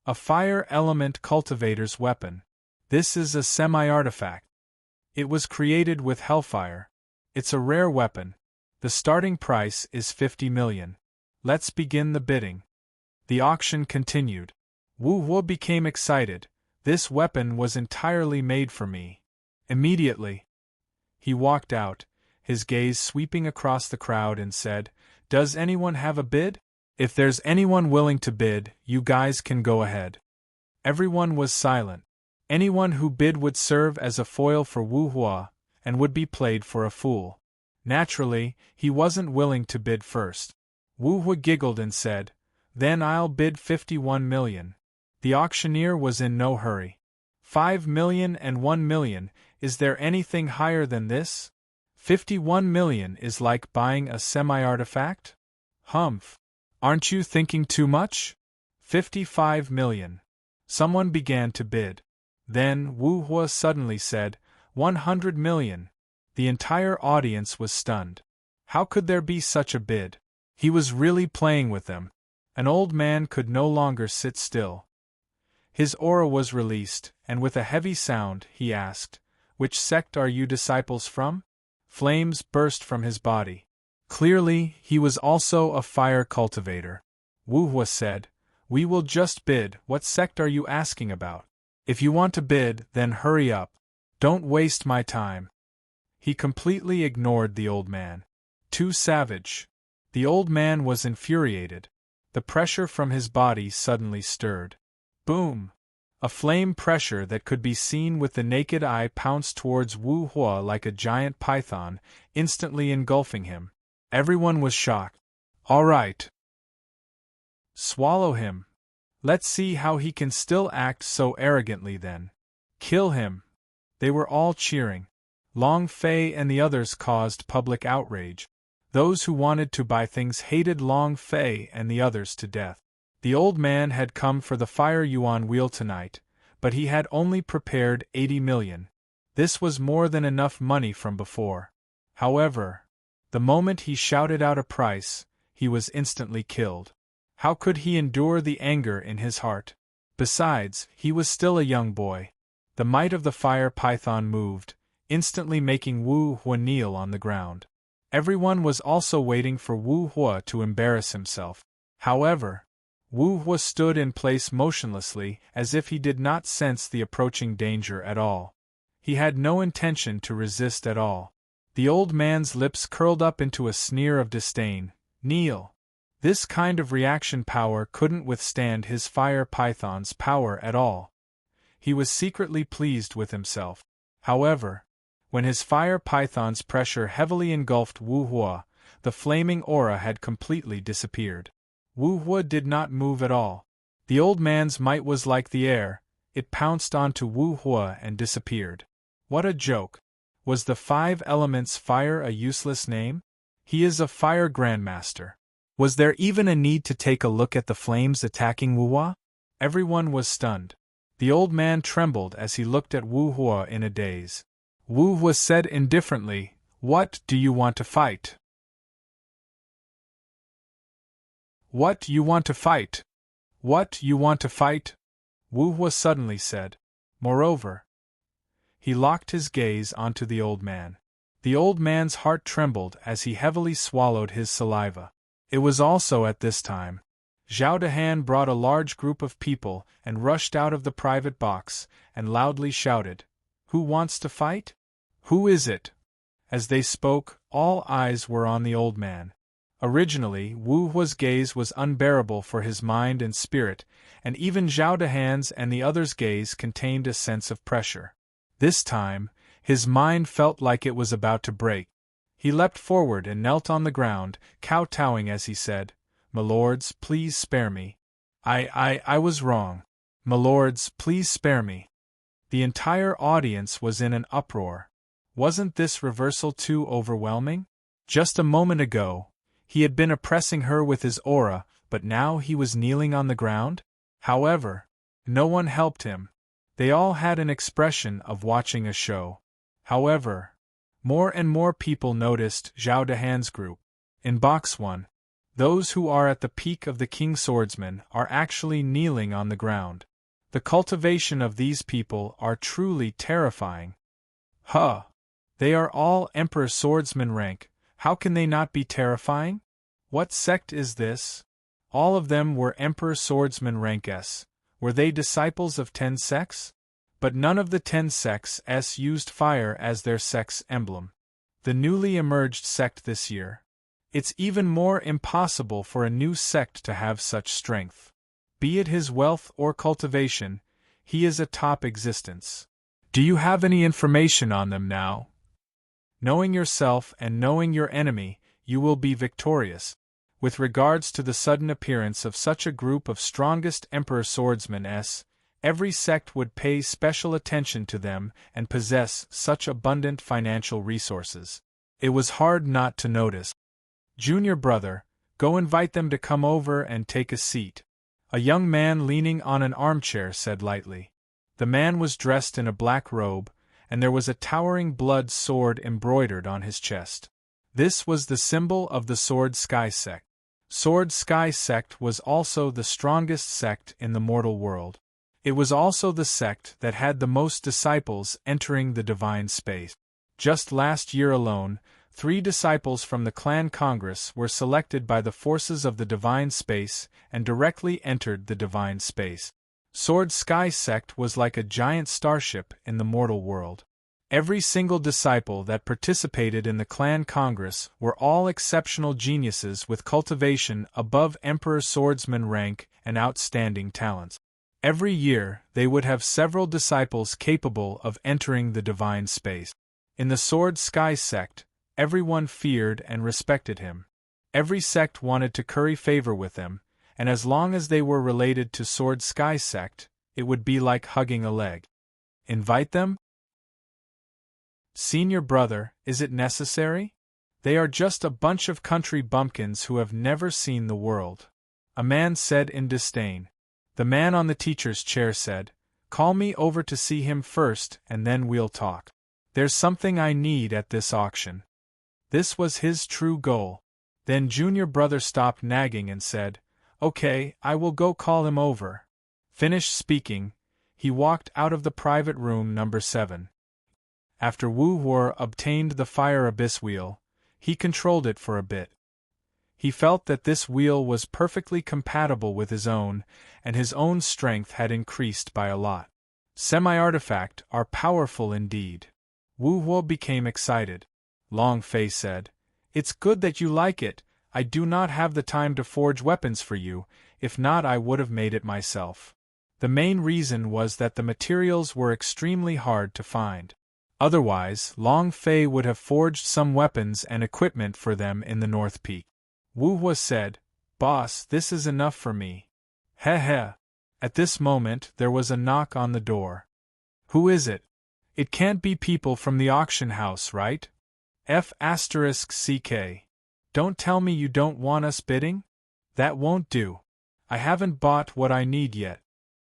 A fire element cultivator's weapon. This is a semi-artifact. It was created with hellfire. It's a rare weapon. The starting price is 50 million. Let's begin the bidding. The auction continued. Wu Huo became excited. This weapon was entirely made for me. Immediately, he walked out, his gaze sweeping across the crowd, and said, "Does anyone have a bid? If there's anyone willing to bid, you guys can go ahead." Everyone was silent. Anyone who bid would serve as a foil for Wu Huo, and would be played for a fool. Naturally, he wasn't willing to bid first. Wu Huo giggled and said, "Then I'll bid 51 million. The auctioneer was in no hurry. 5 million and 1 million, is there anything higher than this? 51 million is like buying a semi-artifact? Humph. Aren't you thinking too much? 55 million. Someone began to bid. Then Wu Huo suddenly said, 100 million. The entire audience was stunned. How could there be such a bid? He was really playing with them. An old man could no longer sit still. His aura was released, and with a heavy sound, he asked, "Which sect are you disciples from?" Flames burst from his body. Clearly, he was also a fire cultivator. Wu Huo said, "We will just bid. What sect are you asking about? If you want to bid, then hurry up. Don't waste my time." He completely ignored the old man. Too savage. The old man was infuriated. The pressure from his body suddenly stirred. Boom! A flame pressure that could be seen with the naked eye pounced towards Wu Huo like a giant python, instantly engulfing him. Everyone was shocked. All right. Swallow him. Let's see how he can still act so arrogantly then. Kill him. They were all cheering. Long Fei and the others caused public outrage. Those who wanted to buy things hated Long Fei and the others to death. The old man had come for the fire yuan wheel tonight, but he had only prepared 80 million. This was more than enough money from before. However, the moment he shouted out a price, he was instantly killed. How could he endure the anger in his heart? Besides, he was still a young boy. The might of the fire python moved, instantly making Wu Hua kneel on the ground. Everyone was also waiting for Wu Hua to embarrass himself. However, Wu Hua stood in place motionlessly, as if he did not sense the approaching danger at all. He had no intention to resist at all. The old man's lips curled up into a sneer of disdain. Kneel. This kind of reaction power couldn't withstand his fire python's power at all. He was secretly pleased with himself. However, when his fire python's pressure heavily engulfed Wu Hua, the flaming aura had completely disappeared. Wu Hua did not move at all. The old man's might was like the air, it pounced onto Wu Hua and disappeared. What a joke! Was the 5 elements fire a useless name? He is a fire grandmaster. Was there even a need to take a look at the flames attacking Wu Hua? Everyone was stunned. The old man trembled as he looked at Wu Hua in a daze. Wu Hua said indifferently, "What do you want to fight? What you want to fight? What you want to fight?" Wu Hua suddenly said. Moreover, he locked his gaze onto the old man. The old man's heart trembled as he heavily swallowed his saliva. It was also at this time. Zhao Dehan brought a large group of people and rushed out of the private box and loudly shouted, "Who wants to fight? Who is it?" As they spoke, all eyes were on the old man. Originally, Wu Hua's gaze was unbearable for his mind and spirit, and even Zhao Dehan's and the others' gaze contained a sense of pressure. This time, his mind felt like it was about to break. He leapt forward and knelt on the ground, kowtowing as he said, "My lords, please spare me. I was wrong. My lords, please spare me." The entire audience was in an uproar. Wasn't this reversal too overwhelming? Just a moment ago, he had been oppressing her with his aura, but now he was kneeling on the ground? However, no one helped him. They all had an expression of watching a show. However, more and more people noticed Zhao Dehan's group. In Box 1, those who are at the peak of the King Swordsman are actually kneeling on the ground. The cultivation of these people are truly terrifying. Huh! They are all Emperor Swordsman rank, how can they not be terrifying? What sect is this? All of them were Emperor Swordsman rank S. Were they disciples of 10 sects? But none of the 10 sects S used fire as their sect's emblem. The newly emerged sect this year. It's even more impossible for a new sect to have such strength. Be it his wealth or cultivation, he is a top existence. Do you have any information on them now? Knowing yourself and knowing your enemy, you will be victorious. With regards to the sudden appearance of such a group of strongest Emperor Swordsmen S, every sect would pay special attention to them and possess such abundant financial resources. It was hard not to notice. "Junior brother, go invite them to come over and take a seat," a young man leaning on an armchair said lightly. The man was dressed in a black robe, and there was a towering blood sword embroidered on his chest. This was the symbol of the Sword Sky sect. Sword Sky sect was also the strongest sect in the mortal world. It was also the sect that had the most disciples entering the divine space. Just last year alone, 3 disciples from the Clan Congress were selected by the forces of the divine space and directly entered the divine space. Sword Sky sect was like a giant starship in the mortal world. Every single disciple that participated in the Clan Congress were all exceptional geniuses with cultivation above Emperor Swordsman rank and outstanding talents. Every year, they would have several disciples capable of entering the divine space. In the Sword Sky sect, everyone feared and respected him. Every sect wanted to curry favor with him, and as long as they were related to Sword Sky sect, it would be like hugging a leg. Invite them? Senior brother, is it necessary? They are just a bunch of country bumpkins who have never seen the world. A man said in disdain. The man on the teacher's chair said, "Call me over to see him first and then we'll talk. There's something I need at this auction." This was his true goal. Then junior brother stopped nagging and said, "Okay, I will go call him over." Finished speaking, he walked out of the private room number 7. After Wu Huo obtained the fire abyss wheel, he controlled it for a bit. He felt that this wheel was perfectly compatible with his own, and his own strength had increased by a lot. Semi-artifact are powerful indeed. Wu Huo became excited. Long Fei said, "It's good that you like it. I do not have the time to forge weapons for you, if not I would have made it myself." The main reason was that the materials were extremely hard to find. Otherwise, Long Fei would have forged some weapons and equipment for them in the North Peak. Wu Huo said, "Boss, this is enough for me." He he. At this moment there was a knock on the door. "Who is it? It can't be people from the auction house, right? F***ck. Don't tell me you don't want us bidding? That won't do. I haven't bought what I need yet."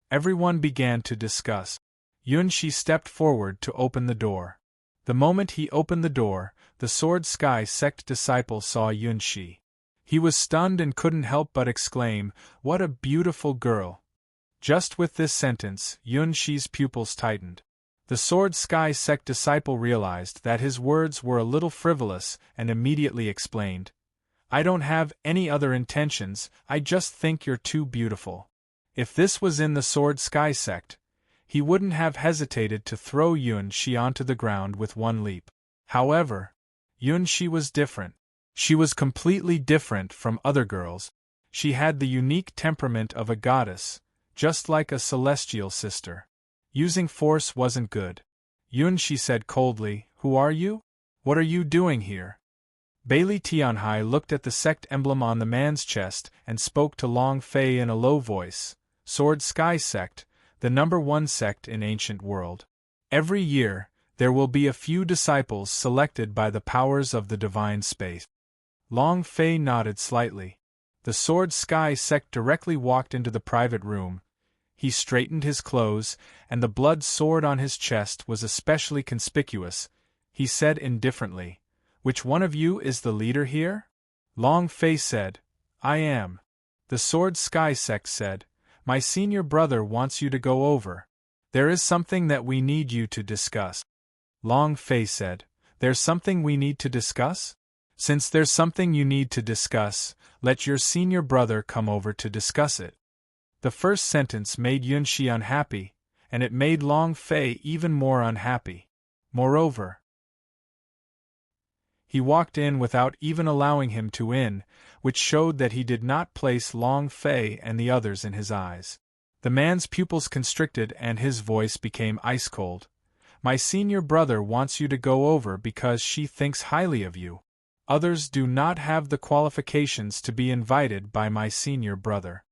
Everyone began to discuss. Yunxi stepped forward to open the door. The moment he opened the door, the Sword Sky sect disciple saw Yunxi. He was stunned and couldn't help but exclaim, "What a beautiful girl!" Just with this sentence, Yunxi's pupils tightened. The Sword Sky sect disciple realized that his words were a little frivolous and immediately explained, "I don't have any other intentions, I just think you're too beautiful." If this was in the Sword Sky sect, he wouldn't have hesitated to throw Yunxi onto the ground with one leap. However, Yunxi was different. She was completely different from other girls. She had the unique temperament of a goddess, just like a celestial sister. Using force wasn't good. Yunxi said coldly, "Who are you? What are you doing here?" Bailey Tianhai looked at the sect emblem on the man's chest and spoke to Long Fei in a low voice, "Sword Sky Sect, the #1 sect in ancient world. Every year, there will be a few disciples selected by the powers of the divine space." Long Fei nodded slightly. The Sword Sky sect directly walked into the private room. He straightened his clothes, and the blood sword on his chest was especially conspicuous. He said indifferently, "Which one of you is the leader here?" Long Fei said, "I am." The Sword Sky sect said, "My senior brother wants you to go over. There is something that we need you to discuss." Long Fei said, "There's something we need to discuss? Since there's something you need to discuss, let your senior brother come over to discuss it." The first sentence made Yunxi unhappy, and it made Long Fei even more unhappy. Moreover, he walked in without even allowing him to in, which showed that he did not place Long Fei and the others in his eyes. The man's pupils constricted and his voice became ice-cold. "My senior brother wants you to go over because she thinks highly of you. Others do not have the qualifications to be invited by my senior brother.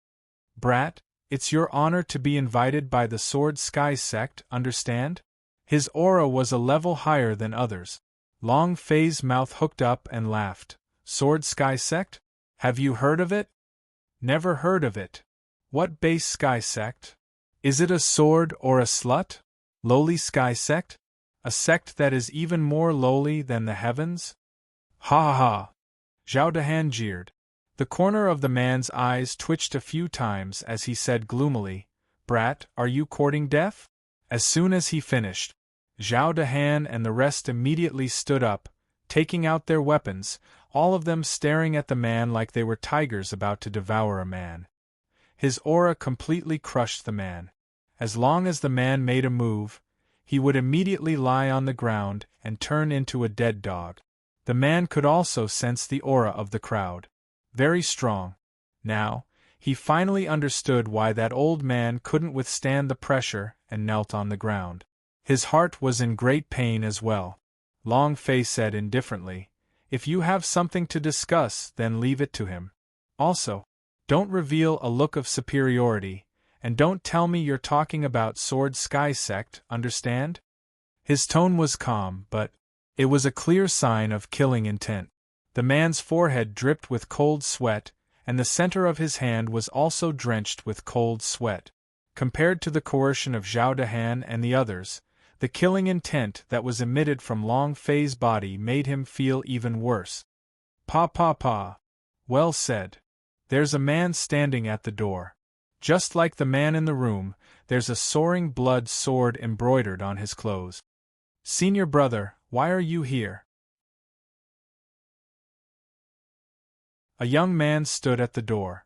Brat, it's your honor to be invited by the Sword Sky sect, understand?" His aura was a level higher than others. Long Fei's mouth hooked up and laughed. "Sword Sky sect? Have you heard of it?" "Never heard of it. What base sky sect? Is it a sword or a slut? Lowly sky sect? A sect that is even more lowly than the heavens?" "Ha ha ha!" Zhao Dehan jeered. The corner of the man's eyes twitched a few times as he said gloomily, "Brat, are you courting death?" As soon as he finished, Zhao Dehan and the rest immediately stood up, taking out their weapons, all of them staring at the man like they were tigers about to devour a man. His aura completely crushed the man. As long as the man made a move, he would immediately lie on the ground and turn into a dead dog. The man could also sense the aura of the crowd. Very strong. Now, he finally understood why that old man couldn't withstand the pressure and knelt on the ground. His heart was in great pain as well. Long Fei said indifferently, "If you have something to discuss, then leave it to him. Also, don't reveal a look of superiority, and don't tell me you're talking about Sword Sky sect, understand?" His tone was calm, but it was a clear sign of killing intent. The man's forehead dripped with cold sweat, and the center of his hand was also drenched with cold sweat. Compared to the coercion of Zhao Dehan and the others, the killing intent that was emitted from Long Fei's body made him feel even worse. "Pa. Well said. There's a man standing at the door." Just like the man in the room, there's a soaring blood sword embroidered on his clothes. Senior brother, why are you here? A young man stood at the door.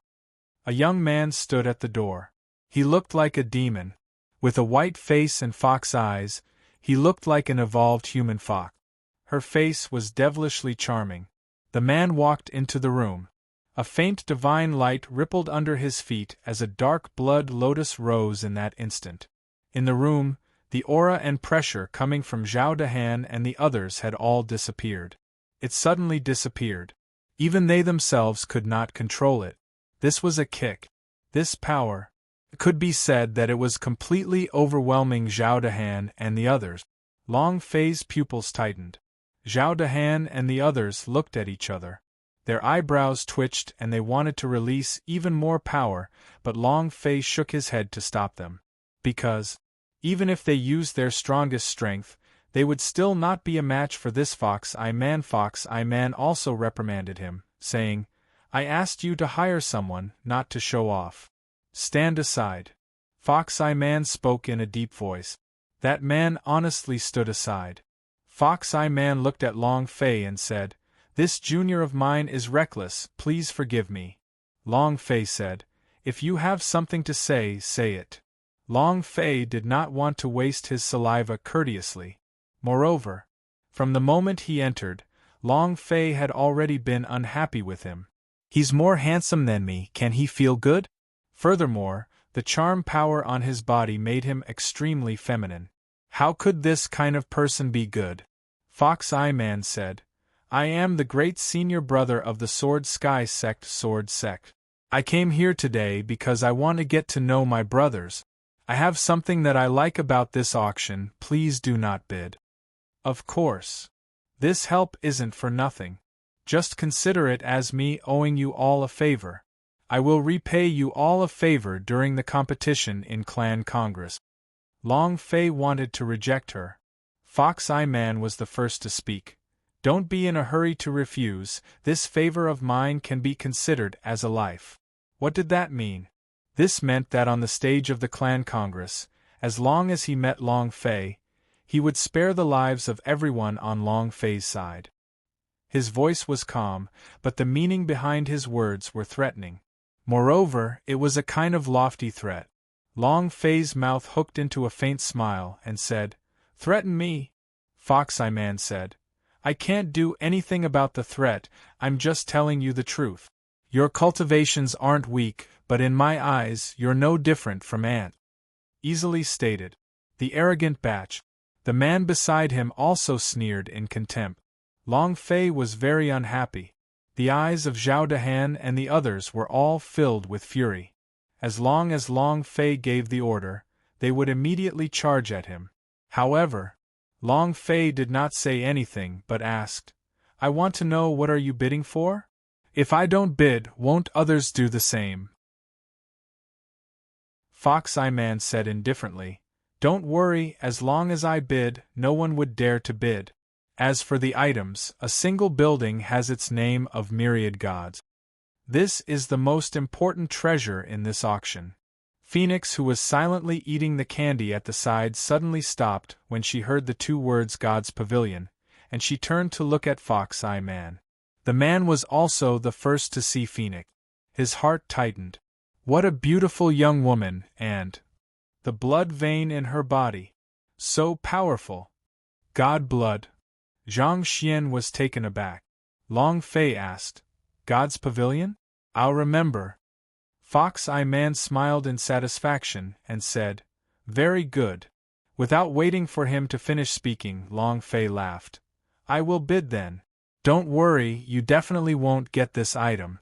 A young man stood at the door. He looked like a demon. With a white face and fox eyes, he looked like an evolved human fox. Her face was devilishly charming. The man walked into the room. A faint divine light rippled under his feet as a dark blood lotus rose in that instant. In the room, the aura and pressure coming from Zhao Dehan and the others had all disappeared. It suddenly disappeared. Even they themselves could not control it. This was a kick. This power. It could be said that it was completely overwhelming Zhao Dehan and the others. Long Fei's pupils tightened. Zhao Dehan and the others looked at each other. Their eyebrows twitched and they wanted to release even more power, but Long Fei shook his head to stop them. Because, even if they used their strongest strength, they would still not be a match for this Fox-Eye Man. Fox-Eye Man also reprimanded him, saying, I asked you to hire someone, not to show off. Stand aside. Fox-Eye Man spoke in a deep voice. That man honestly stood aside. Fox-Eye Man looked at Long Fei and said, This junior of mine is reckless, please forgive me. Long Fei said, If you have something to say, say it. Long Fei did not want to waste his saliva courteously. Moreover, from the moment he entered, Long Fei had already been unhappy with him. He's more handsome than me, can he feel good? Furthermore, the charm power on his body made him extremely feminine. How could this kind of person be good? Fox-Eye Man said, I am the great senior brother of the Sword Sky Sect. Sword Sect. I came here today because I want to get to know my brothers. I have something that I like about this auction, please do not bid. Of course. This help isn't for nothing. Just consider it as me owing you all a favor. I will repay you all a favor during the competition in Clan Congress. Long Fei wanted to reject her. Fox-Eye Man was the first to speak. Don't be in a hurry to refuse, this favor of mine can be considered as a life. What did that mean? This meant that on the stage of the Clan Congress, as long as he met Long Fei, he would spare the lives of everyone on Long Fei's side. His voice was calm, but the meaning behind his words were threatening. Moreover, it was a kind of lofty threat. Long Fei's mouth hooked into a faint smile and said, Threaten me? Fox-Eye Man said, I can't do anything about the threat, I'm just telling you the truth. Your cultivations aren't weak, but in my eyes you're no different from ant. Easily stated. The arrogant batch. The man beside him also sneered in contempt. Long Fei was very unhappy. The eyes of Zhao Dehan and the others were all filled with fury. As long as Long Fei gave the order, they would immediately charge at him. However, Long Fei did not say anything but asked, I want to know what are you bidding for? If I don't bid, won't others do the same? Fox-Eye Man said indifferently, Don't worry, as long as I bid, no one would dare to bid. As for the items, a single building has its name of myriad gods. This is the most important treasure in this auction. Phoenix, who was silently eating the candy at the side, suddenly stopped when she heard the two words God's Pavilion, and she turned to look at Fox-Eye Man. The man was also the first to see Phoenix. His heart tightened. What a beautiful young woman, and the blood vein in her body. So powerful. God blood. Zhang Xian was taken aback. Long Fei asked, God's Pavilion? I'll remember. Fox-Eye Man smiled in satisfaction and said, Very good. Without waiting for him to finish speaking, Long Fei laughed. I will bid then. Don't worry, you definitely won't get this item.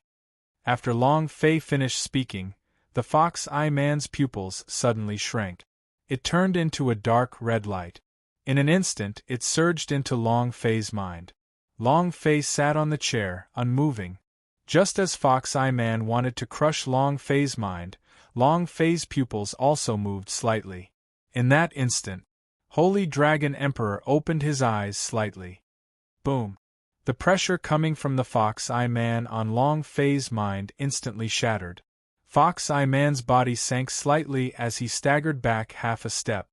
After Long Fei finished speaking, the Fox-Eye Man's pupils suddenly shrank. It turned into a dark red light. In an instant it surged into Long Fei's mind. Long Fei sat on the chair, unmoving. Just as Fox-Eye Man wanted to crush Long Fei's mind, Long Fei's pupils also moved slightly. In that instant, Holy Dragon Emperor opened his eyes slightly. Boom! The pressure coming from the Fox-Eye Man on Long Fei's mind instantly shattered. Fox Eye Man's body sank slightly as he staggered back half a step.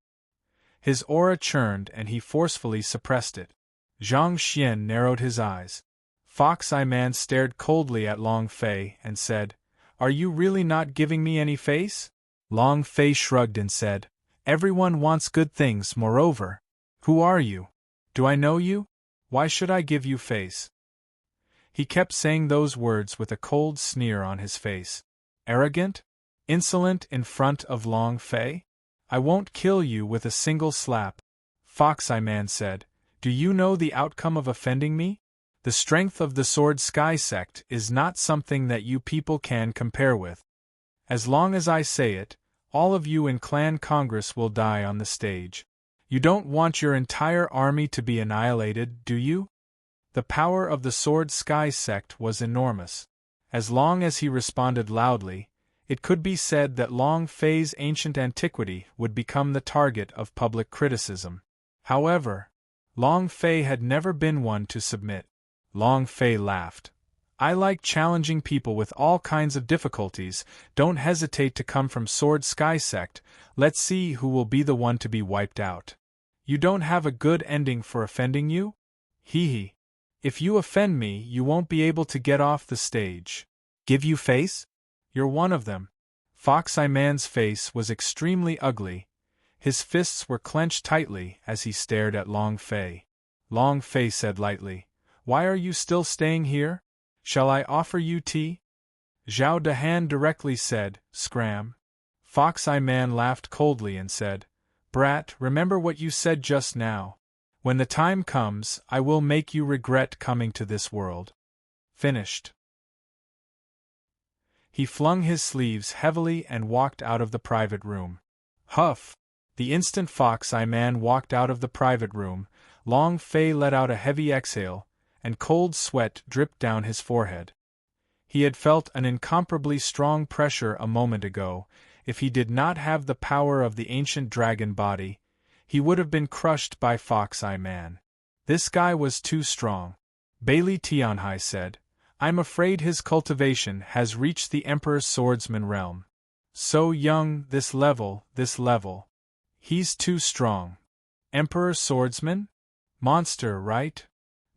His aura churned and he forcefully suppressed it. Zhang Xian narrowed his eyes. Fox Eye Man stared coldly at Long Fei and said, "Are you really not giving me any face?" Long Fei shrugged and said, "Everyone wants good things, moreover. Who are you? Do I know you? Why should I give you face?" He kept saying those words with a cold sneer on his face. Arrogant? Insolent in front of Long Fei? "I won't kill you with a single slap," Fox Eye Man said. "Do you know the outcome of offending me? The strength of the Sword Sky Sect is not something that you people can compare with. As long as I say it, all of you in Clan Congress will die on the stage. You don't want your entire army to be annihilated, do you?" The power of the Sword Sky Sect was enormous. As long as he responded loudly, it could be said that Long Fei's ancient antiquity would become the target of public criticism. However, Long Fei had never been one to submit. Long Fei laughed. "I like challenging people with all kinds of difficulties. Don't hesitate to come from Sword Sky Sect. Let's see who will be the one to be wiped out. You don't have a good ending for offending you? Hee hee. If you offend me, you won't be able to get off the stage. Give you face? You're one of them." Fox Eye Man's face was extremely ugly. His fists were clenched tightly as he stared at Long Fei. Long Fei said lightly, "Why are you still staying here? Shall I offer you tea?" Zhao Dahan directly said, "Scram." Fox Eye Man laughed coldly and said, "Brat, remember what you said just now. When the time comes, I will make you regret coming to this world." Finished. He flung his sleeves heavily and walked out of the private room. Huff! The instant Fox Eye Man walked out of the private room, Long Fei let out a heavy exhale, and cold sweat dripped down his forehead. He had felt an incomparably strong pressure a moment ago. If he did not have the power of the ancient dragon body, he would have been crushed by Fox Eye Man. This guy was too strong. Bailey Tianhai said, "I'm afraid his cultivation has reached the Emperor's swordsman realm. So young, this level. He's too strong. Emperor swordsman? Monster, right?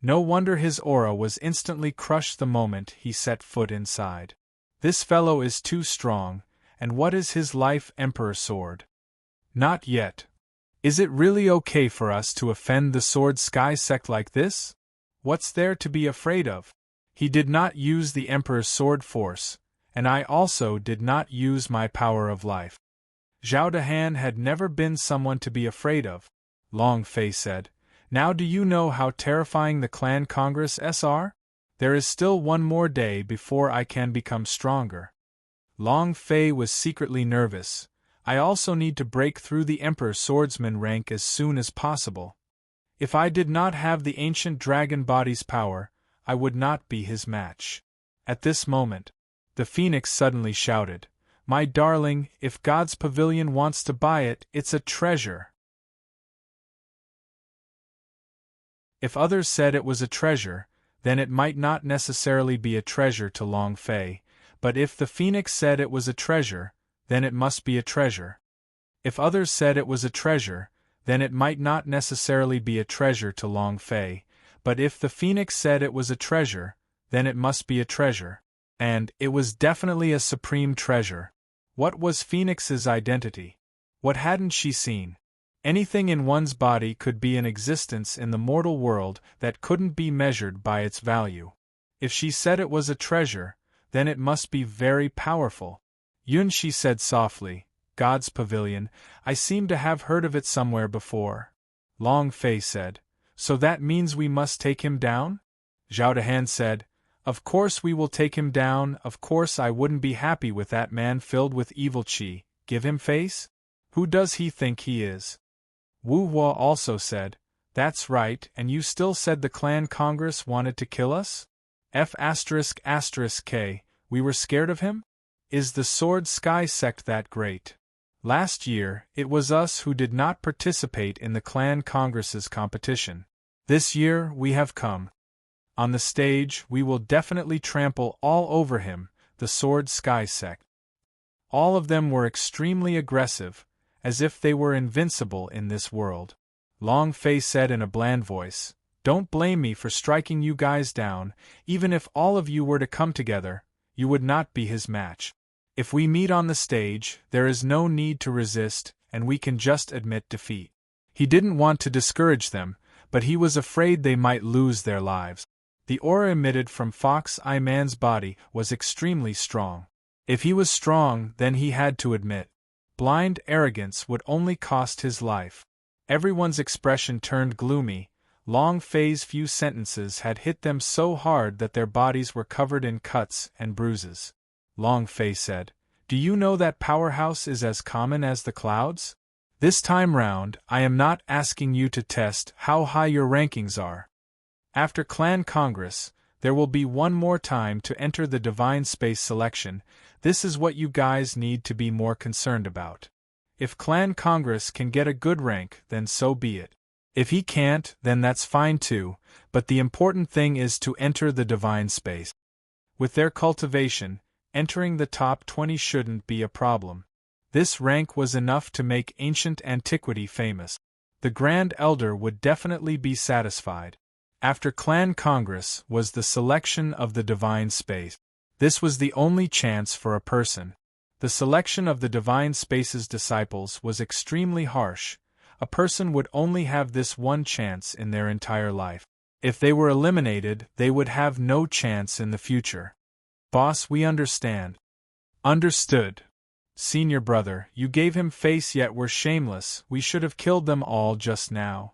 No wonder his aura was instantly crushed the moment he set foot inside. This fellow is too strong, and what is his life Emperor sword? Not yet. Is it really okay for us to offend the Sword Sky Sect like this? What's there to be afraid of? He did not use the Emperor's sword force, and I also did not use my power of life." Zhao Dahan had never been someone to be afraid of. Long Fei said, "Now do you know how terrifying the Clan Congress are? There is still one more day before I can become stronger." Long Fei was secretly nervous. "I also need to break through the Emperor swordsman rank as soon as possible. If I did not have the ancient dragon body's power, I would not be his match." At this moment, the Phoenix suddenly shouted, "My darling, if God's Pavilion wants to buy it, it's a treasure." If others said it was a treasure, then it might not necessarily be a treasure to Long Fei, but if the Phoenix said it was a treasure, then it must be a treasure. If others said it was a treasure, then it might not necessarily be a treasure to Long Fei, but if the Phoenix said it was a treasure, then it must be a treasure. And it was definitely a supreme treasure. What was Phoenix's identity? What hadn't she seen? Anything in one's body could be in existence in the mortal world that couldn't be measured by its value. If she said it was a treasure, then it must be very powerful. Yun Shi said softly, "God's Pavilion, I seem to have heard of it somewhere before." Long Fei said, "So that means we must take him down?" Zhao Dahan said, "Of course we will take him down, of course I wouldn't be happy with that man filled with evil qi. Give him face? Who does he think he is?" Wu Hua also said, "That's right, and you still said the Clan Congress wanted to kill us? F***K, we were scared of him? Is the Sword Sky Sect that great? Last year, it was us who did not participate in the Clan Congress's competition. This year, we have come. On the stage, we will definitely trample all over him, the Sword Sky Sect." All of them were extremely aggressive, as if they were invincible in this world. Long Fei said in a bland voice, "Don't blame me for striking you guys down. Even if all of you were to come together, you would not be his match. If we meet on the stage, there is no need to resist, and we can just admit defeat." He didn't want to discourage them, but he was afraid they might lose their lives. The aura emitted from Fox Eye Man's body was extremely strong. If he was strong, then he had to admit, blind arrogance would only cost his life. Everyone's expression turned gloomy. Long Fei's few sentences had hit them so hard that their bodies were covered in cuts and bruises. Long Fei said, "Do you know that powerhouse is as common as the clouds? This time round, I am not asking you to test how high your rankings are. After Clan Congress, there will be one more time to enter the Divine Space selection. This is what you guys need to be more concerned about. If Clan Congress can get a good rank, then so be it. If he can't, then that's fine too, but the important thing is to enter the Divine Space. With their cultivation, entering the top 20 shouldn't be a problem. This rank was enough to make ancient antiquity famous. The Grand Elder would definitely be satisfied. After Clan Congress was the selection of the Divine Space. This was the only chance for a person. The selection of the Divine Space's disciples was extremely harsh. A person would only have this one chance in their entire life. If they were eliminated, they would have no chance in the future. Boss, we understand. Understood. Senior brother, you gave him face yet were shameless. We should have killed them all just now.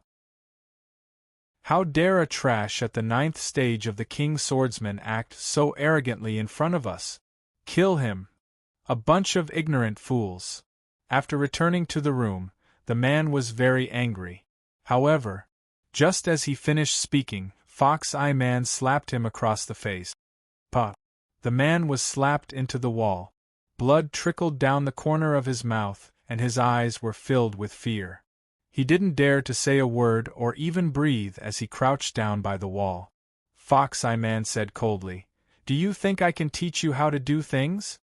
How dare a trash at the 9th stage of the King Swordsman act so arrogantly in front of us? Kill him. A bunch of ignorant fools. After returning to the room, the man was very angry. However, just as he finished speaking, Fox Eye Man slapped him across the face. Pah! The man was slapped into the wall. Blood trickled down the corner of his mouth, and his eyes were filled with fear. He didn't dare to say a word or even breathe as he crouched down by the wall. Fox Eye Man said coldly, "Do you think I can teach you how to do things?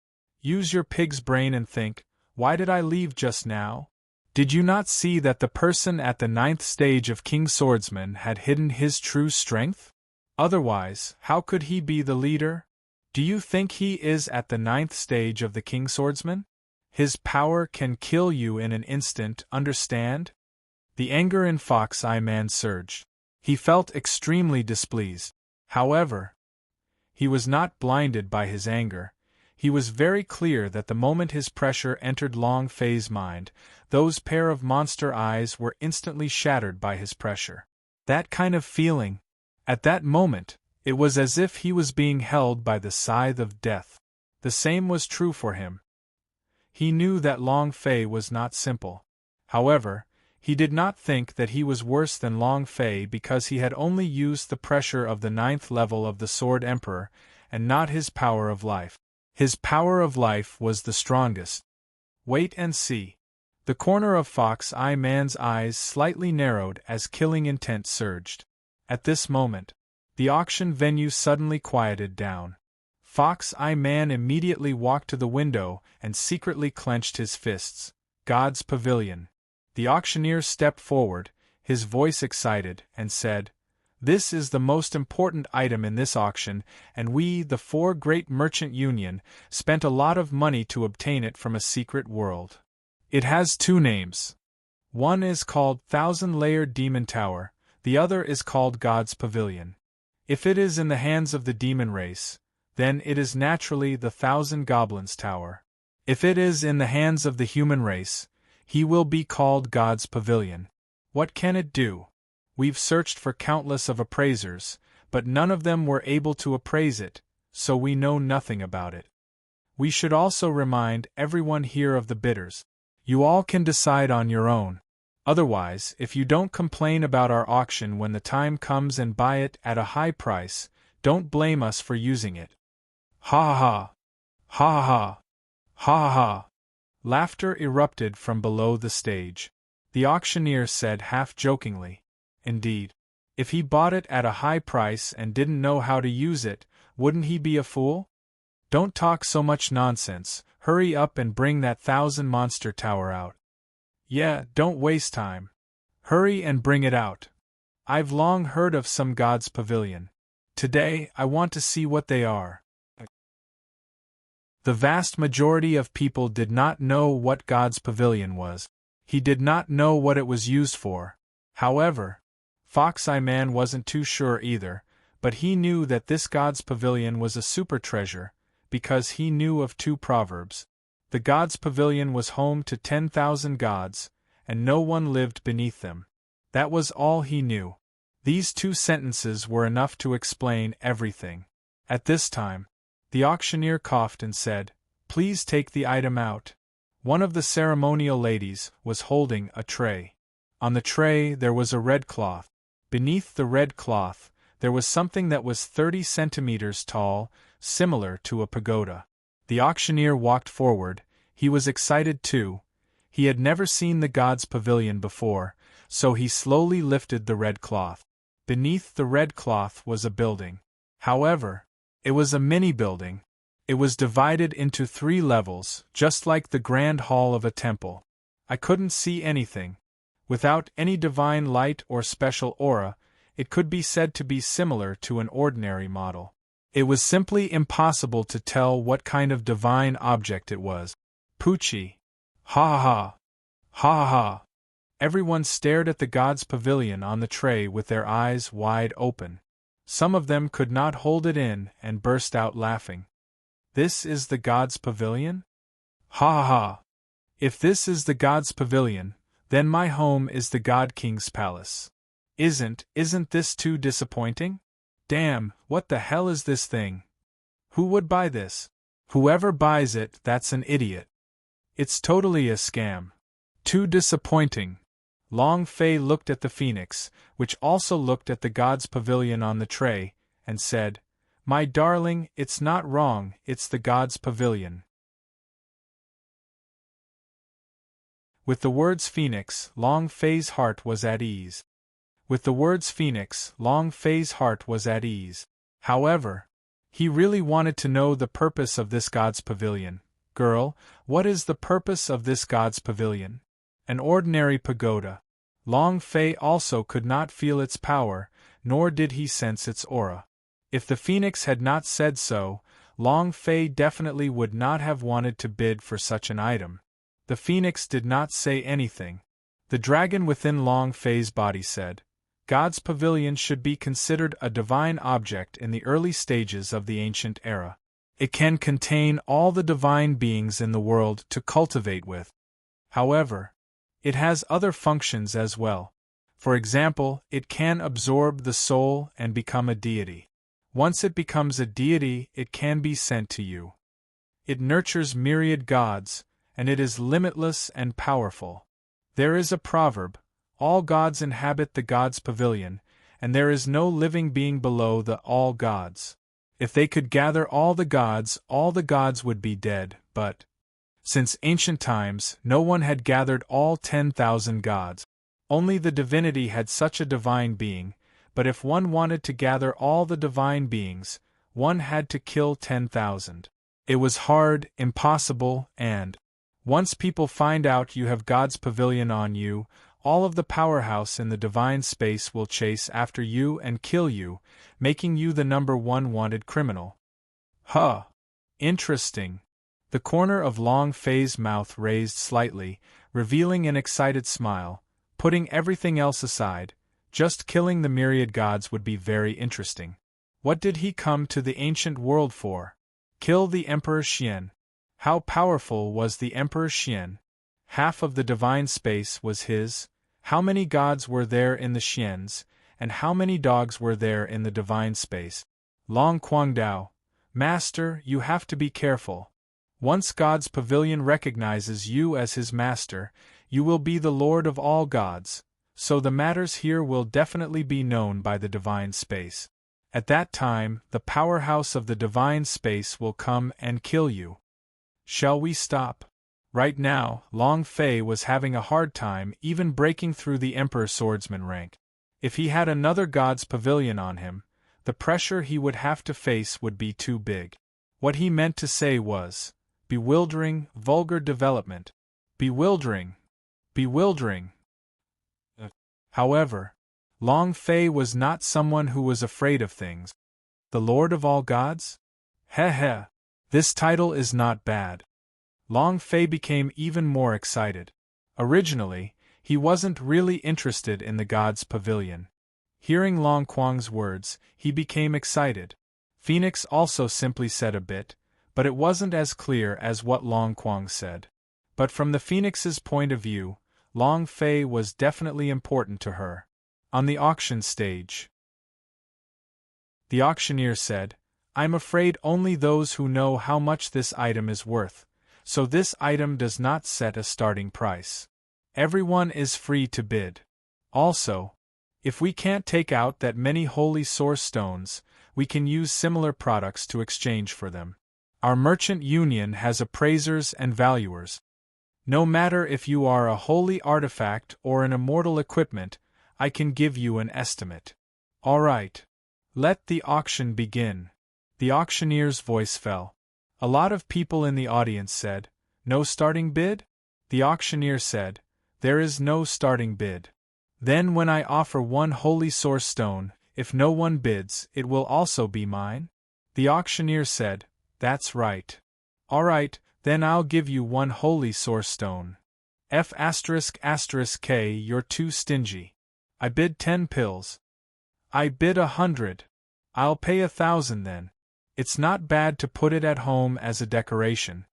Use your pig's brain and think, why did I leave just now? Did you not see that the person at the 9th stage of King Swordsman had hidden his true strength? Otherwise, how could he be the leader? Do you think he is at the 9th stage of the King Swordsman? His power can kill you in an instant, understand?" The anger in Fox Eye Man surged. He felt extremely displeased. However, he was not blinded by his anger. He was very clear that the moment his pressure entered Long Fei's mind, those pair of monster eyes were instantly shattered by his pressure. That kind of feeling. At that moment, it was as if he was being held by the scythe of death. The same was true for him. He knew that Long Fei was not simple. However, he did not think that he was worse than Long Fei because he had only used the pressure of the 9th level of the Sword Emperor, and not his power of life. His power of life was the strongest. Wait and see. The corner of Fox Eye Man's eyes slightly narrowed as killing intent surged. At this moment, the auction venue suddenly quieted down. Fox Eye Man immediately walked to the window and secretly clenched his fists. God's Pavilion. The auctioneer stepped forward, his voice excited, and said, "This is the most important item in this auction, and we, the 4 Great Merchant Union, spent a lot of money to obtain it from a secret world. It has 2 names. One is called Thousand-Layered Demon Tower, the other is called God's Pavilion. If it is in the hands of the demon race, then it is naturally the Thousand Goblins Tower. If it is in the hands of the human race, he will be called God's Pavilion. What can it do? We've searched for countless of appraisers, but none of them were able to appraise it, so we know nothing about it. We should also remind everyone here of the bidders. You all can decide on your own. Otherwise, if you don't complain about our auction when the time comes and buy it at a high price, don't blame us for using it." Ha ha! Ha ha! Ha ha! Laughter erupted from below the stage. The auctioneer said half-jokingly, "Indeed. If he bought it at a high price and didn't know how to use it, wouldn't he be a fool? Don't talk so much nonsense, hurry up and bring that 1,000-monster tower out. Yeah, don't waste time. Hurry and bring it out. I've long heard of some god's pavilion. Today, I want to see what they are. The vast majority of people did not know what God's pavilion was. He did not know what it was used for. However, Fox-Eye Man wasn't too sure either, but he knew that this God's pavilion was a super treasure, because he knew of 2 proverbs. The God's pavilion was home to 10,000 gods, and no one lived beneath them. That was all he knew. These 2 sentences were enough to explain everything. At this time, the auctioneer coughed and said, "Please take the item out." One of the ceremonial ladies was holding a tray. On the tray there was a red cloth. Beneath the red cloth, there was something that was 30 centimeters tall, similar to a pagoda. The auctioneer walked forward. He was excited too. He had never seen the god's pavilion before, so he slowly lifted the red cloth. Beneath the red cloth was a building. However, it was a mini-building. It was divided into 3 levels, just like the grand hall of a temple. I couldn't see anything. Without any divine light or special aura, it could be said to be similar to an ordinary model. It was simply impossible to tell what kind of divine object it was. Poochie. Ha ha ha. Ha ha ha. Everyone stared at the god's pavilion on the tray with their eyes wide open. Some of them could not hold it in and burst out laughing. This is the god's pavilion? Ha ha ha. If this is the god's pavilion, then my home is the God King's palace. Isn't this too disappointing? Damn, what the hell is this thing? Who would buy this? Whoever buys it, that's an idiot. It's totally a scam. Too disappointing. Long Fei looked at the phoenix, which also looked at the god's pavilion on the tray, and said, "My darling, it's not wrong, it's the god's pavilion." With the words phoenix, Long Fei's heart was at ease. With the words phoenix, Long Fei's heart was at ease. However, he really wanted to know the purpose of this god's pavilion. Girl, what is the purpose of this god's pavilion? An ordinary pagoda. Long Fei also could not feel its power, nor did he sense its aura. If the phoenix had not said so, Long Fei definitely would not have wanted to bid for such an item. The phoenix did not say anything. The dragon within Long Fei's body said, "God's pavilion should be considered a divine object in the early stages of the ancient era. It can contain all the divine beings in the world to cultivate with. However, it has other functions as well. For example, it can absorb the soul and become a deity. Once it becomes a deity, it can be sent to you. It nurtures myriad gods, and it is limitless and powerful. There is a proverb, 'All gods inhabit the god's pavilion, and there is no living being below the all gods.' If they could gather all the gods would be dead, but since ancient times, no one had gathered all 10,000 gods. Only the divinity had such a divine being, but if one wanted to gather all the divine beings, one had to kill 10,000. It was hard, impossible, and once people find out you have God's pavilion on you, all of the powerhouse in the divine space will chase after you and kill you, making you the #1 wanted criminal." Huh. Interesting. The corner of Long Fei's mouth raised slightly, revealing an excited smile. Putting everything else aside, just killing the myriad gods would be very interesting. What did he come to the ancient world for? Kill the Emperor Xian. How powerful was the Emperor Xian? Half of the divine space was his. How many gods were there in the Xians, and how many dogs were there in the divine space? Long Guangdao, Master, you have to be careful. Once God's pavilion recognizes you as his master, you will be the lord of all gods, so the matters here will definitely be known by the divine space. At that time, the powerhouse of the divine space will come and kill you. Shall we stop? Right now, Long Fei was having a hard time even breaking through the Emperor Swordsman rank. If he had another god's pavilion on him, the pressure he would have to face would be too big. What he meant to say was, bewildering, vulgar development. Bewildering. Bewildering. However, Long Fei was not someone who was afraid of things. The Lord of all gods? Heh heh. This title is not bad. Long Fei became even more excited. Originally, he wasn't really interested in the God's Pavilion. Hearing Long Quang's words, he became excited. Phoenix also simply said a bit, but it wasn't as clear as what Long Quang said. But from the Phoenix's point of view, Long Fei was definitely important to her. On the auction stage, the auctioneer said, "I'm afraid only those who know how much this item is worth, so this item does not set a starting price. Everyone is free to bid. Also, if we can't take out that many holy source stones, we can use similar products to exchange for them. Our merchant union has appraisers and valuers. No matter if you are a holy artifact or an immortal equipment, I can give you an estimate." "All right. Let the auction begin." The auctioneer's voice fell. A lot of people in the audience said, "No starting bid?" The auctioneer said, "There is no starting bid." "Then when I offer one holy source stone, if no one bids, it will also be mine?" The auctioneer said, "That's right." "All right, then I'll give you one holy source stone." F***K, you're too stingy. I bid 10 pills. I bid 100. I'll pay 1,000 then. It's not bad to put it at home as a decoration.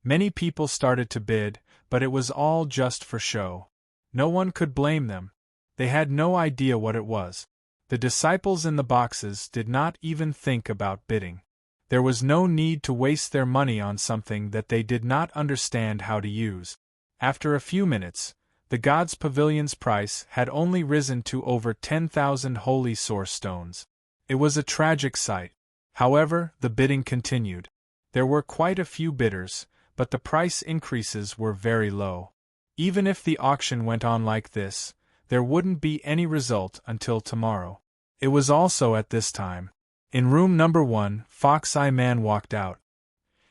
Many people started to bid, but it was all just for show. No one could blame them. They had no idea what it was. The disciples in the boxes did not even think about bidding. There was no need to waste their money on something that they did not understand how to use. After a few minutes, the God's Pavilion's price had only risen to over 10,000 holy source stones. It was a tragic sight. However, the bidding continued. There were quite a few bidders, but the price increases were very low. Even if the auction went on like this, there wouldn't be any result until tomorrow. It was also at this time. In room number 1, Fox-Eye Man walked out.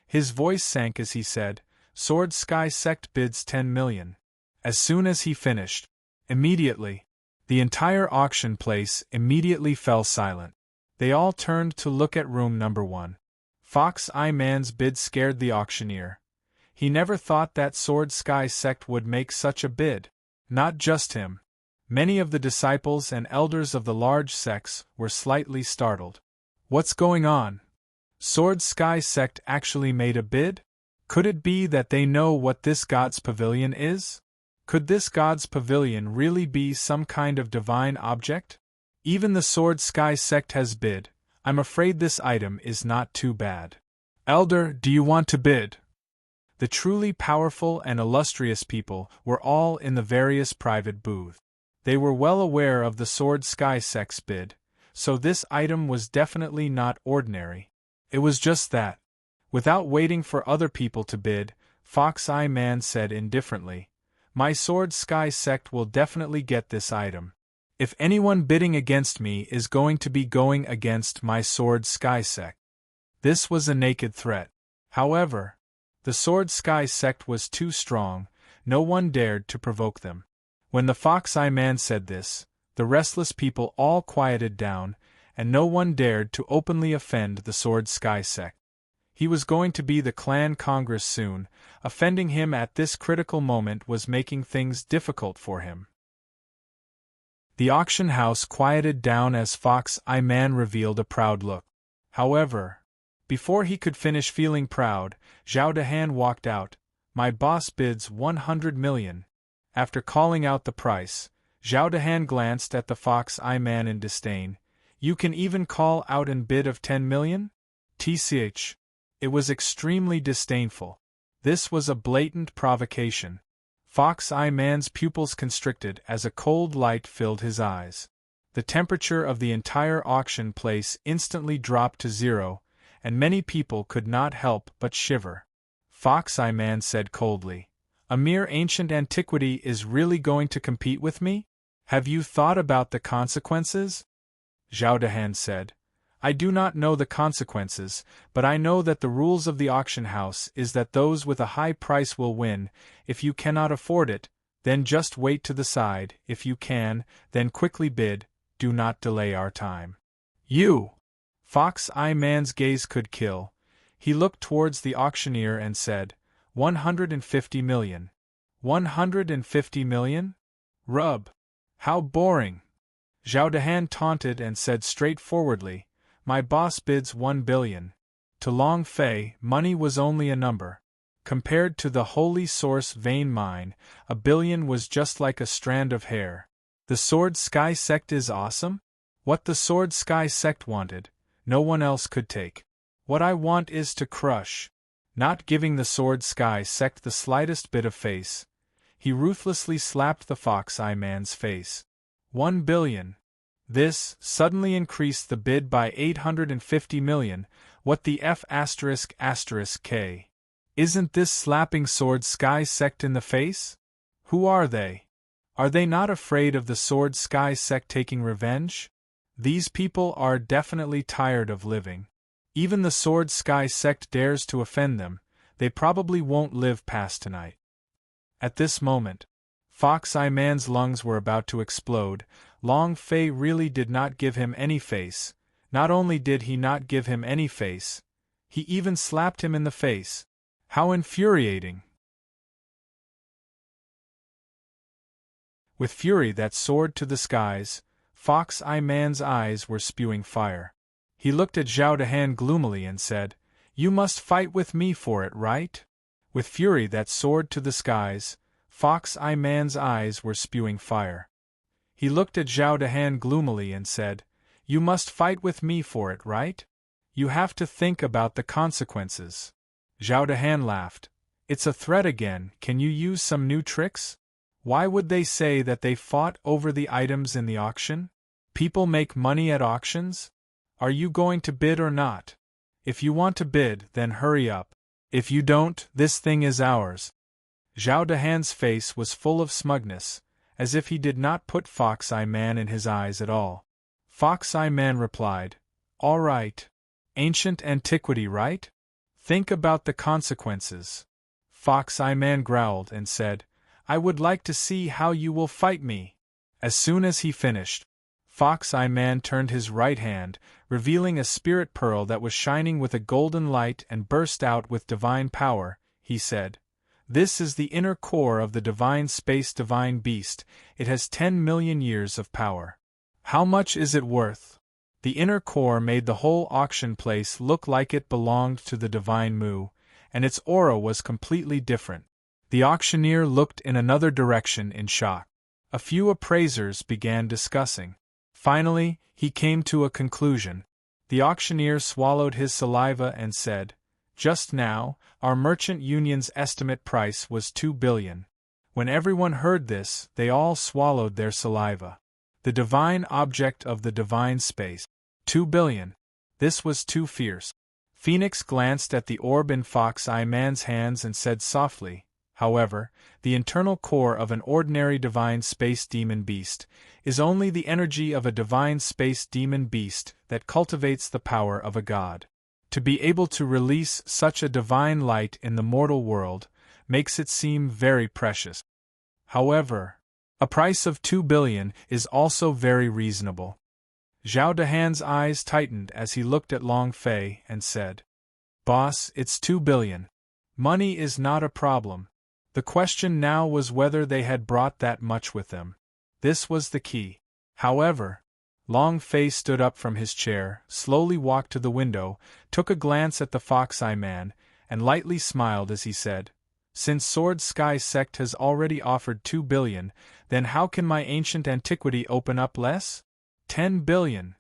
His voice sank as he said, "Sword Sky Sect bids 10 million. As soon as he finished, immediately, the entire auction place immediately fell silent. They all turned to look at room number 1. Fox-Eye Man's bid scared the auctioneer. He never thought that Sword Sky Sect would make such a bid. Not just him. Many of the disciples and elders of the large sects were slightly startled. What's going on? Sword Sky Sect actually made a bid? Could it be that they know what this God's Pavilion is? Could this God's Pavilion really be some kind of divine object? Even the Sword Sky Sect has bid. I'm afraid this item is not too bad. Elder, do you want to bid? The truly powerful and illustrious people were all in the various private booths. They were well aware of the Sword Sky Sect's bid, so this item was definitely not ordinary. It was just that. Without waiting for other people to bid, Fox-Eye Man said indifferently, "My Sword Sky Sect will definitely get this item. If anyone bidding against me is going to be going against my Sword Sky Sect." This was a naked threat. However, the Sword Sky Sect was too strong, no one dared to provoke them. When the Fox-Eye Man said this, the restless people all quieted down, and no one dared to openly offend the Sword Sky Sect. He was going to be the clan Congress soon. Offending him at this critical moment was making things difficult for him. The auction house quieted down as Fox-Eye Man revealed a proud look. However, before he could finish feeling proud, Zhao Dehan walked out. "My boss bids 100 million. After calling out the price, Zhao Dehan glanced at the Fox-Eye Man in disdain. "You can even call out and bid of 10 million? Tch. It was extremely disdainful. This was a blatant provocation. Fox-Eye Man's pupils constricted as a cold light filled his eyes. The temperature of the entire auction place instantly dropped to 0, and many people could not help but shiver. Fox-Eye Man said coldly, "A mere ancient antiquity is really going to compete with me? Have you thought about the consequences?" Zhao Dehan said, I do not know the consequences, but I know that the rules of the auction house is that those with a high price will win. If you cannot afford it, then just wait to the side. If you can, then quickly bid. Do not delay our time. You! Fox-Eye Man's gaze could kill. He looked towards the auctioneer and said, 150 million. 150 million? Rub! How boring! Zhao Dehan taunted and said straightforwardly, my boss bids 1 billion. To Long Fei, money was only a number. Compared to the holy source vein mine, a billion was just like a strand of hair. The Sword Sky sect is awesome? What the Sword Sky sect wanted, no one else could take. What I want is to crush. Not giving the Sword Sky sect the slightest bit of face, he ruthlessly slapped the Fox-Eye Man's face. 1 billion. This suddenly increased the bid by 850 million. What the F***K? Isn't this slapping Sword Sky sect in the face? Who are they? Are they not afraid of the Sword Sky sect taking revenge? These people are definitely tired of living. Even the Sword Sky sect dares to offend them, they probably won't live past tonight. At this moment, Fox-Eye Man's lungs were about to explode. Long Fei really did not give him any face. Not only did he not give him any face, he even slapped him in the face. How infuriating! With fury that soared to the skies, Fox-Eye Man's eyes were spewing fire. He looked at Zhao Dehan gloomily and said, you must fight with me for it, right? With fury that soared to the skies, Fox-Eye Man's eyes were spewing fire. He looked at Zhao Dehan gloomily and said, you must fight with me for it, right? You have to think about the consequences. Zhao Dehan laughed. It's a threat again, can you use some new tricks? Why would they say that they fought over the items in the auction? People make money at auctions? Are you going to bid or not? If you want to bid, then hurry up. If you don't, this thing is ours. Zhao Dehan's face was full of smugness, as if he did not put Fox-Eye Man in his eyes at all. Fox-Eye Man replied, all right. Ancient antiquity, right? Think about the consequences. Fox-Eye Man growled and said, I would like to see how you will fight me. As soon as he finished, Fox-Eye Man turned his right hand, revealing a spirit pearl that was shining with a golden light and burst out with divine power. He said, this is the inner core of the divine space divine beast. It has 10 million years of power. How much is it worth? The inner core made the whole auction place look like it belonged to the divine Mu, and its aura was completely different. The auctioneer looked in another direction in shock. A few appraisers began discussing. Finally, he came to a conclusion. The auctioneer swallowed his saliva and said, just now, our merchant union's estimate price was 2 billion. When everyone heard this, they all swallowed their saliva. The divine object of the divine space. 2 billion. This was too fierce. Phoenix glanced at the orb in Fox-Eye Man's hands and said softly, however, the internal core of an ordinary divine space demon beast is only the energy of a divine space demon beast that cultivates the power of a god. To be able to release such a divine light in the mortal world makes it seem very precious. However, a price of 2 billion is also very reasonable. Zhao Dehan's eyes tightened as he looked at Long Fei and said, boss, it's 2 billion. Money is not a problem. The question now was whether they had brought that much with them. This was the key. However, Long Fei stood up from his chair, slowly walked to the window, took a glance at the Fox-Eye Man, and lightly smiled as he said, since Sword Sky sect has already offered 2 billion, then how can my ancient antiquity open up less? 10 billion.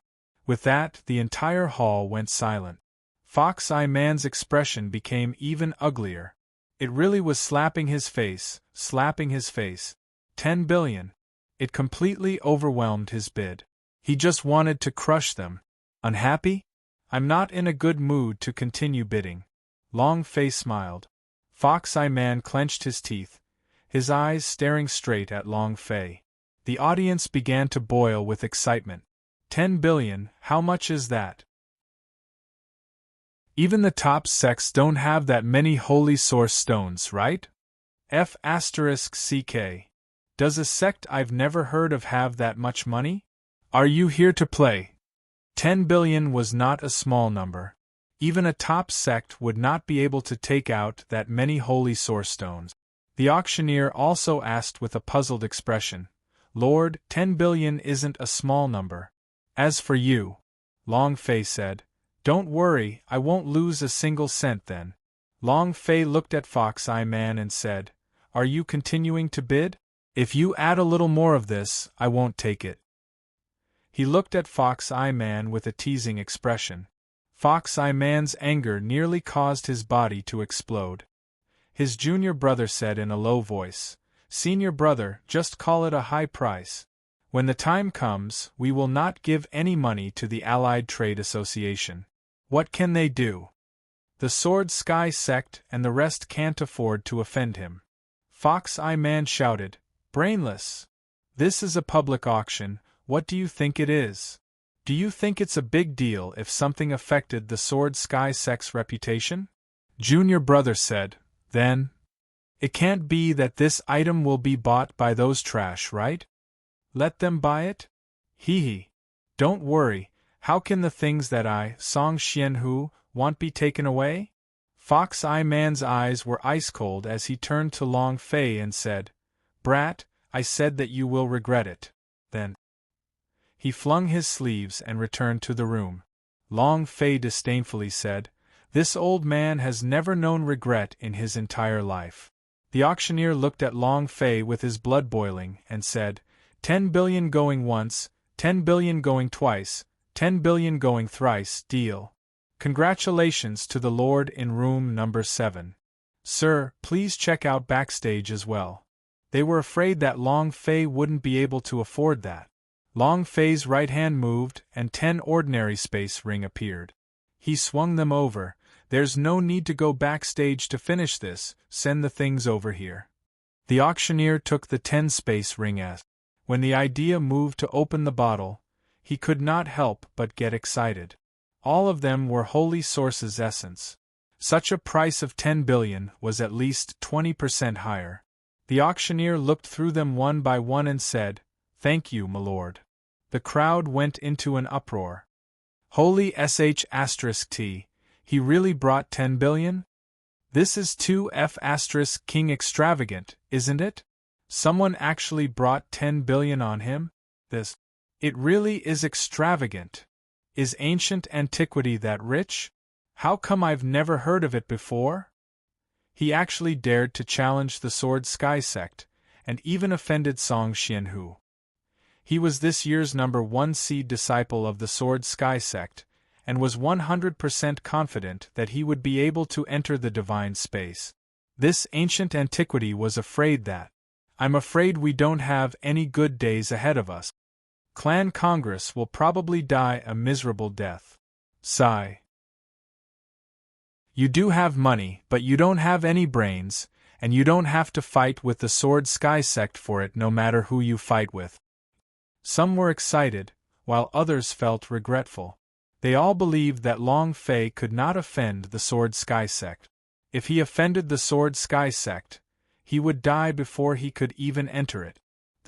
With that, the entire hall went silent. Fox-Eye Man's expression became even uglier. It really was slapping his face, 10 billion. It completely overwhelmed his bid. He just wanted to crush them. Unhappy? I'm not in a good mood to continue bidding. Long Fei smiled. Fox-Eye Man clenched his teeth, his eyes staring straight at Long Fei. The audience began to boil with excitement. 10 billion, how much is that? Even the top sects don't have that many holy source stones, right? F***CK. Does a sect I've never heard of have that much money? Are you here to play? 10 billion was not a small number. Even a top sect would not be able to take out that many holy source stones. The auctioneer also asked with a puzzled expression, Lord, 10 billion isn't a small number. As for you, Long Fei said, don't worry, I won't lose a single cent then. Long Fei looked at Fox Eye Man and said, are you continuing to bid? If you add a little more of this, I won't take it. He looked at Fox Eye Man with a teasing expression. Fox Eye Man's anger nearly caused his body to explode. His junior brother said in a low voice, Senior brother, just call it a high price. When the time comes, we will not give any money to the Allied Trade Association. What can they do? The Sword Sky sect and the rest can't afford to offend him. Fox Eye Man shouted, brainless. This is a public auction, what do you think it is? Do you think it's a big deal if something affected the Sword Sky sect's reputation? Junior brother said, then. It can't be that this item will be bought by those trash, right? Let them buy it? Hee hee. Don't worry, how can the things that I, Song Xianhu, want be taken away? Fox Eye Man's eyes were ice-cold as he turned to Long Fei and said, Brat, I said that you will regret it. Then he flung his sleeves and returned to the room. Long Fei disdainfully said, This old man has never known regret in his entire life. The auctioneer looked at Long Fei with his blood boiling and said, 10 billion going once, 10 billion going twice, 10 billion going thrice, deal. Congratulations to the Lord in room number 7. Sir, please check out backstage as well. They were afraid that Long Fei wouldn't be able to afford that. Long Fei's right hand moved and 10 ordinary space ring appeared. He swung them over. There's no need to go backstage to finish this, send the things over here. The auctioneer took the 10 space ring as. When the idea moved to open the bottle, he could not help but get excited. All of them were Holy Source's essence. Such a price of 10 billion was at least 20% higher. The auctioneer looked through them one by one and said, Thank you, my lord. The crowd went into an uproar. Holy sh*t, he really brought 10 billion? This is too King extravagant, isn't it? Someone actually brought 10 billion on him? It really is extravagant. Is ancient antiquity that rich? How come I've never heard of it before? He actually dared to challenge the Sword Sky sect, and even offended Song Xianhu. He was this year's number 1 seed disciple of the Sword Sky sect, and was 100% confident that he would be able to enter the divine space. This ancient antiquity was afraid that, I'm afraid we don't have any good days ahead of us. Clan Congress will probably die a miserable death. Sigh. You do have money, but you don't have any brains, and you don't have to fight with the Sword Sky sect for it no matter who you fight with. Some were excited, while others felt regretful. They all believed that Long Fei could not offend the Sword Sky sect. If he offended the Sword Sky sect, he would die before he could even enter it.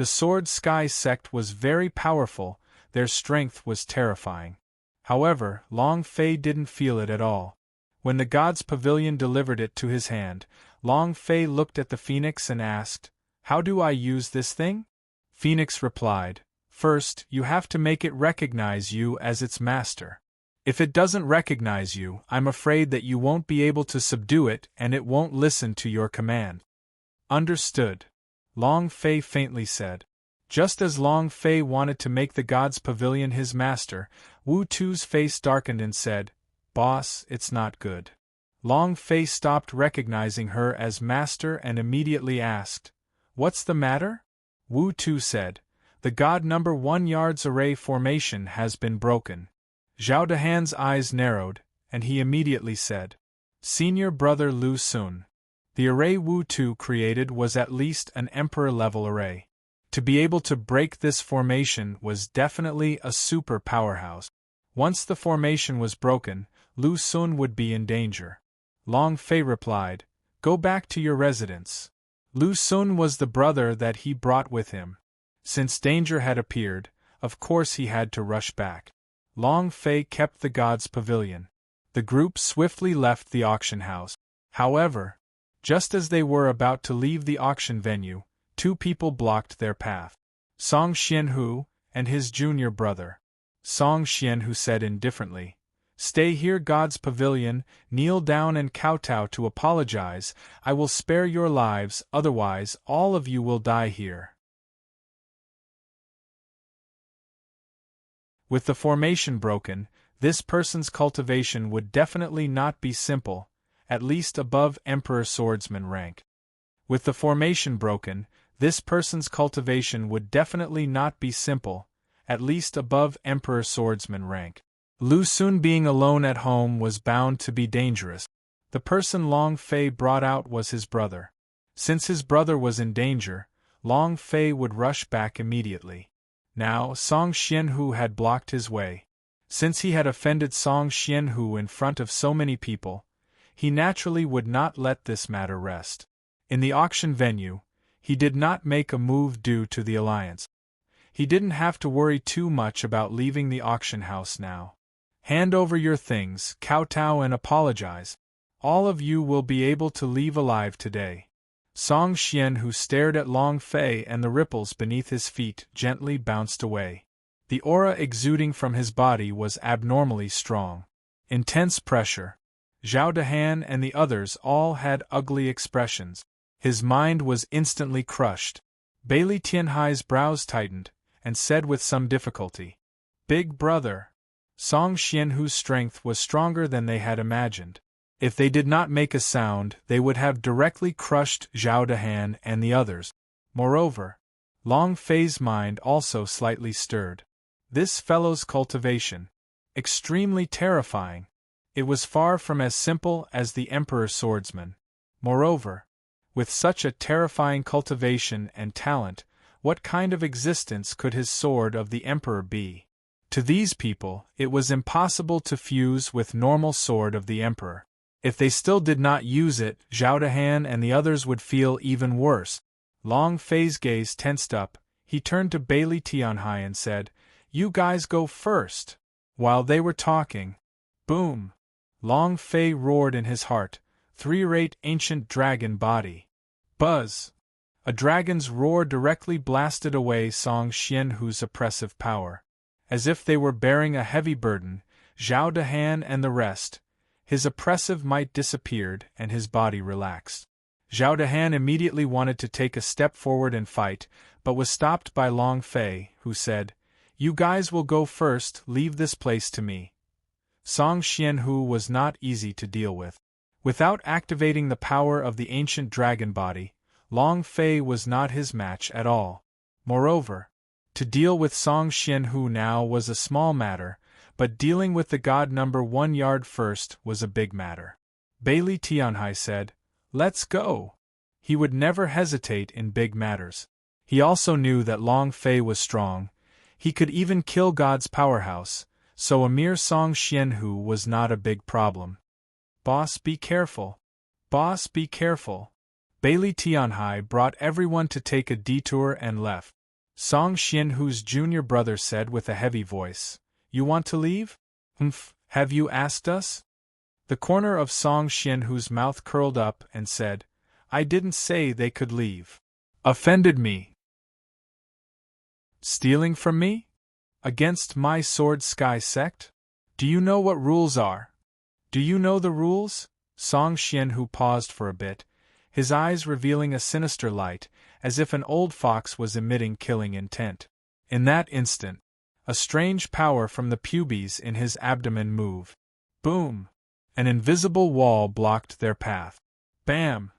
The Sword Sky sect was very powerful, their strength was terrifying. However, Long Fei didn't feel it at all. When the God's Pavilion delivered it to his hand, Long Fei looked at the Phoenix and asked, How do I use this thing? Phoenix replied, First, you have to make it recognize you as its master. If it doesn't recognize you, I'm afraid that you won't be able to subdue it and it won't listen to your command. Understood. Long Fei faintly said. Just as Long Fei wanted to make the God's Pavilion his master, Wu Tu's face darkened and said, Boss, it's not good. Long Fei stopped recognizing her as master and immediately asked, What's the matter? Wu Tu said, The God number 1 yard's array formation has been broken. Zhao Dehan's eyes narrowed, and he immediately said, Senior brother Lu Sun. The array Wu Tu created was at least an emperor-level array. To be able to break this formation was definitely a super powerhouse. Once the formation was broken, Lu Xun would be in danger. Long Fei replied, "Go back to your residence." Lu Xun was the brother that he brought with him. Since danger had appeared, of course he had to rush back. Long Fei kept the god's pavilion. The group swiftly left the auction house. However, just as they were about to leave the auction venue, two people blocked their path. Song Xianhu and his junior brother. Song Xianhu said indifferently, "Stay here, God's pavilion, kneel down and kowtow to apologize. I will spare your lives, otherwise all of you will die here." With the formation broken, this person's cultivation would definitely not be simple, at least above Emperor Swordsman rank. With the formation broken, this person's cultivation would definitely not be simple, at least above Emperor Swordsman rank. Lu Xun being alone at home was bound to be dangerous. The person Long Fei brought out was his brother. Since his brother was in danger, Long Fei would rush back immediately. Now, Song Xianhu had blocked his way. Since he had offended Song Xianhu in front of so many people, he naturally would not let this matter rest. In the auction venue, he did not make a move due to the alliance. He didn't have to worry too much about leaving the auction house now. Hand over your things, kowtow and apologize. All of you will be able to leave alive today. Song Xianhu stared at Long Fei, and the ripples beneath his feet gently bounced away. The aura exuding from his body was abnormally strong. Intense pressure. Zhao Dehan and the others all had ugly expressions. His mind was instantly crushed. Bailey Tianhai's brows tightened, and said with some difficulty, "Big brother." Song Xianhu's strength was stronger than they had imagined. If they did not make a sound, they would have directly crushed Zhao Dehan and the others. Moreover, Long Fei's mind also slightly stirred. This fellow's cultivation. Extremely terrifying. It was far from as simple as the Emperor's swordsman. Moreover, with such a terrifying cultivation and talent, what kind of existence could his sword of the Emperor be? To these people, it was impossible to fuse with normal sword of the Emperor. If they still did not use it, Zhao Dehan and the others would feel even worse. Long Fei's gaze tensed up. He turned to Bailey Tianhai and said, "You guys go first." While they were talking, boom! Long Fei roared in his heart, "Three-rate ancient dragon body." Buzz! A dragon's roar directly blasted away Song Xianhu's oppressive power. As if they were bearing a heavy burden, Zhao Dehan and the rest, his oppressive might disappeared and his body relaxed. Zhao Dehan immediately wanted to take a step forward and fight, but was stopped by Long Fei, who said, "You guys will go first, leave this place to me." Song Xianhu was not easy to deal with. Without activating the power of the ancient dragon body, Long Fei was not his match at all. Moreover, to deal with Song Xianhu now was a small matter, but dealing with the god number 1 yard first was a big matter. Bailey Tianhai said, "Let's go." He would never hesitate in big matters. He also knew that Long Fei was strong. He could even kill God's powerhouse, so a mere Song Xianhu was not a big problem. "Boss, be careful. Boss, be careful." Bailey Tianhai brought everyone to take a detour and left. Song Xianhu's junior brother said with a heavy voice, "You want to leave? Have you asked us?" The corner of Song Xianhu's mouth curled up and said, "I didn't say they could leave." "Offended me? Stealing from me? Against my Sword Sky sect? Do you know what rules are? Do you know the rules?" Song Xianhu paused for a bit, his eyes revealing a sinister light, as if an old fox was emitting killing intent. In that instant, a strange power from the pubes in his abdomen moved. Boom! An invisible wall blocked their path. Bam!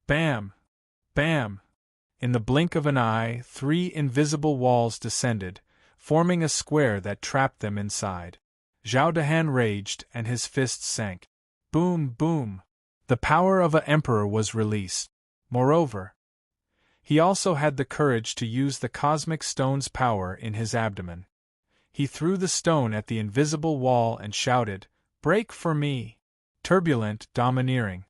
Bam! Bam! In the blink of an eye, 3 invisible walls descended, forming a square that trapped them inside. Zhao Dehan raged and his fists sank. Boom! Boom! The power of an emperor was released. Moreover, he also had the courage to use the cosmic stone's power in his abdomen. He threw the stone at the invisible wall and shouted, Break for me! Turbulent, domineering.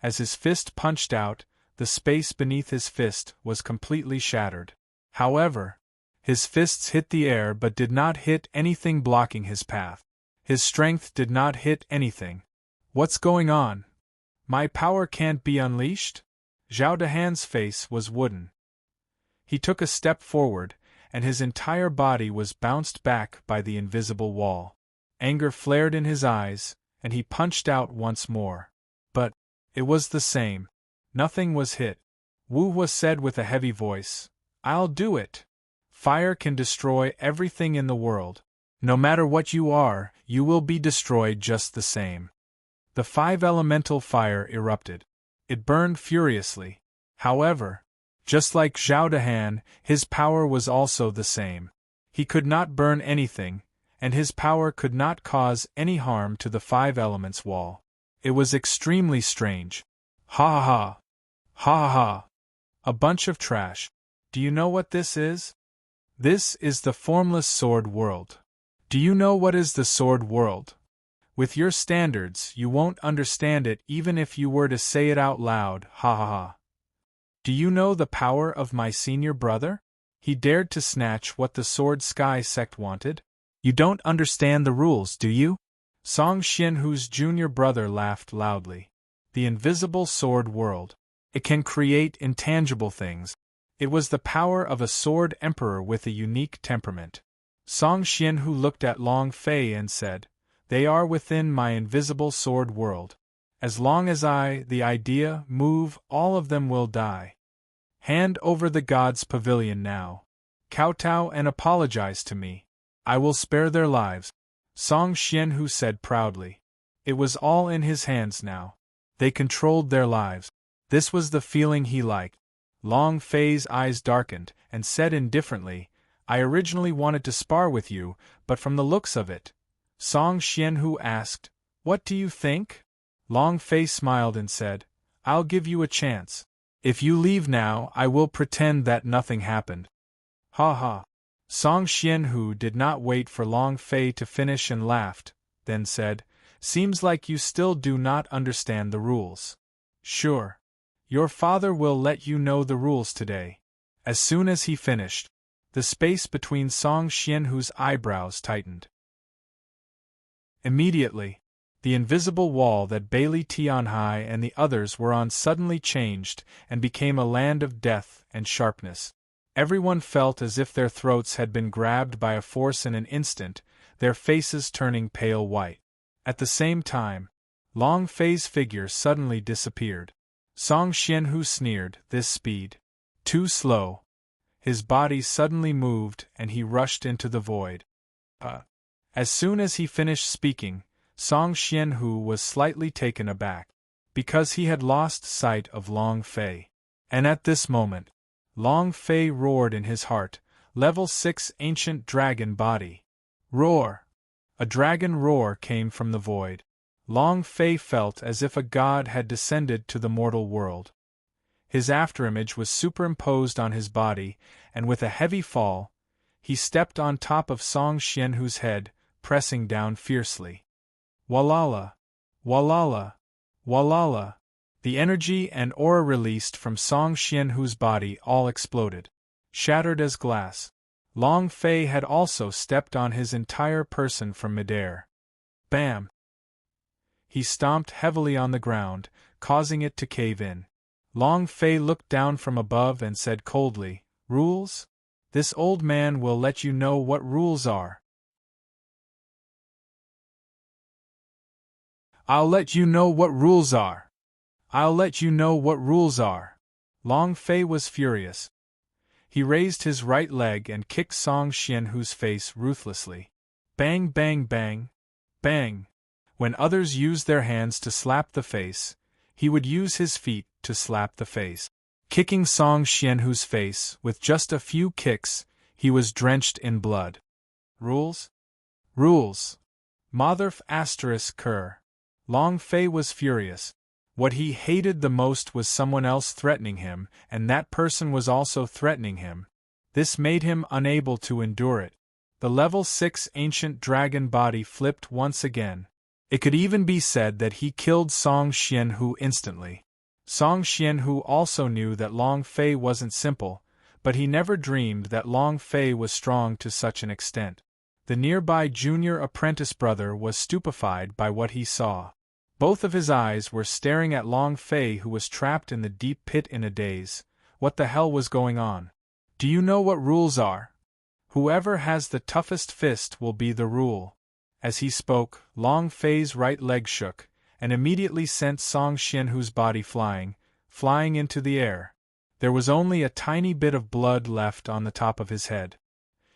As his fist punched out, the space beneath his fist was completely shattered. However, his fists hit the air but did not hit anything blocking his path. His strength did not hit anything. What's going on? My power can't be unleashed? Zhao Dehan's face was wooden. He took a step forward, and his entire body was bounced back by the invisible wall. Anger flared in his eyes, and he punched out once more. But it was the same. Nothing was hit. Wu Hua said with a heavy voice, "I'll do it. Fire can destroy everything in the world. No matter what you are, you will be destroyed just the same." The 5-elemental fire erupted. It burned furiously. However, just like Zhao Dehan, his power was also the same. He could not burn anything, and his power could not cause any harm to the 5 elements wall. It was extremely strange. Ha ha ha! Ha ha ha! A bunch of trash. Do you know what this is? This is the formless sword world. Do you know what is the sword world? With your standards, you won't understand it even if you were to say it out loud, ha ha ha. Do you know the power of my senior brother? He dared to snatch what the Sword Sky sect wanted? You don't understand the rules, do you? Song Xianhu's junior brother laughed loudly. The invisible sword world. It can create intangible things. It was the power of a sword emperor with a unique temperament. Song Xianhu looked at Long Fei and said, "They are within my invisible sword world. As long as I, the idea, move, all of them will die. Hand over the gods' pavilion now. Kowtow and apologize to me. I will spare their lives," Song Xianhu said proudly. It was all in his hands now. They controlled their lives. This was the feeling he liked. Long Fei's eyes darkened, and said indifferently, "I originally wanted to spar with you, but from the looks of it." Song Xianhu asked, "What do you think?" Long Fei smiled and said, "I'll give you a chance. If you leave now, I will pretend that nothing happened." Ha ha. Song Xianhu did not wait for Long Fei to finish and laughed, then said, "Seems like you still do not understand the rules." "Sure. Your father will let you know the rules today." As soon as he finished, the space between Song Xianhu's eyebrows tightened. Immediately, the invisible wall that Bailey Tianhai and the others were on suddenly changed and became a land of death and sharpness. Everyone felt as if their throats had been grabbed by a force in an instant, their faces turning pale white. At the same time, Long Fei's figure suddenly disappeared. Song Xianhu sneered, "This speed. Too slow." His body suddenly moved and he rushed into the void. As soon as he finished speaking, Song Xianhu was slightly taken aback, because he had lost sight of Long Fei. And at this moment, Long Fei roared in his heart, "Level 6 ancient dragon body." Roar! A dragon roar came from the void. Long Fei felt as if a god had descended to the mortal world. His afterimage was superimposed on his body, and with a heavy fall, he stepped on top of Song Xianhu's head, pressing down fiercely. Walala! Walala! Walala! The energy and aura released from Song Xianhu's body all exploded, shattered as glass. Long Fei had also stepped on his entire person from midair. Bam! He stomped heavily on the ground, causing it to cave in. Long Fei looked down from above and said coldly, "Rules? This old man will let you know what rules are." "I'll let you know what rules are! I'll let you know what rules are!" Long Fei was furious. He raised his right leg and kicked Song Xianhu's face ruthlessly. Bang bang bang! Bang! When others used their hands to slap the face, he would use his feet to slap the face. Kicking Song Xianhu's face with just a few kicks, he was drenched in blood. Rules? Rules! Motherf asterisk cur. Long Fei was furious. What he hated the most was someone else threatening him, and that person was also threatening him. This made him unable to endure it. The level 6 ancient dragon body flipped once again. It could even be said that he killed Song Xianhu instantly. Song Xianhu also knew that Long Fei wasn't simple, but he never dreamed that Long Fei was strong to such an extent. The nearby junior apprentice brother was stupefied by what he saw. Both of his eyes were staring at Long Fei, who was trapped in the deep pit in a daze. What the hell was going on? Do you know what rules are? Whoever has the toughest fist will be the rule. As he spoke, Long Fei's right leg shook, and immediately sent Song Xianhu's body flying into the air. There was only a tiny bit of blood left on the top of his head.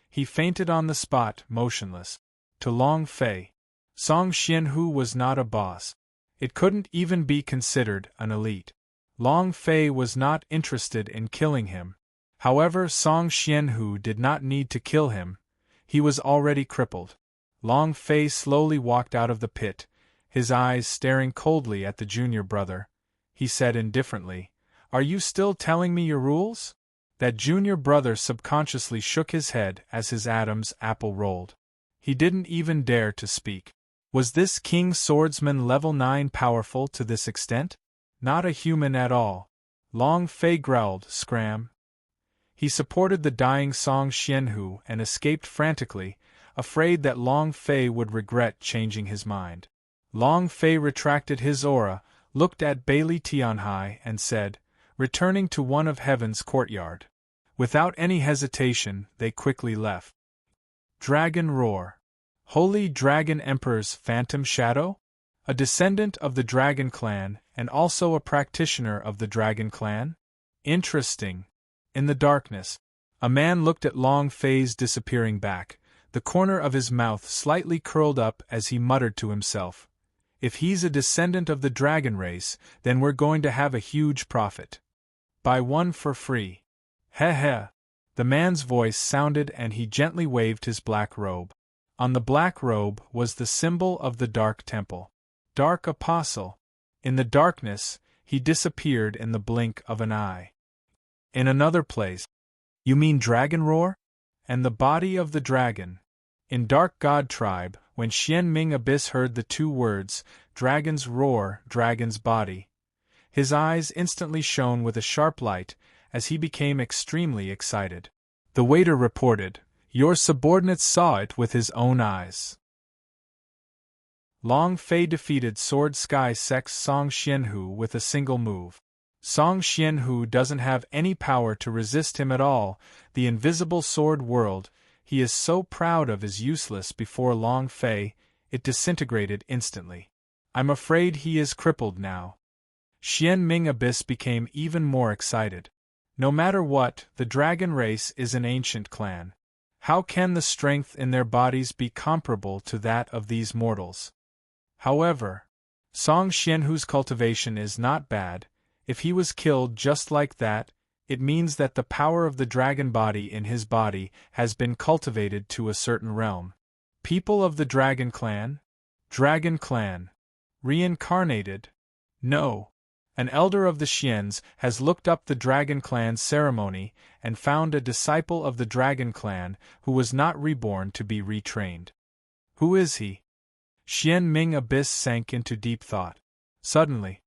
He fainted on the spot, motionless. To Long Fei, Song Xianhu was not a boss. It couldn't even be considered an elite. Long Fei was not interested in killing him. However, Song Xianhu did not need to kill him. He was already crippled. Long Fei slowly walked out of the pit, his eyes staring coldly at the junior brother. He said indifferently, "Are you still telling me your rules?" That junior brother subconsciously shook his head as his Adam's apple rolled. He didn't even dare to speak. Was this King Swordsman level 9 powerful to this extent? Not a human at all. Long Fei growled, "Scram." He supported the dying Song Xianhu and escaped frantically, afraid that Long Fei would regret changing his mind. Long Fei retracted his aura, looked at Bailey Tianhai and said, returning to one of heaven's courtyard. Without any hesitation, they quickly left. Dragon Roar. Holy Dragon Emperor's phantom shadow? A descendant of the Dragon Clan, and also a practitioner of the Dragon Clan? Interesting. In the darkness, a man looked at Long Fei's disappearing back, the corner of his mouth slightly curled up as he muttered to himself. If he's a descendant of the dragon race, then we're going to have a huge profit. Buy one for free. Heh heh. The man's voice sounded and he gently waved his black robe. On the black robe was the symbol of the Dark Temple. Dark Apostle. In the darkness, he disappeared in the blink of an eye. In another place. You mean Dragon Roar? And the body of the dragon. In Dark God Tribe, when Xian Ming Abyss heard the two words, Dragon's Roar, Dragon's Body, his eyes instantly shone with a sharp light, as he became extremely excited. The waiter reported, "Your subordinate saw it with his own eyes." Long Fei defeated Sword Sky Sex Song Xianhu with a single move. Song Xianhu doesn't have any power to resist him at all. The invisible sword world he is so proud of is useless before Long Fei. It disintegrated instantly. I'm afraid he is crippled now. Xian Ming Abyss became even more excited. No matter what, the dragon race is an ancient clan. How can the strength in their bodies be comparable to that of these mortals? However, Song Xianhu's cultivation is not bad. If he was killed just like that, it means that the power of the dragon body in his body has been cultivated to a certain realm. People of the Dragon Clan? Dragon Clan. Reincarnated? No. An elder of the Xians has looked up the Dragon Clan ceremony and found a disciple of the Dragon Clan who was not reborn to be retrained. Who is he? Xian Ming Abyss sank into deep thought. Suddenly,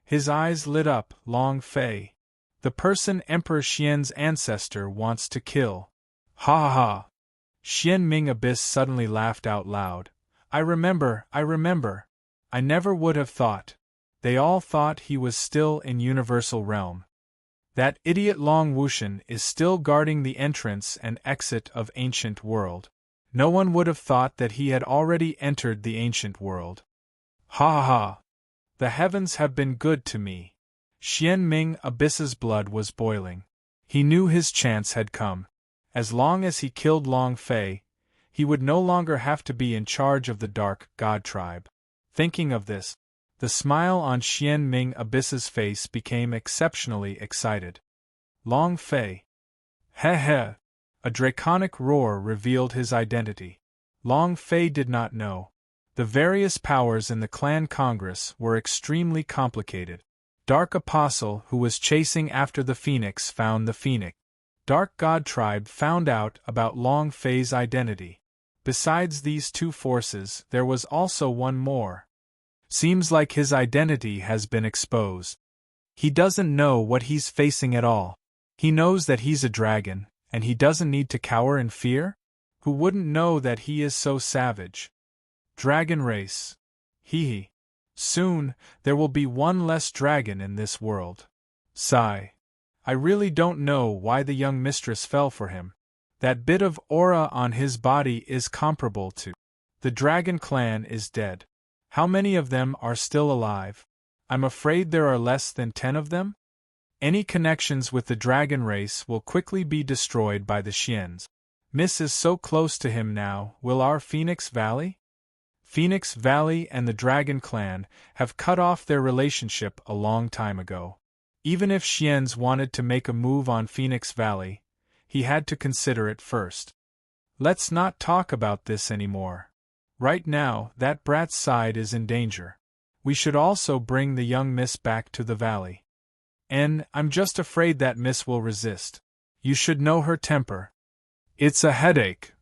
his eyes lit up. Long Fei. The person Emperor Xian's ancestor wants to kill. Ha ha ha. Xian Ming Abyss suddenly laughed out loud. I remember. I never would have thought. They all thought he was still in Universal Realm. That idiot Long Wushan is still guarding the entrance and exit of Ancient World. No one would have thought that he had already entered the Ancient World. Ha ha ha. The heavens have been good to me. Xian Ming Abyss's blood was boiling. He knew his chance had come. As long as he killed Long Fei, he would no longer have to be in charge of the Dark God Tribe. Thinking of this, the smile on Xian Ming Abyss's face became exceptionally excited. Long Fei. Heh heh. A draconic roar revealed his identity. Long Fei did not know. The various powers in the Clan Congress were extremely complicated. Dark Apostle, who was chasing after the Phoenix, found the Phoenix. Dark God Tribe found out about Long Fei's identity. Besides these two forces, there was also one more. Seems like his identity has been exposed. He doesn't know what he's facing at all. He knows that he's a dragon, and he doesn't need to cower in fear? Who wouldn't know that he is so savage? Dragon race. Hee. Soon, there will be one less dragon in this world. Sigh. I really don't know why the young mistress fell for him. That bit of aura on his body is comparable to. The dragon clan is dead. How many of them are still alive? I'm afraid there are less than 10 of them? Any connections with the dragon race will quickly be destroyed by the Xians. Miss is so close to him now, will our Phoenix Valley? Phoenix Valley and the Dragon Clan have cut off their relationship a long time ago. Even if Xians wanted to make a move on Phoenix Valley, he had to consider it first. Let's not talk about this anymore. Right now, that brat's side is in danger. We should also bring the young miss back to the valley. And I'm just afraid that miss will resist. You should know her temper. It's a headache.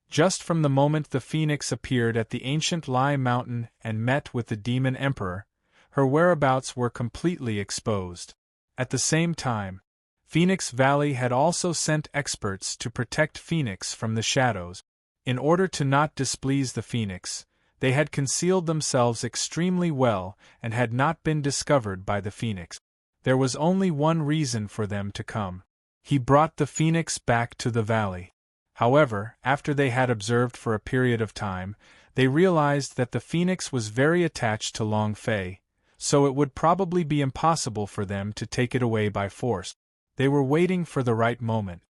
Just from the moment the phoenix appeared at the ancient Lai Mountain and met with the demon emperor, her whereabouts were completely exposed. At the same time, Phoenix Valley had also sent experts to protect Phoenix from the shadows. In order to not displease the Phoenix, they had concealed themselves extremely well and had not been discovered by the Phoenix. There was only one reason for them to come. He brought the Phoenix back to the valley. However, after they had observed for a period of time, they realized that the Phoenix was very attached to Long Fei, so it would probably be impossible for them to take it away by force. They were waiting for the right moment.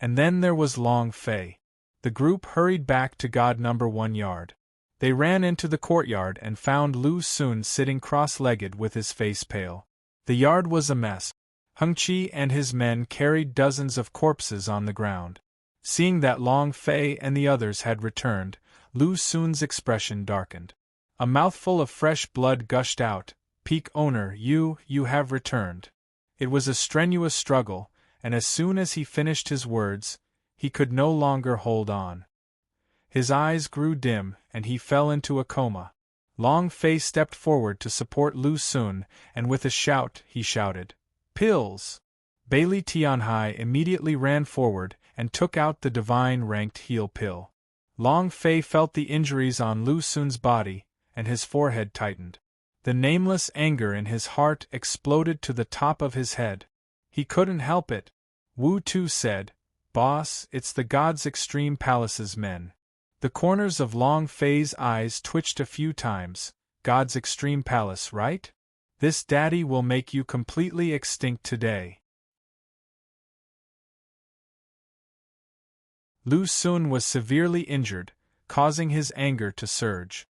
And then there was Long Fei. The group hurried back to God number 1 yard. They ran into the courtyard and found Lu Xun sitting cross-legged with his face pale. The yard was a mess. Heng Qi and his men carried dozens of corpses on the ground. Seeing that Long Fei and the others had returned, Lu Xun's expression darkened. A mouthful of fresh blood gushed out. Peak owner, you have returned. It was a strenuous struggle, and as soon as he finished his words, he could no longer hold on. His eyes grew dim, and he fell into a coma. Long Fei stepped forward to support Lu Xun, and with a shout, he shouted, "Pills!" Bailey Tianhai immediately ran forward and took out the divine-ranked heal pill. Long Fei felt the injuries on Lu Xun's body, and his forehead tightened. The nameless anger in his heart exploded to the top of his head. He couldn't help it. Wu Tu said, "Boss, it's the God's Extreme Palace's men." The corners of Long Fei's eyes twitched a few times. God's Extreme Palace, right? This daddy will make you completely extinct today. Lu Xun was severely injured, causing his anger to surge.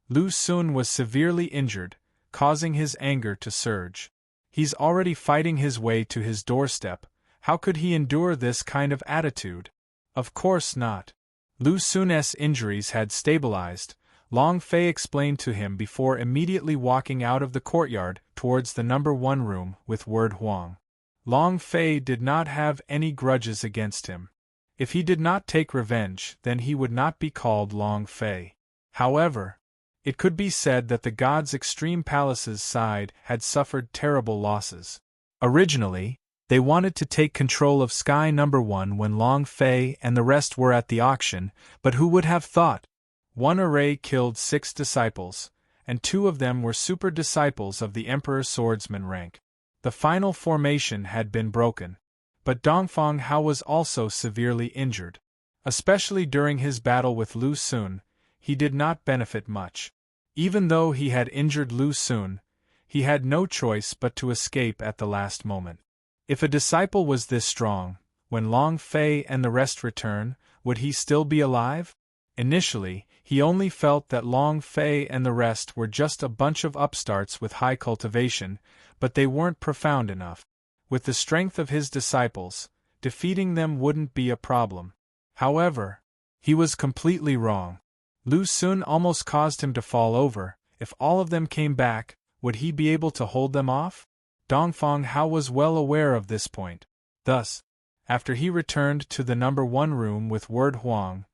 Lu Xun was severely injured, causing his anger to surge. He's already fighting his way to his doorstep. How could he endure this kind of attitude? Of course not. Lu Xun's injuries had stabilized, Long Fei explained to him before immediately walking out of the courtyard towards the number 1 room with word Huang. Long Fei did not have any grudges against him. If he did not take revenge, then he would not be called Long Fei. However, it could be said that the God's Extreme Palace's side had suffered terrible losses. Originally, they wanted to take control of Sky number 1 when Long Fei and the rest were at the auction, but who would have thought? One array killed 6 disciples, and 2 of them were super disciples of the Emperor Swordsman rank. The final formation had been broken, but Dongfang Hao was also severely injured. Especially during his battle with Lu Xun, he did not benefit much. Even though he had injured Lu Xun, he had no choice but to escape at the last moment. If a disciple was this strong, when Long Fei and the rest return, would he still be alive? Initially, he only felt that Long Fei and the rest were just a bunch of upstarts with high cultivation, but they weren't profound enough. With the strength of his disciples, defeating them wouldn't be a problem. However, he was completely wrong. Lu Xun almost caused him to fall over. If all of them came back, would he be able to hold them off? Dongfang Hao was well aware of this point. Thus, After he returned to the number 1 room with Word Huang,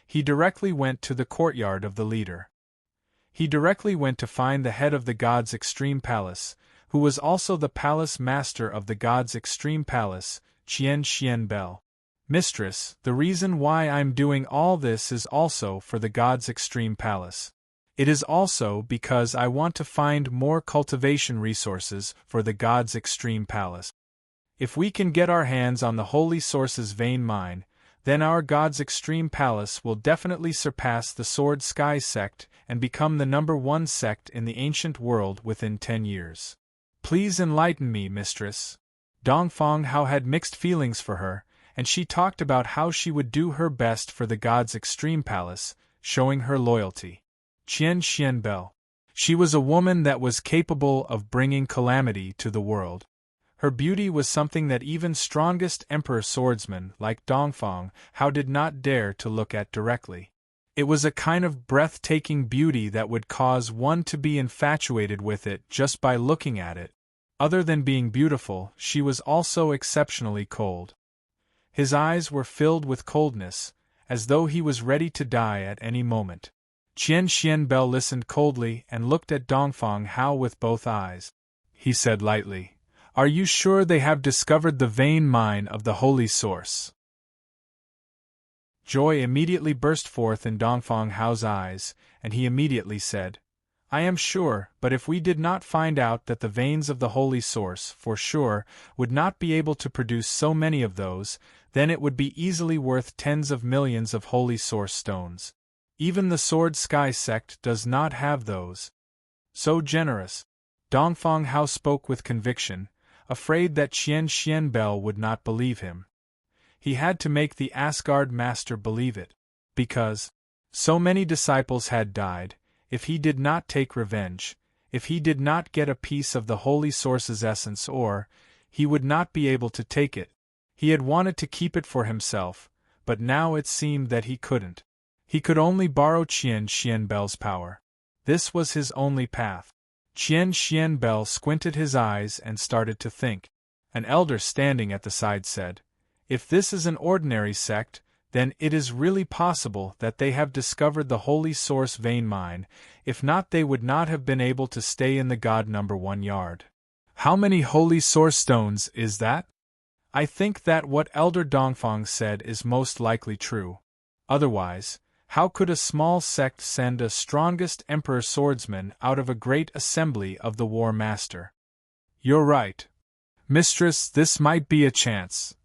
he directly went to the courtyard of the leader. He directly went to find the head of the god's extreme palace, who was also the palace master of the god's extreme palace, Qian Xian Bell. Mistress, the reason why I'm doing all this is also for the god's extreme palace. It is also because I want to find more cultivation resources for the god's extreme palace. If we can get our hands on the holy source's vein mine, then our god's extreme palace will definitely surpass the Sword Sky sect and become the number 1 sect in the ancient world within 10 years. Please enlighten me, mistress. Dongfang Hao had mixed feelings for her, and she talked about how she would do her best for the god's extreme palace, showing her loyalty. Qian Xianbel. She was a woman that was capable of bringing calamity to the world. Her beauty was something that even strongest emperor swordsmen like Dongfang Hao did not dare to look at directly. It was a kind of breathtaking beauty that would cause one to be infatuated with it just by looking at it. Other than being beautiful, she was also exceptionally cold. His eyes were filled with coldness, as though he was ready to die at any moment. Qian Xianbel listened coldly and looked at Dongfang Hao with both eyes. He said lightly, "Are you sure they have discovered the vein mine of the holy source?" Joy immediately burst forth in Dongfang Hao's eyes, and he immediately said, "I am sure, but if we did not find out that the veins of the holy source, for sure, would not be able to produce so many of those, then it would be easily worth tens of millions of holy source stones. Even the Sword Sky sect does not have those. So generous." Dongfang Hao spoke with conviction, afraid that Qian Xianbel would not believe him. He had to make the Asgard master believe it, because so many disciples had died. If he did not take revenge, if he did not get a piece of the holy source's essence, or he would not be able to take it. He had wanted to keep it for himself, but now it seemed that he couldn't. He could only borrow Qian Xianbel's power. This was his only path. Qian Xianbel squinted his eyes and started to think. An elder standing at the side said, "If this is an ordinary sect, then it is really possible that they have discovered the holy source vein mine. If not, they would not have been able to stay in the god number 1 yard. How many holy source stones is that?" I think that what Elder Dongfang said is most likely true. Otherwise, how could a small sect send a strongest emperor swordsman out of a great assembly of the war master? You're right. Mistress, this might be a chance.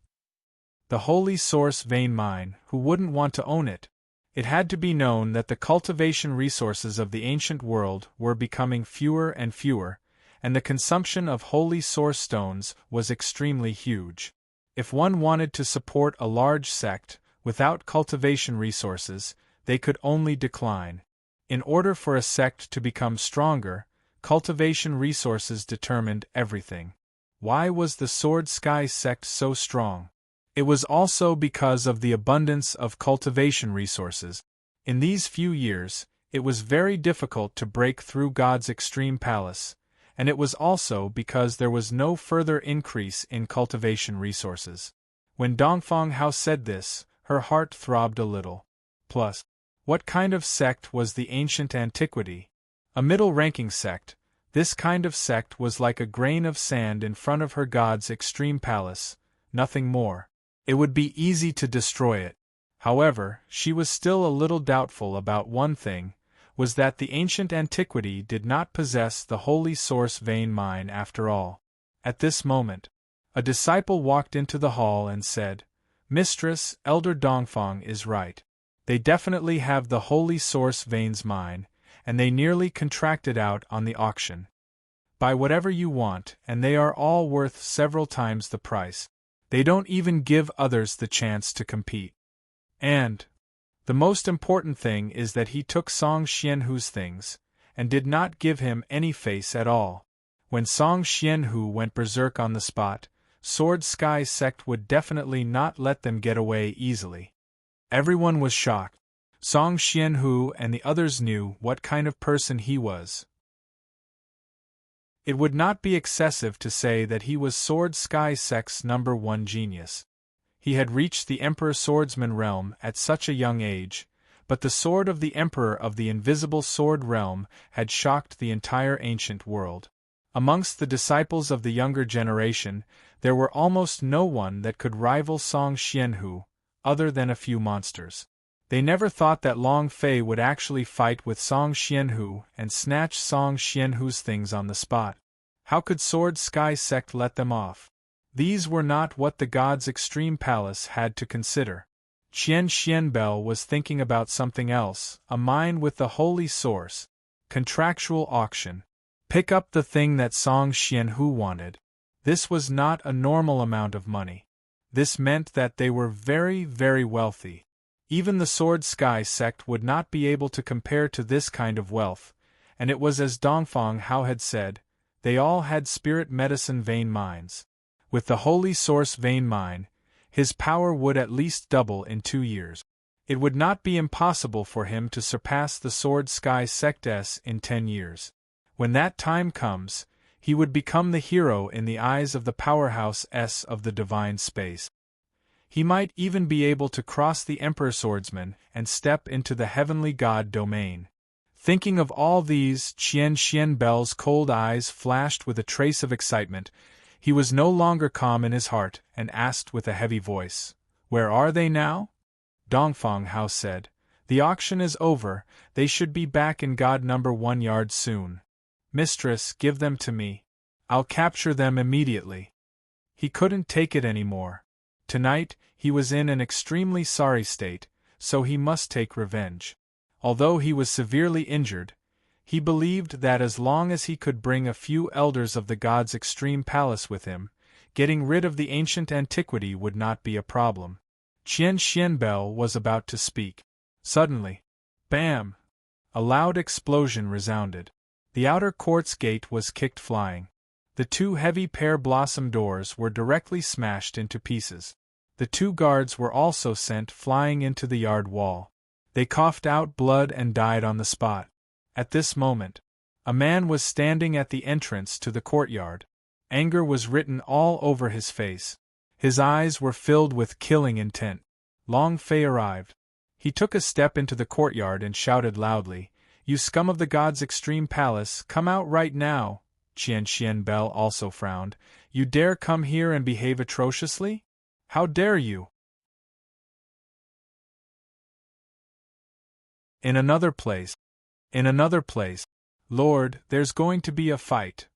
The holy source vein mine, who wouldn't want to own it? It had to be known that the cultivation resources of the ancient world were becoming fewer and fewer, and the consumption of holy source stones was extremely huge. If one wanted to support a large sect, without cultivation resources, they could only decline. In order for a sect to become stronger, cultivation resources determined everything. Why was the Sword Sky sect so strong? It was also because of the abundance of cultivation resources. In these few years, it was very difficult to break through God's extreme palace, and it was also because there was no further increase in cultivation resources. When Dongfang Hao said this, her heart throbbed a little. Plus, what kind of sect was the ancient antiquity? A middle-ranking sect. This kind of sect was like a grain of sand in front of her god's extreme palace, nothing more. It would be easy to destroy it. However, she was still a little doubtful about one thing, was that the ancient antiquity did not possess the holy source vein mine after all. At this moment, a disciple walked into the hall and said, "Mistress, Elder Dongfang is right. They definitely have the holy source veins mine, and they nearly contracted out on the auction. Buy whatever you want, and they are all worth several times the price. They don't even give others the chance to compete. And the most important thing is that he took Song Xianhu's things, and did not give him any face at all. When Song Xianhu went berserk on the spot, Sword Sky sect would definitely not let them get away easily." Everyone was shocked. Song Xianhu and the others knew what kind of person he was. It would not be excessive to say that he was Sword Sky sect's number 1 genius. He had reached the Emperor Swordsman realm at such a young age, but the sword of the Emperor of the Invisible Sword realm had shocked the entire ancient world. Amongst the disciples of the younger generation, there were almost no one that could rival Song Xianhu, other than a few monsters. They never thought that Long Fei would actually fight with Song Xianhu and snatch Song Xianhu's things on the spot. How could Sword Sky Sect let them off? These were not what the God's Extreme Palace had to consider. Qian Xianbel was thinking about something else, a mine with the holy source. Contractual auction. Pick up the thing that Song Xianhu wanted. This was not a normal amount of money. This meant that they were very, very wealthy. Even the Sword Sky Sect would not be able to compare to this kind of wealth, and it was as Dongfang Hao had said, they all had spirit medicine vein mines. With the Holy Source vein mine, his power would at least double in 2 years. It would not be impossible for him to surpass the Sword Sky Sect S in 10 years. When that time comes, he would become the hero in the eyes of the powerhouse S of the divine space. He might even be able to cross the Emperor Swordsman and step into the heavenly god domain. Thinking of all these, Qian Xianbel's cold eyes flashed with a trace of excitement. He was no longer calm in his heart, and asked with a heavy voice, "Where are they now?" Dongfang Hao said, "The auction is over, they should be back in God number 1 yard soon. Mistress, give them to me. I'll capture them immediately." He couldn't take it anymore. Tonight, he was in an extremely sorry state, so he must take revenge. Although he was severely injured, he believed that as long as he could bring a few elders of the God's Extreme Palace with him, getting rid of the ancient antiquity would not be a problem. Qian Xianbel was about to speak. Suddenly, bam! A loud explosion resounded. The outer quartz gate was kicked flying. The 2 heavy pear blossom doors were directly smashed into pieces. The 2 guards were also sent flying into the yard wall. They coughed out blood and died on the spot. At this moment, a man was standing at the entrance to the courtyard. Anger was written all over his face. His eyes were filled with killing intent. Long Fei arrived. He took a step into the courtyard and shouted loudly, "You scum of the God's Extreme Palace, come out right now!" Qian Xianbel also frowned. "You dare come here and behave atrociously? How dare you?" In another place, "Lord, there's going to be a fight.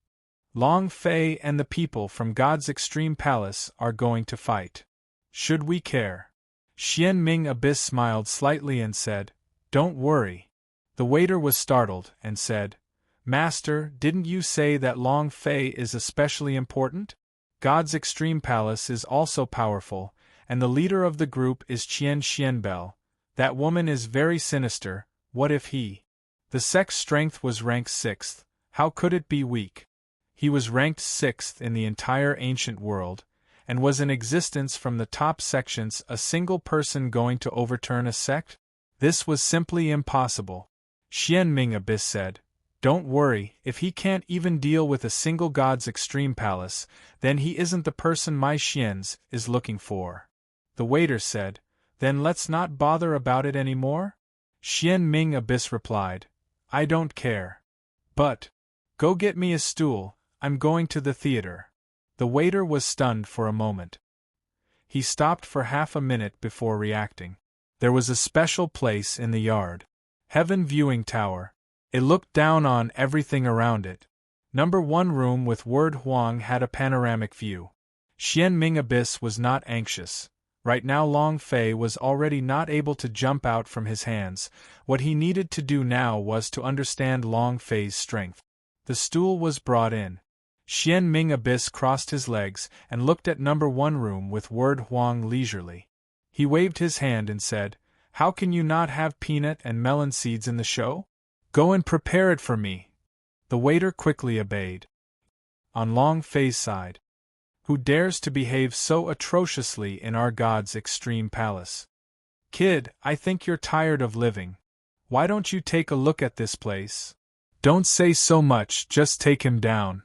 Long Fei and the people from God's Extreme Palace are going to fight. Should we care?" Xian Ming Abyss smiled slightly and said, "Don't worry." The waiter was startled and said, "Master, didn't you say that Long Fei is especially important? God's Extreme Palace is also powerful, and the leader of the group is Qian Xianbel. That woman is very sinister. What if he?" The sect's strength was ranked 6th. How could it be weak? He was ranked 6th in the entire ancient world, and was in existence from the top sections. A single person going to overturn a sect? This was simply impossible. Xian Ming Abyss said, "Don't worry, if he can't even deal with a single God's Extreme Palace, then he isn't the person my Xian's is looking for." The waiter said, "Then let's not bother about it anymore?" Xian Ming Abyss replied, "I don't care. But, go get me a stool, I'm going to the theater." The waiter was stunned for a moment. He stopped for half a minute before reacting. There was a special place in the yard. Heaven Viewing Tower. It looked down on everything around it. Number 1 room with Word Huang had a panoramic view. Xian Ming Abyss was not anxious. Right now Long Fei was already not able to jump out from his hands. What he needed to do now was to understand Long Fei's strength. The stool was brought in. Xian Ming Abyss crossed his legs and looked at number 1 room with Word Huang leisurely. He waved his hand and said, "How can you not have peanut and melon seeds in the show? Go and prepare it for me." The waiter quickly obeyed. On Long Fei's side. "Who dares to behave so atrociously in our God's Extreme Palace? Kid, I think you're tired of living. Why don't you take a look at this place? Don't say so much, just take him down."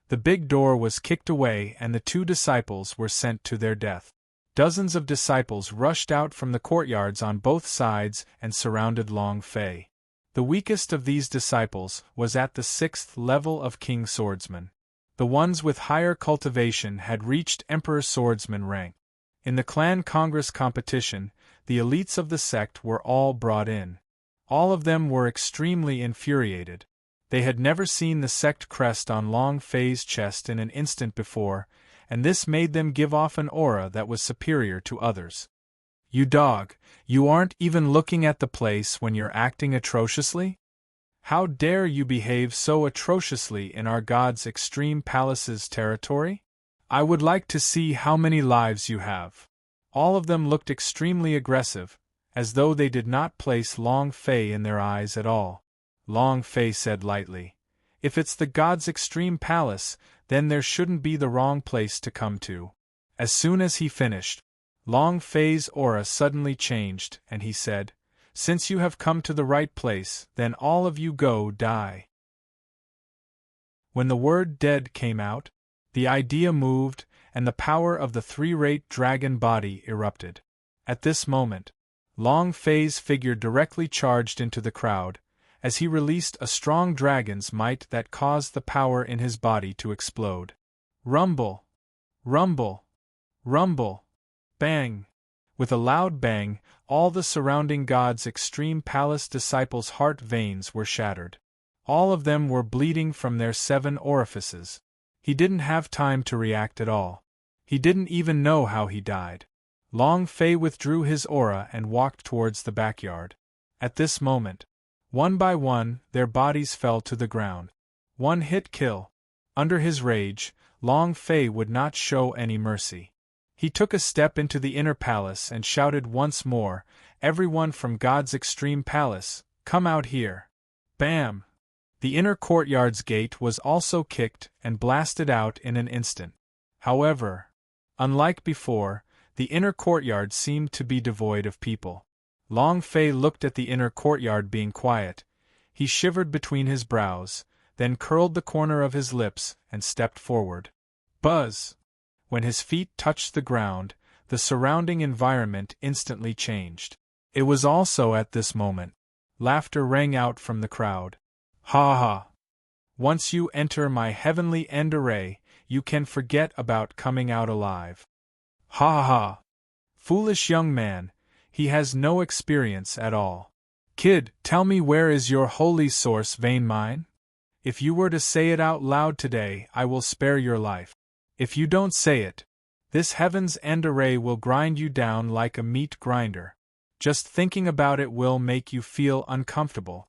The big door was kicked away and the 2 disciples were sent to their death. Dozens of disciples rushed out from the courtyards on both sides and surrounded Long Fei. The weakest of these disciples was at the 6th level of King Swordsman. The ones with higher cultivation had reached Emperor Swordsman rank. In the clan Congress competition, the elites of the sect were all brought in. All of them were extremely infuriated. They had never seen the sect crest on Long Fei's chest in an instant before, and this made them give off an aura that was superior to others. "You dog, you aren't even looking at the place when you're acting atrociously? How dare you behave so atrociously in our god's extreme palace's territory? I would like to see how many lives you have." All of them looked extremely aggressive, as though they did not place Long Fei in their eyes at all. Long Fei said lightly, "If it's the god's extreme palace, then there shouldn't be the wrong place to come to." As soon as he finished, Long Fei's aura suddenly changed, and he said, "Since you have come to the right place, then all of you go die." When the word dead came out, the idea moved, and the power of the three-rate dragon body erupted. At this moment, Long Fei's figure directly charged into the crowd, as he released a strong dragon's might that caused the power in his body to explode. Rumble! Rumble! Rumble! Bang! With a loud bang, all the surrounding god's extreme palace disciples' heart veins were shattered. All of them were bleeding from their 7 orifices. He didn't have time to react at all. He didn't even know how he died. Long Fei withdrew his aura and walked towards the backyard. At this moment, one by one, their bodies fell to the ground. One hit kill. Under his rage, Long Fei would not show any mercy. He took a step into the inner palace and shouted once more, "Everyone from God's extreme palace, come out here!" Bam! The inner courtyard's gate was also kicked and blasted out in an instant. However, unlike before, the inner courtyard seemed to be devoid of people. Long Fei looked at the inner courtyard being quiet. He shivered between his brows, then curled the corner of his lips and stepped forward. Buzz! When his feet touched the ground, the surrounding environment instantly changed. It was also at this moment. Laughter rang out from the crowd. "Ha ha! Once you enter my heavenly end array, you can forget about coming out alive. Ha ha! Foolish young man, he has no experience at all. Kid, tell me, where is your holy source, vain mine? If you were to say it out loud today, I will spare your life. If you don't say it, this heaven's end array will grind you down like a meat grinder. Just thinking about it will make you feel uncomfortable."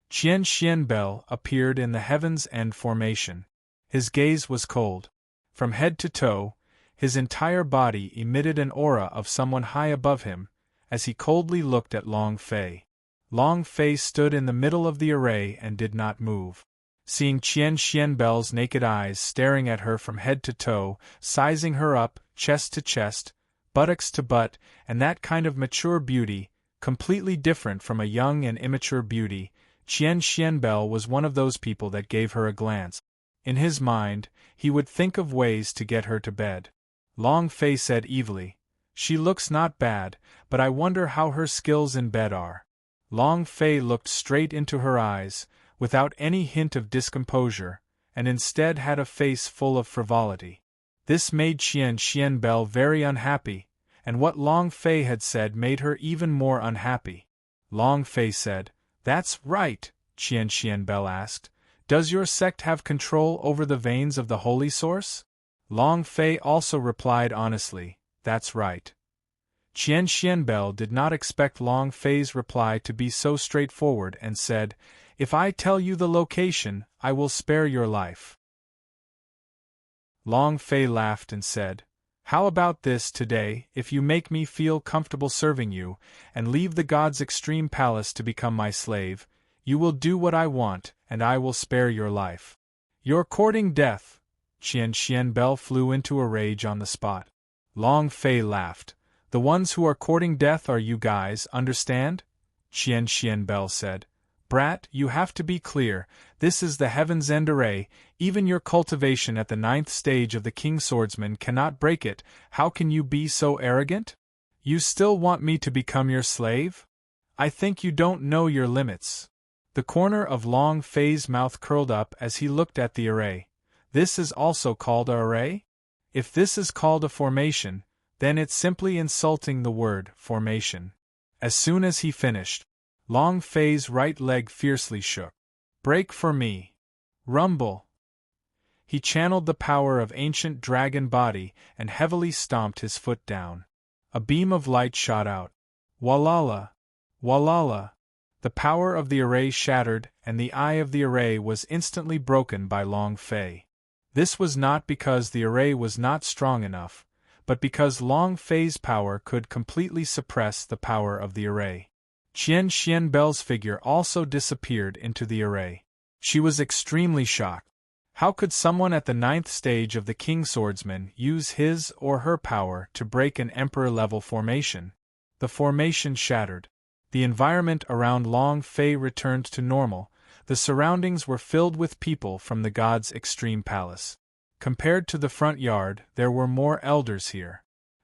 Qian Xianbel appeared in the heaven's end formation. His gaze was cold. From head to toe, his entire body emitted an aura of someone high above him, as he coldly looked at Long Fei. Long Fei stood in the middle of the array and did not move. Seeing Qian Xianbel's naked eyes staring at her from head to toe, sizing her up, chest to chest, buttocks to butt, and that kind of mature beauty, completely different from a young and immature beauty, Qian Xianbel was one of those people that gave her a glance. In his mind, he would think of ways to get her to bed. Long Fei said evilly, "She looks not bad, but I wonder how her skills in bed are." Long Fei looked straight into her eyes, without any hint of discomposure, and instead had a face full of frivolity. This made Qian Xianbel very unhappy, and what Long Fei had said made her even more unhappy. Long Fei said, "That's right," Qian Xianbel asked. "Does your sect have control over the veins of the holy source?" Long Fei also replied honestly, "That's right." Qian Xianbel did not expect Long Fei's reply to be so straightforward and said, "If I tell you the location, I will spare your life." Long Fei laughed and said, "How about this today? If you make me feel comfortable serving you, and leave the god's extreme palace to become my slave, you will do what I want, and I will spare your life." "You're courting death!" Qian Xianbel flew into a rage on the spot. Long Fei laughed. "The ones who are courting death are you guys, understand?" Qian Xianbel said. Brat, you have to be clear, this is the Heaven's End array, even your cultivation at the 9th stage of the King Swordsman cannot break it. How can you be so arrogant? You still want me to become your slave? I think you don't know your limits. The corner of Long Fei's mouth curled up as he looked at the array. This is also called a array? If this is called a formation, then it's simply insulting the word formation. As soon as he finished, Long Fei's right leg fiercely shook. Break for me. Rumble. He channeled the power of ancient dragon body and heavily stomped his foot down. A beam of light shot out. Walala! Walala! The power of the array shattered, and the eye of the array was instantly broken by Long Fei. This was not because the array was not strong enough, but because Long Fei's power could completely suppress the power of the array. Qian Xianbel's figure also disappeared into the array. She was extremely shocked. How could someone at the 9th stage of the King Swordsman use his or her power to break an Emperor-level formation? The formation shattered. The environment around Long Fei returned to normal. The surroundings were filled with people from the god's extreme palace. Compared to the front yard, there were more elders here.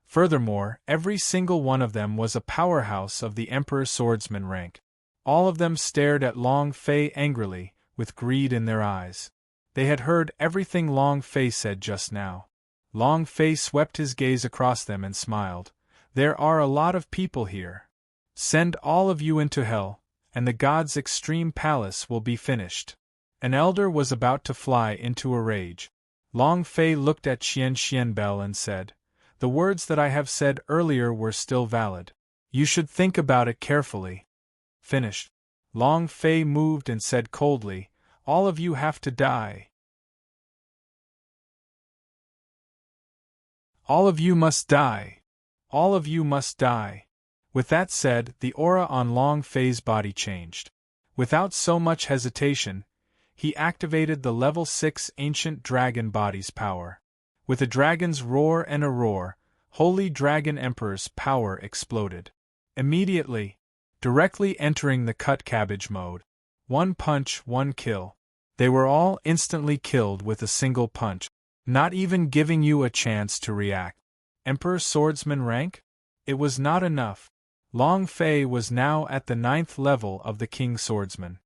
Furthermore, every single one of them was a powerhouse of the Emperor Swordsman rank. All of them stared at Long Fei angrily, with greed in their eyes. They had heard everything Long Fei said just now. Long Fei swept his gaze across them and smiled. There are a lot of people here. Send all of you into hell, and the god's extreme palace will be finished. An elder was about to fly into a rage. Long Fei looked at Qian Xianbel and said, "The words that I have said earlier were still valid. You should think about it carefully." Finished. Long Fei moved and said coldly, "All of you have to die. All of you must die. All of you must die." With that said, the aura on Long Fei's body changed. Without so much hesitation, he activated the level 6 ancient dragon body's power. With a dragon's roar and a roar, Holy Dragon Emperor's power exploded. Immediately, directly entering the cut cabbage mode. One punch, one kill. They were all instantly killed with a single punch, not even giving you a chance to react. Emperor Swordsman rank? It was not enough. Long Fei was now at the 9th level of the King Swordsman.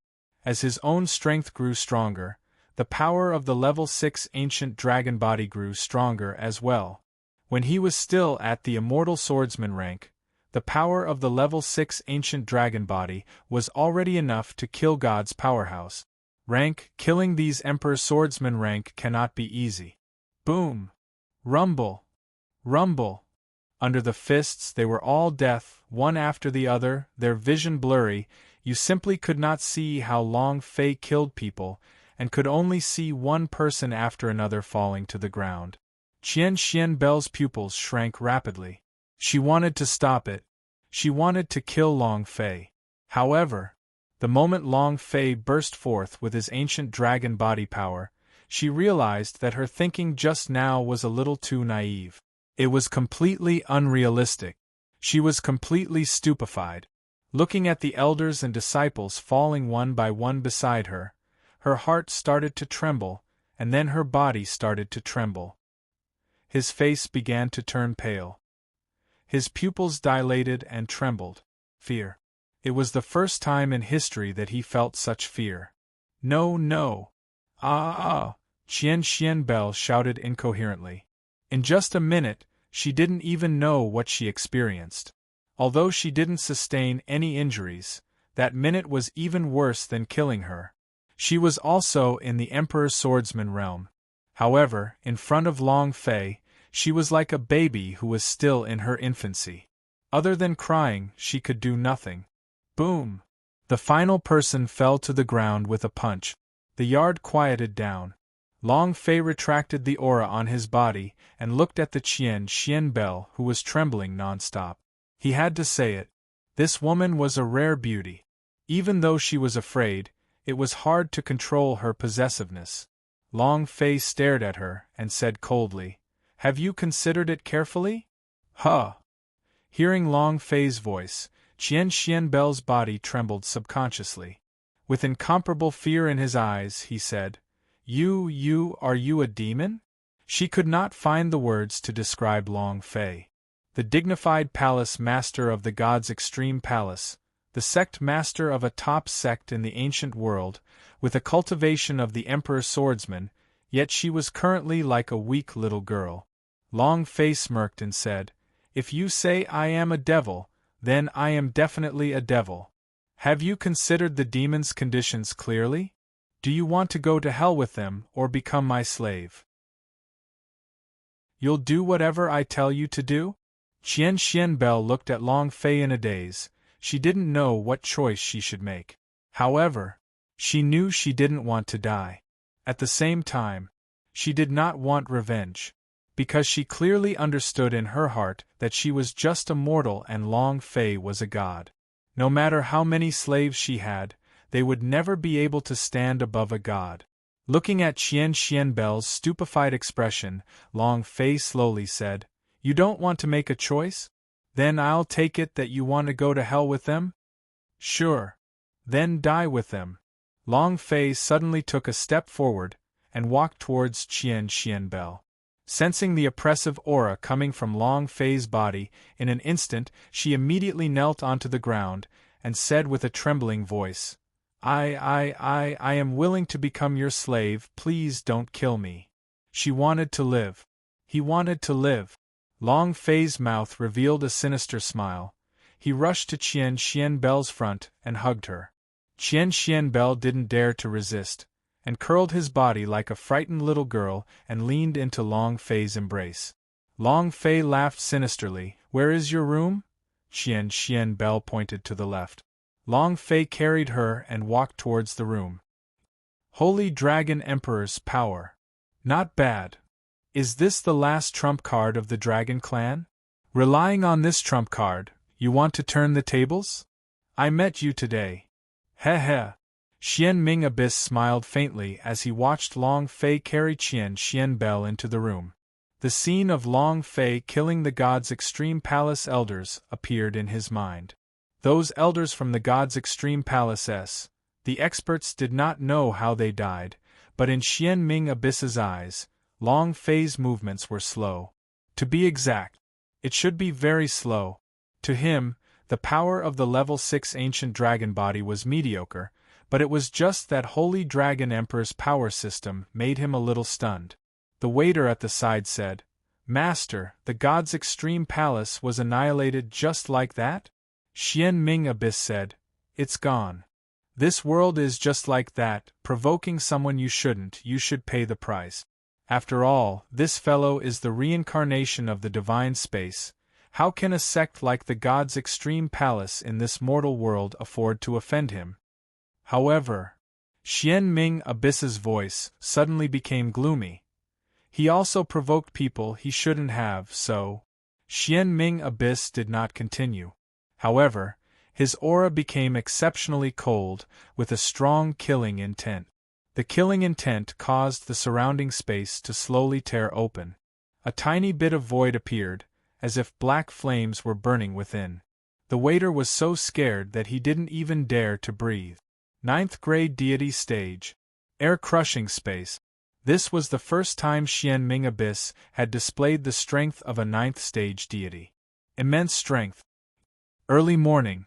As his own strength grew stronger, the power of the level 6 ancient dragon body grew stronger as well. When he was still at the immortal swordsman rank, the power of the level 6 ancient dragon body was already enough to kill God's powerhouse. Killing these Emperor Swordsman rank cannot be easy. Boom! Rumble! Rumble! Under the fists they were all death, one after the other, their vision blurry. You simply could not see how Long Fei killed people, and could only see one person after another falling to the ground. Qian Xianbel's pupils shrank rapidly. She wanted to stop it. She wanted to kill Long Fei. However, the moment Long Fei burst forth with his ancient dragon body power, she realized that her thinking just now was a little too naive. It was completely unrealistic. She was completely stupefied. Looking at the elders and disciples falling one by one beside her, her heart started to tremble, and then her body started to tremble. His face began to turn pale. His pupils dilated and trembled. Fear. It was the first time in history that he felt such fear. "No, no! Ah! Qian Xianbel shouted incoherently. In just a minute, she didn't even know what she experienced. Although she didn't sustain any injuries, that minute was even worse than killing her. She was also in the Emperor Swordsman realm. However, in front of Long Fei, she was like a baby who was still in her infancy. Other than crying, she could do nothing. Boom! The final person fell to the ground with a punch. The yard quieted down. Long Fei retracted the aura on his body and looked at the Qian Xianbel who was trembling non-stop. He had to say it. This woman was a rare beauty. Even though she was afraid, it was hard to control her possessiveness. Long Fei stared at her and said coldly, "Have you considered it carefully?" "Huh!" Hearing Long Fei's voice, Qian Xianbel's body trembled subconsciously. With incomparable fear in his eyes, he said, Are you a demon? She could not find the words to describe Long Fei. The dignified palace master of the gods' extreme palace, the sect master of a top sect in the ancient world, with a cultivation of the emperor's swordsman, yet she was currently like a weak little girl. Long Fei smirked and said, If you say I am a devil, then I am definitely a devil. Have you considered the demon's conditions clearly? Do you want to go to hell with them or become my slave? You'll do whatever I tell you to do? Xianbel looked at Long Fei in a daze. She didn't know what choice she should make. However, she knew she didn't want to die. At the same time, she did not want revenge, because she clearly understood in her heart that she was just a mortal and Long Fei was a god. No matter how many slaves she had, they would never be able to stand above a god. Looking at Xianbel's stupefied expression, Long Fei slowly said, You don't want to make a choice? Then I'll take it that you want to go to hell with them? Sure. Then die with them. Long Fei suddenly took a step forward and walked towards Xianbel. Sensing the oppressive aura coming from Long Fei's body, in an instant she immediately knelt onto the ground and said with a trembling voice, I am willing to become your slave, please don't kill me. She wanted to live. He wanted to live. Long Fei's mouth revealed a sinister smile. He rushed to Xianbel's front and hugged her. Xianbel didn't dare to resist, and curled his body like a frightened little girl and leaned into Long Fei's embrace. Long Fei laughed sinisterly. Where is your room? Xianbel pointed to the left. Long Fei carried her and walked towards the room. Holy Dragon Emperor's power. Not bad. Is this the last trump card of the Dragon Clan? Relying on this trump card, you want to turn the tables? I met you today. Heh heh. Xianming Abyss smiled faintly as he watched Long Fei carry Xianbel into the room. The scene of Long Fei killing the gods' extreme palace elders appeared in his mind. Those elders from the gods' extreme palace, the experts did not know how they died, but in Xianming Abyss's eyes, Long Fei's movements were slow. To be exact, it should be very slow. To him, the power of the level 6 ancient dragon body was mediocre, but it was just that Holy Dragon Emperor's power system made him a little stunned. The waiter at the side said, Master, the god's extreme palace was annihilated just like that? Xianming Abyss said, It's gone. This world is just like that, provoking someone you should pay the price. After all, this fellow is the reincarnation of the divine space. How can a sect like the god's extreme palace in this mortal world afford to offend him? However, Xianming Abyss's voice suddenly became gloomy. He also provoked people he shouldn't have, so Xianming Abyss did not continue. However, his aura became exceptionally cold, with a strong killing intent. The killing intent caused the surrounding space to slowly tear open. A tiny bit of void appeared, as if black flames were burning within. The waiter was so scared that he didn't even dare to breathe. 9th grade deity stage. Air-crushing space. This was the first time Xianming Abyss had displayed the strength of a 9th stage deity. Immense strength. Early morning.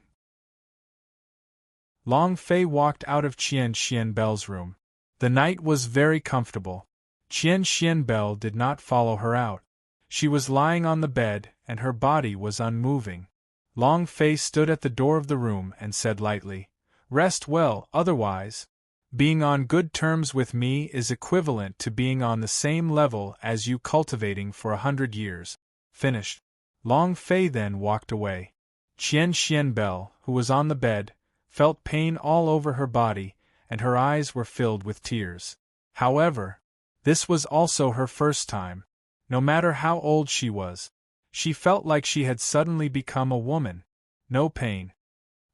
Long Fei walked out of Xianbel's room. The night was very comfortable. Xianbel did not follow her out. She was lying on the bed, and her body was unmoving. Long Fei stood at the door of the room and said lightly, Rest well, otherwise. Being on good terms with me is equivalent to being on the same level as you cultivating for 100 years. Finished. Long Fei then walked away. Xianbel, who was on the bed, felt pain all over her body, and her eyes were filled with tears. However, this was also her first time. No matter how old she was, she felt like she had suddenly become a woman. No pain.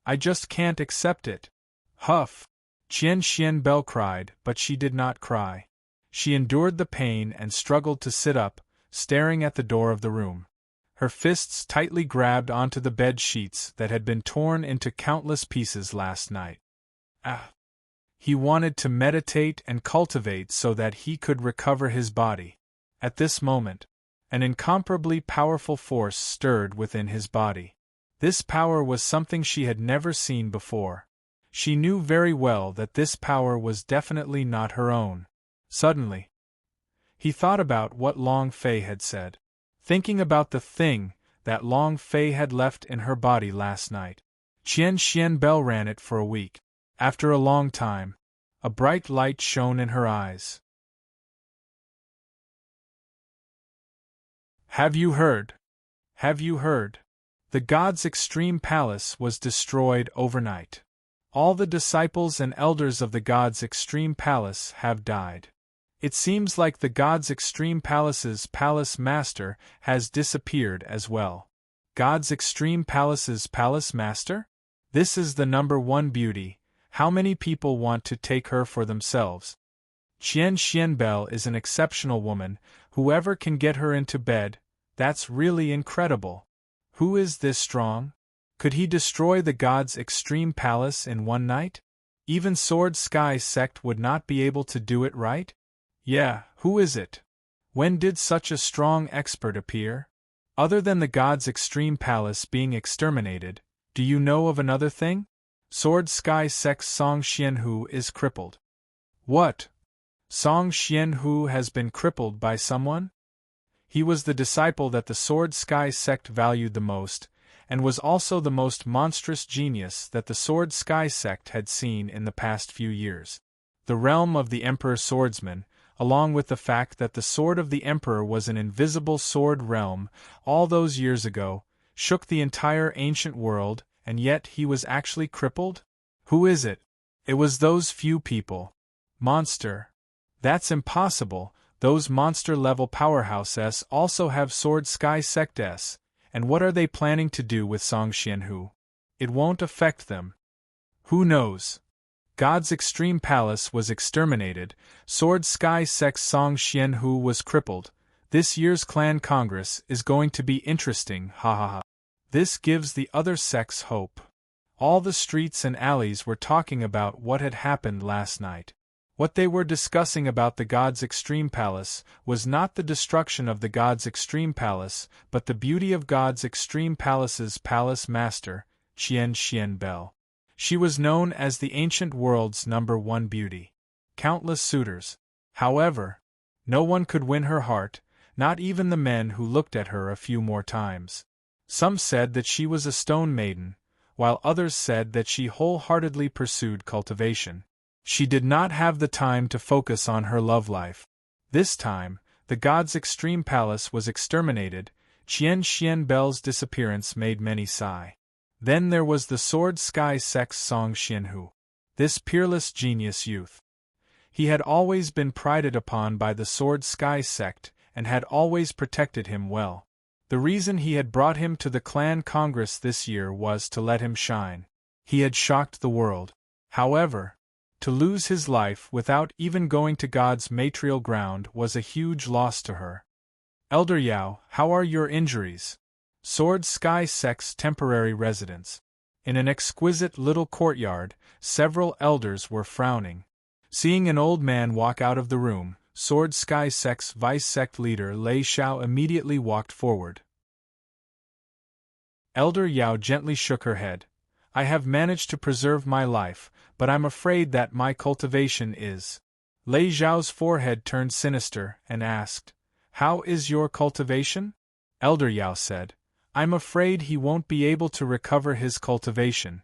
I just can't accept it. Huff. Xianbel cried, but she did not cry. She endured the pain and struggled to sit up, staring at the door of the room. Her fists tightly grabbed onto the bed sheets that had been torn into countless pieces last night. Ah! He wanted to meditate and cultivate so that he could recover his body. At this moment, an incomparably powerful force stirred within his body. This power was something she had never seen before. She knew very well that this power was definitely not her own. Suddenly, he thought about what Long Fei had said. Thinking about the thing that Long Fei had left in her body last night. Qian Xian Bell ran it for a week. After a long time, a bright light shone in her eyes. Have you heard? Have you heard? The god's extreme palace was destroyed overnight. All the disciples and elders of the god's extreme palace have died. It seems like the god's extreme palace's palace master has disappeared as well. God's extreme palace's palace master? This is the #1 beauty. How many people want to take her for themselves? Qian Xianbel is an exceptional woman. Whoever can get her into bed, that's really incredible. Who is this strong? Could he destroy the god's extreme palace in one night? Even Sword Sky sect would not be able to do it, right? Yeah, who is it? When did such a strong expert appear? Other than the god's extreme palace being exterminated, do you know of another thing? Sword Sky sect's Song Xianhu is crippled. What? Song Xianhu has been crippled by someone? He was the disciple that the Sword Sky sect valued the most, and was also the most monstrous genius that the Sword Sky sect had seen in the past few years. The realm of the Emperor Swordsman, along with the fact that the sword of the Emperor was an invisible sword realm all those years ago, shook the entire ancient world, and yet he was actually crippled? Who is it? It was those few people. Monster. That's impossible. Those monster-level powerhouses also have Sword Sky Sect S, and what are they planning to do with Song Xianhu? It won't affect them. Who knows? God's extreme palace was exterminated, Sword Sky Sect's Song Xianhu was crippled. This year's clan congress is going to be interesting, ha ha ha. This gives the other sects hope. All the streets and alleys were talking about what had happened last night. What they were discussing about the god's extreme palace was not the destruction of the god's extreme palace, but the beauty of God's extreme palace's palace master, Qian Xianbel. She was known as the ancient world's #1 beauty. Countless suitors. However, no one could win her heart, not even the men who looked at her a few more times. Some said that she was a stone maiden, while others said that she wholeheartedly pursued cultivation. She did not have the time to focus on her love life. This time, the god's extreme palace was exterminated. Qian Xianbel's disappearance made many sigh. Then there was the Sword Sky Sect's Song Xianhu. This peerless genius youth. He had always been prided upon by the Sword Sky Sect, and had always protected him well. The reason he had brought him to the clan congress this year was to let him shine. He had shocked the world. However, to lose his life without even going to God's material ground was a huge loss to her. Elder Yao, how are your injuries? Sword Sky Sect's temporary residence. In an exquisite little courtyard, several elders were frowning. Seeing an old man walk out of the room, Sword Sky Sect's vice-sect leader Lei Xiao immediately walked forward. Elder Yao gently shook her head. I have managed to preserve my life, but I'm afraid that my cultivation is. Lei Xiao's forehead turned sinister and asked, How is your cultivation? Elder Yao said, I'm afraid he won't be able to recover his cultivation.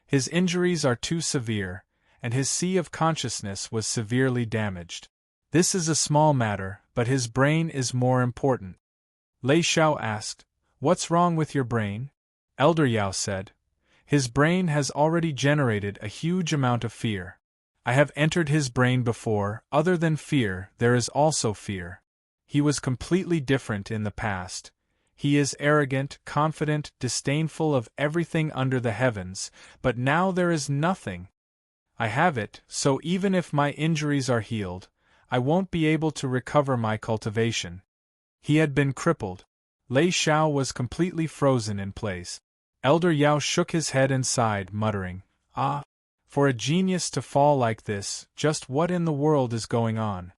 His injuries are too severe, and his sea of consciousness was severely damaged. This is a small matter, but his brain is more important. Lei Xiao asked, What's wrong with your brain? Elder Yao said, His brain has already generated a huge amount of fear. I have entered his brain before. Other than fear, there is also fear. He was completely different in the past. He is arrogant, confident, disdainful of everything under the heavens, but now there is nothing. I have it, so even if my injuries are healed, I won't be able to recover my cultivation. He had been crippled. Lei Xiao was completely frozen in place. Elder Yao shook his head and sighed, muttering, Ah, For a genius to fall like this, just what in the world is going on?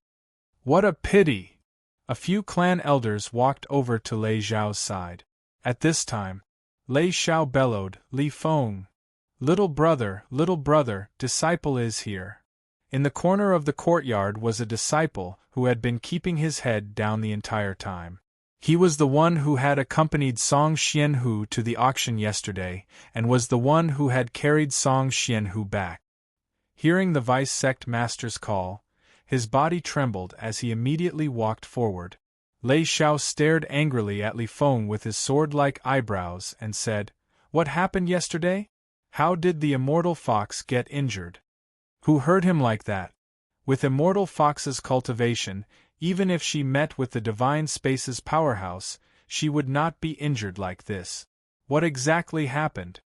What a pity! A few clan elders walked over to Lei Zhao's side. At this time, Lei Xiao bellowed, Li Feng! Little brother, disciple is here. In the corner of the courtyard was a disciple who had been keeping his head down the entire time. He was the one who had accompanied Song Xianhu to the auction yesterday, and was the one who had carried Song Xianhu back. Hearing the vice sect master's call, his body trembled as he immediately walked forward. Lei Xiao stared angrily at Li Feng with his sword-like eyebrows and said, "What happened yesterday? How did the immortal fox get injured? Who hurt him like that?" With immortal fox's cultivation, even if she met with the divine space's powerhouse, she would not be injured like this. What exactly happened?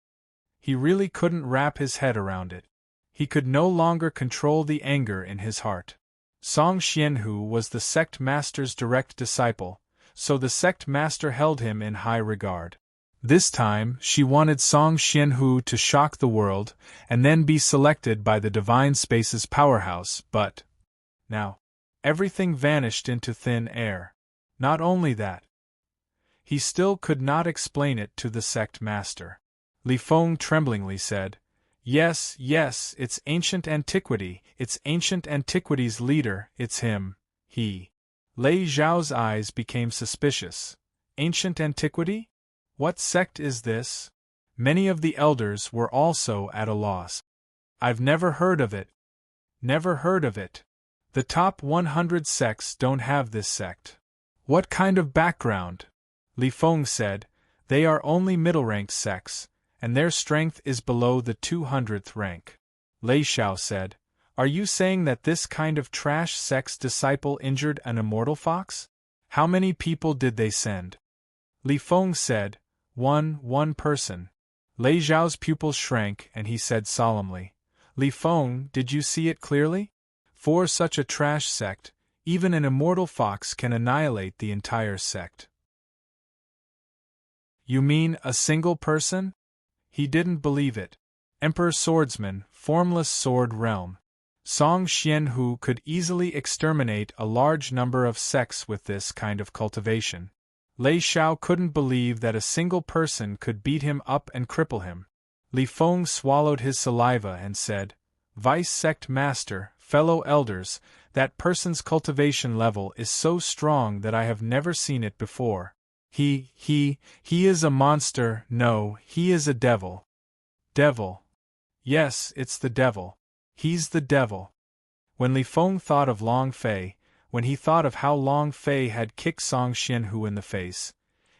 He really couldn't wrap his head around it. He could no longer control the anger in his heart. Song Xianhu was the sect master's direct disciple, so the sect master held him in high regard. This time, she wanted Song Xianhu to shock the world and then be selected by the divine space's powerhouse, but now, everything vanished into thin air. Not only that, he still could not explain it to the sect master. Li Feng tremblingly said, Yes, it's ancient antiquity, it's ancient antiquity's leader, it's him, he." Lei Zhao's eyes became suspicious. Ancient antiquity? What sect is this? Many of the elders were also at a loss. "I've never heard of it. Never heard of it. The top 100 sects don't have this sect." "What kind of background?" Li Feng said, "They are only middle-ranked sects, and their strength is below the 200th rank." Lei Xiao said, "Are you saying that this kind of trash sect's disciple injured an immortal fox? How many people did they send?" Li Feng said, One person." Lei Zhao's pupils shrank and he said solemnly, "Li Feng, did you see it clearly? For such a trash sect, even an immortal fox can annihilate the entire sect." "You mean a single person?" He didn't believe it. Emperor Swordsman, formless sword realm. Song Xianhu could easily exterminate a large number of sects with this kind of cultivation. Lei Xiao couldn't believe that a single person could beat him up and cripple him. Li Feng swallowed his saliva and said, "Vice sect master, fellow elders, that person's cultivation level is so strong that I have never seen it before. He is a monster, no, he is a devil." "Devil? Yes, it's the devil. He's the devil." When Li Feng thought of Long Fei, when he thought of how Long Fei had kicked Song Xianhu in the face,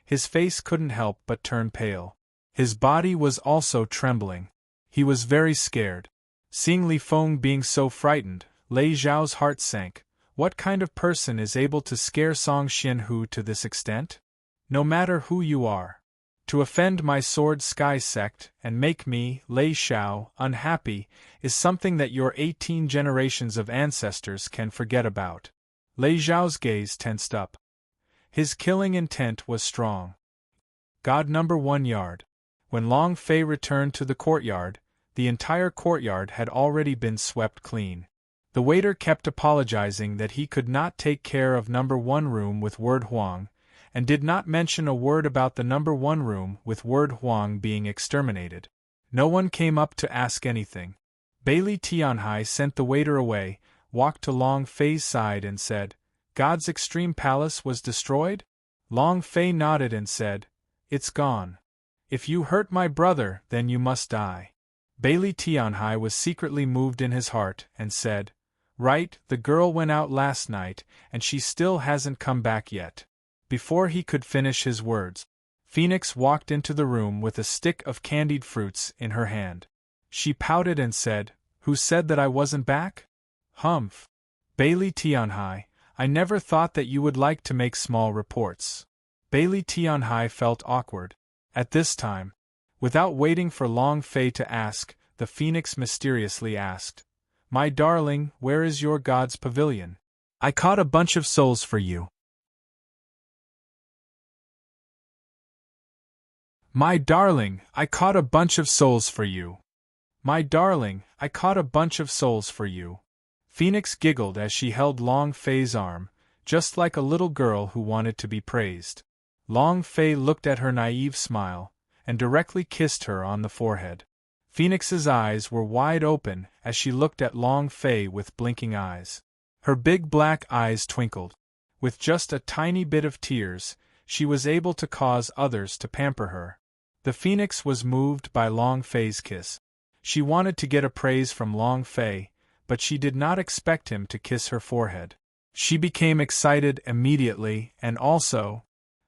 his face couldn't help but turn pale. His body was also trembling. He was very scared. Seeing Li Feng being so frightened, Lei Zhao's heart sank. What kind of person is able to scare Song Xianhu to this extent? "No matter who you are. To offend my Sword Sky sect and make me, Lei Xiao, unhappy, is something that your 18 generations of ancestors can forget about." Lei Zhao's gaze tensed up. His killing intent was strong. God number 1 yard. When Long Fei returned to the courtyard, the entire courtyard had already been swept clean. The waiter kept apologizing that he could not take care of number 1 room with word Huang, and did not mention a word about the number 1 room with word Huang being exterminated. No one came up to ask anything. Bailey Tianhai sent the waiter away, walked to Long Fei's side and said, "God's extreme palace was destroyed?" Long Fei nodded and said, "It's gone. If you hurt my brother, then you must die." Bailey Tianhai was secretly moved in his heart and said, "Right, the girl went out last night and she still hasn't come back yet." Before he could finish his words, Phoenix walked into the room with a stick of candied fruits in her hand. She pouted and said, "Who said that I wasn't back?" "Humph. Bailey Tianhai, I never thought that you would like to make small reports." Bailey Tianhai felt awkward. At this time, without waiting for Long Fei to ask, the Phoenix mysteriously asked, "My darling, where is your god's pavilion? I caught a bunch of souls for you." "My darling, I caught a bunch of souls for you." My darling, I caught a bunch of souls for you. Phoenix giggled as she held Long Fei's arm, just like a little girl who wanted to be praised. Long Fei looked at her naive smile, and directly kissed her on the forehead. Phoenix's eyes were wide open as she looked at Long Fei with blinking eyes. Her big black eyes twinkled. With just a tiny bit of tears, she was able to cause others to pamper her. The Phoenix was moved by Long Fei's kiss. She wanted to get a praise from Long Fei, but she did not expect him to kiss her forehead. She became excited immediately, and also,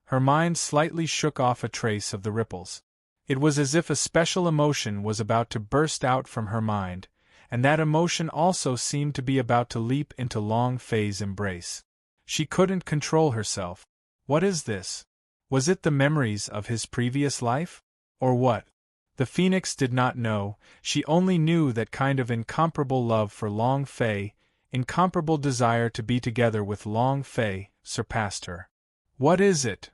her mind slightly shook off a trace of the ripples. It was as if a special emotion was about to burst out from her mind, and that emotion also seemed to be about to leap into Long Fei's embrace. She couldn't control herself. What is this? Was it the memories of his previous life? Or what? The Phoenix did not know, she only knew that kind of incomparable love for Long Fei, incomparable desire to be together with Long Fei, surpassed her. What is it?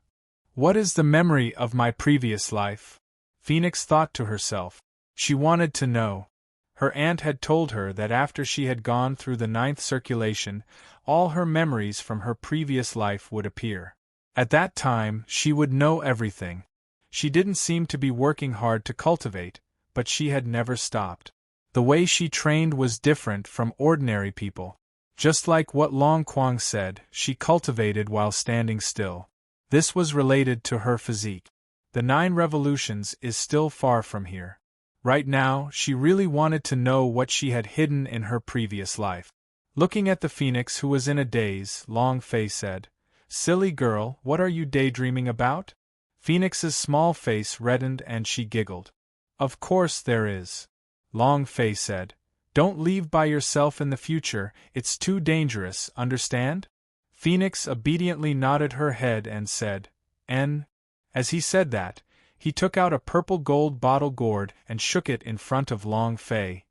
What is the memory of my previous life? Phoenix thought to herself. She wanted to know. Her aunt had told her that after she had gone through the 9th circulation, all her memories from her previous life would appear. At that time, she would know everything. She didn't seem to be working hard to cultivate, but she had never stopped. The way she trained was different from ordinary people. Just like what Long Quang said, she cultivated while standing still. This was related to her physique. The 9 revolutions is still far from here. Right now, she really wanted to know what she had hidden in her previous life. Looking at the Phoenix, who was in a daze, Long Fei said, "Silly girl, what are you daydreaming about?" Phoenix's small face reddened and she giggled. "Of course there is," Long Fei said. "Don't leave by yourself in the future, it's too dangerous, understand?" Phoenix obediently nodded her head and said, "N." As he said that, he took out a purple gold bottle gourd and shook it in front of Long Fei.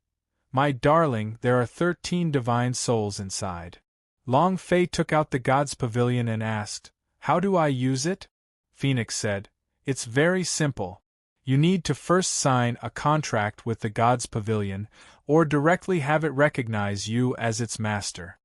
"My darling, there are 13 divine souls inside." Long Fei took out the God's Pavilion and asked, "How do I use it?" Phoenix said, "It's very simple. You need to first sign a contract with the God's Pavilion, or directly have it recognize you as its master."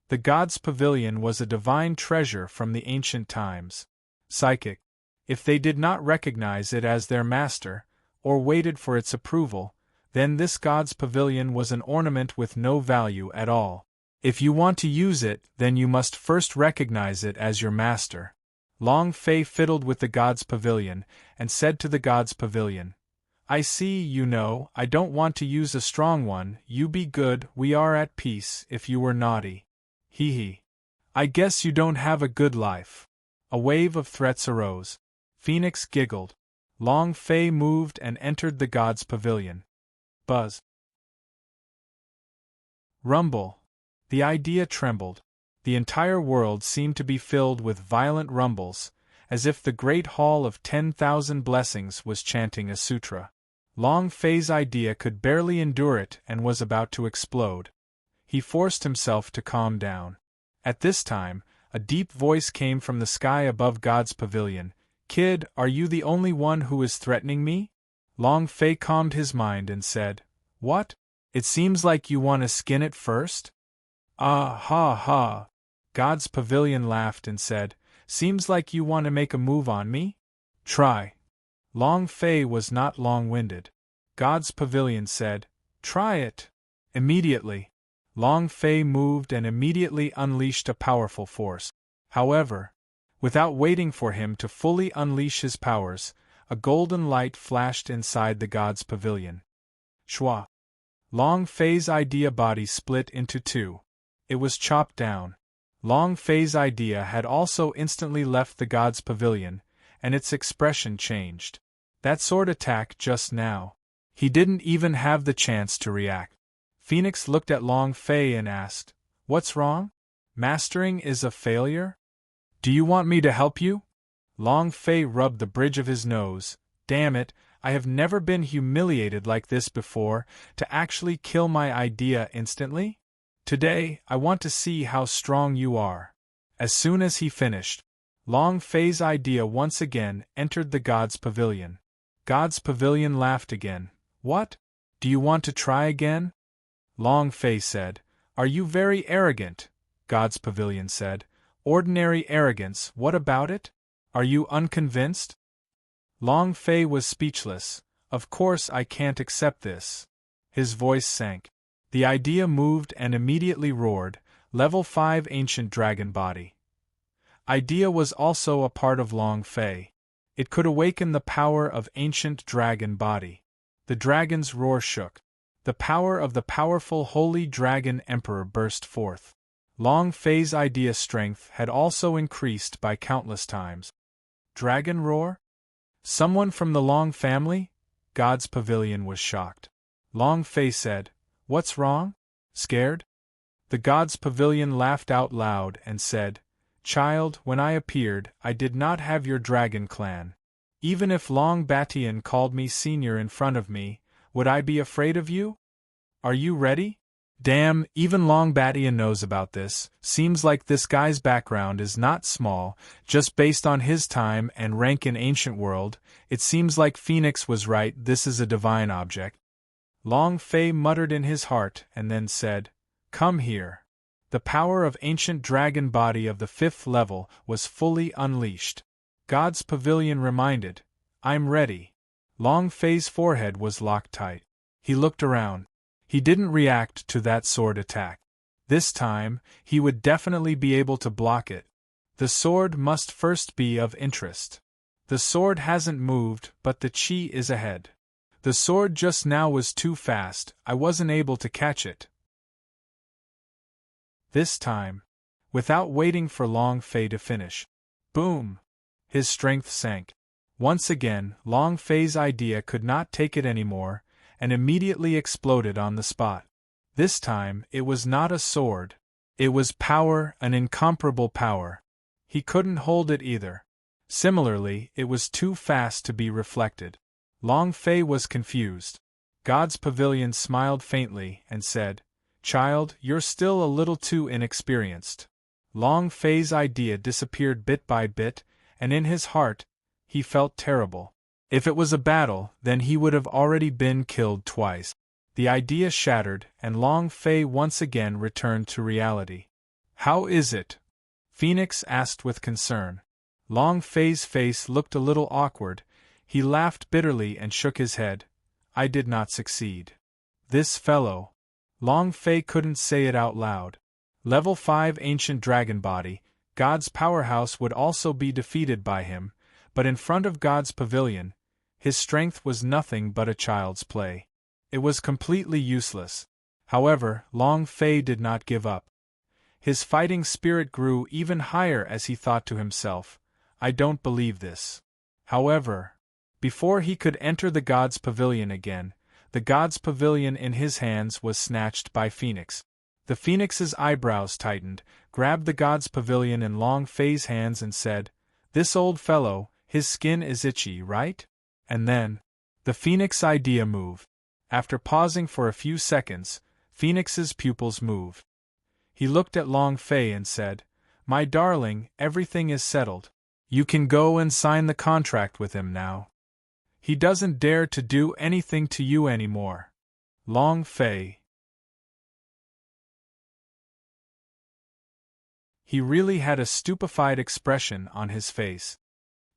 The God's Pavilion was a divine treasure from the ancient times. Psychic. If they did not recognize it as their master, or waited for its approval, then this God's Pavilion was an ornament with no value at all. If you want to use it, then you must first recognize it as your master. Long Fei fiddled with the God's Pavilion, and said to the God's Pavilion, "I see, you know, I don't want to use a strong one, you be good, we are at peace, if you were naughty. Hee hee. I guess you don't have a good life." A wave of threats arose. Phoenix giggled. Long Fei moved and entered the God's Pavilion. Buzz. Rumble. The idea trembled. The entire world seemed to be filled with violent rumbles, as if the great hall of 10,000 blessings was chanting a sutra. Long Fei's idea could barely endure it and was about to explode. He forced himself to calm down. At this time, a deep voice came from the sky above God's Pavilion. "Kid, are you the only one who is threatening me?" Long Fei calmed his mind and said, "What? It seems like you want to skin it first?" "Ah ha ha." God's Pavilion laughed and said, "Seems like you want to make a move on me? Try." Long Fei was not long-winded. God's Pavilion said, "Try it." Immediately, Long Fei moved and immediately unleashed a powerful force. However, without waiting for him to fully unleash his powers, a golden light flashed inside the God's Pavilion. Shwa! Long Fei's idea body split into 2. It was chopped down. Long Fei's idea had also instantly left the God's Pavilion, and its expression changed. That sword attack just now. He didn't even have the chance to react. Phoenix looked at Long Fei and asked, "What's wrong? Mastering is a failure? Do you want me to help you?" Long Fei rubbed the bridge of his nose. "Damn it, I have never been humiliated like this before, to actually kill my idea instantly? Today, I want to see how strong you are." As soon as he finished, Long Fei's idea once again entered the God's Pavilion. God's Pavilion laughed again. "What? Do you want to try again? Long Fei said. Are you very arrogant? God's Pavilion said. Ordinary arrogance, what about it? Are you unconvinced? Long Fei was speechless. Of course I can't accept this. His voice sank. The idea moved and immediately roared, Level 5 Ancient Dragon Body. Idea was also a part of Long Fei. It could awaken the power of Ancient Dragon Body. The dragon's roar shook. The power of the powerful Holy Dragon Emperor burst forth. Long Fei's idea strength had also increased by countless times. Dragon roar? Someone from the Long family? God's Pavilion was shocked. Long Fei said, What's wrong? Scared? The God's Pavilion laughed out loud and said, Child, when I appeared, I did not have your dragon clan. Even if Long Batian called me senior in front of me, would I be afraid of you? Are you ready? Damn, even Long Batian knows about this. Seems like this guy's background is not small, just based on his time and rank in ancient world. It seems like Phoenix was right, this is a divine object. Long Fei muttered in his heart and then said, Come here. The power of ancient dragon body of the 5th level was fully unleashed. God's Pavilion reminded, I'm ready. Long Fei's forehead was locked tight. He looked around. He didn't react to that sword attack. This time, he would definitely be able to block it. The sword must first be of interest. The sword hasn't moved, but the chi is ahead. The sword just now was too fast, I wasn't able to catch it. This time, without waiting for Long Fei to finish. Boom! His strength sank. Once again, Long Fei's idea could not take it anymore, and immediately exploded on the spot. This time, it was not a sword. It was power, an incomparable power. He couldn't hold it either. Similarly, it was too fast to be reflected. Long Fei was confused. God's Pavilion smiled faintly and said, Child, you're still a little too inexperienced. Long Fei's idea disappeared bit by bit, and in his heart, he felt terrible. If it was a battle, then he would have already been killed twice. The idea shattered, and Long Fei once again returned to reality. How is it? Phoenix asked with concern. Long Fei's face looked a little awkward. He laughed bitterly and shook his head. I did not succeed. This fellow. Long Fei couldn't say it out loud. Level 5 Ancient Dragon Body, God's powerhouse would also be defeated by him, but in front of God's Pavilion, his strength was nothing but a child's play. It was completely useless. However, Long Fei did not give up. His fighting spirit grew even higher as he thought to himself, I don't believe this. However, before he could enter the God's Pavilion again, the God's Pavilion in his hands was snatched by Phoenix. The Phoenix's eyebrows tightened, grabbed the God's Pavilion in Long Fei's hands and said, This old fellow, his skin is itchy, right? And then, the Phoenix idea moved. After pausing for a few seconds, Phoenix's pupils moved. He looked at Long Fei and said, My darling, everything is settled. You can go and sign the contract with him now. He doesn't dare to do anything to you anymore. Long Fei. He really had a stupefied expression on his face.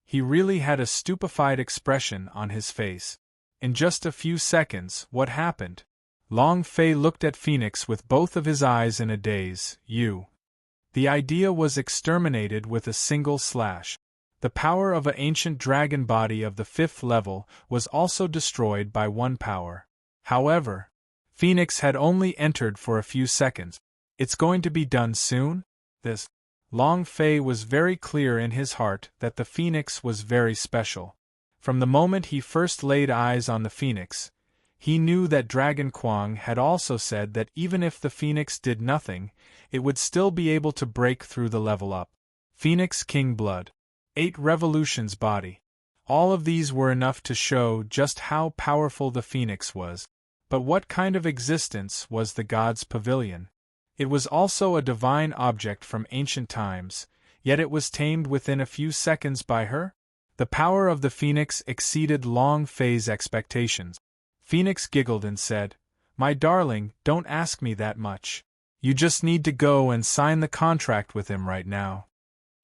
He really had a stupefied expression on his face. In just a few seconds, what happened? Long Fei looked at Phoenix with both of his eyes in a daze. The idea was exterminated with a single slash. The power of an ancient dragon body of the 5th level was also destroyed by one power. However, Phoenix had only entered for a few seconds. It's going to be done soon? This. Long Fei was very clear in his heart that the Phoenix was very special. From the moment he first laid eyes on the Phoenix, he knew that Dragon Quang had also said that even if the Phoenix did nothing, it would still be able to break through the level up. Phoenix King Blood. 8 Revolutions Body. All of these were enough to show just how powerful the Phoenix was. But what kind of existence was the God's Pavilion? It was also a divine object from ancient times, yet it was tamed within a few seconds by her? The power of the Phoenix exceeded Long Fei's expectations. Phoenix giggled and said, "My darling, don't ask me that much. You just need to go and sign the contract with him right now."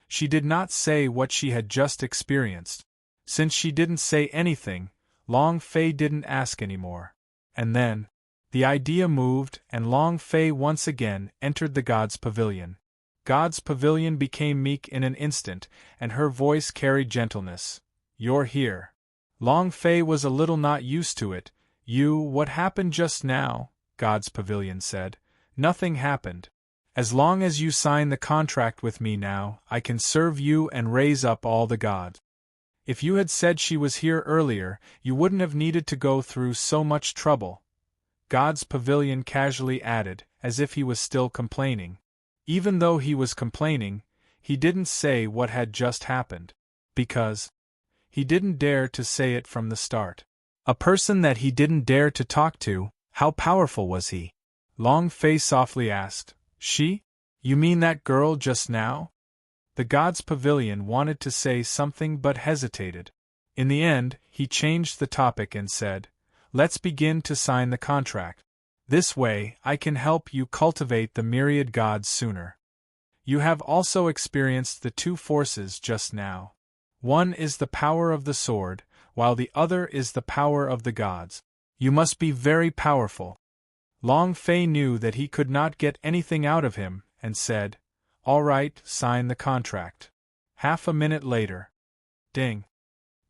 She did not say what she had just experienced. Since she didn't say anything, Long Fei didn't ask anymore. And then, the idea moved and Long Fei once again entered the God's Pavilion. God's Pavilion became meek in an instant, and her voice carried gentleness. "You're here." Long Fei was a little not used to it. What happened just now?" God's Pavilion said. "Nothing happened. As long as you sign the contract with me now, I can serve you and raise up all the gods. If you had said she was here earlier, you wouldn't have needed to go through so much trouble." God's Pavilion casually added, as if he was still complaining. Even though he was complaining, he didn't say what had just happened. Because he didn't dare to say it from the start. A person that he didn't dare to talk to, how powerful was he? Long Fei softly asked, "She? You mean that girl just now?" The God's Pavilion wanted to say something but hesitated. In the end, he changed the topic and said, "Let's begin to sign the contract. This way, I can help you cultivate the myriad gods sooner. You have also experienced the two forces just now. One is the power of the sword, while the other is the power of the gods. You must be very powerful." Long Fei knew that he could not get anything out of him, and said, "All right, sign the contract." Half a minute later. Ding.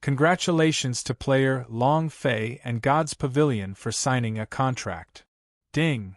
Congratulations to player Long Fei and God's Pavilion for signing a contract. Ding.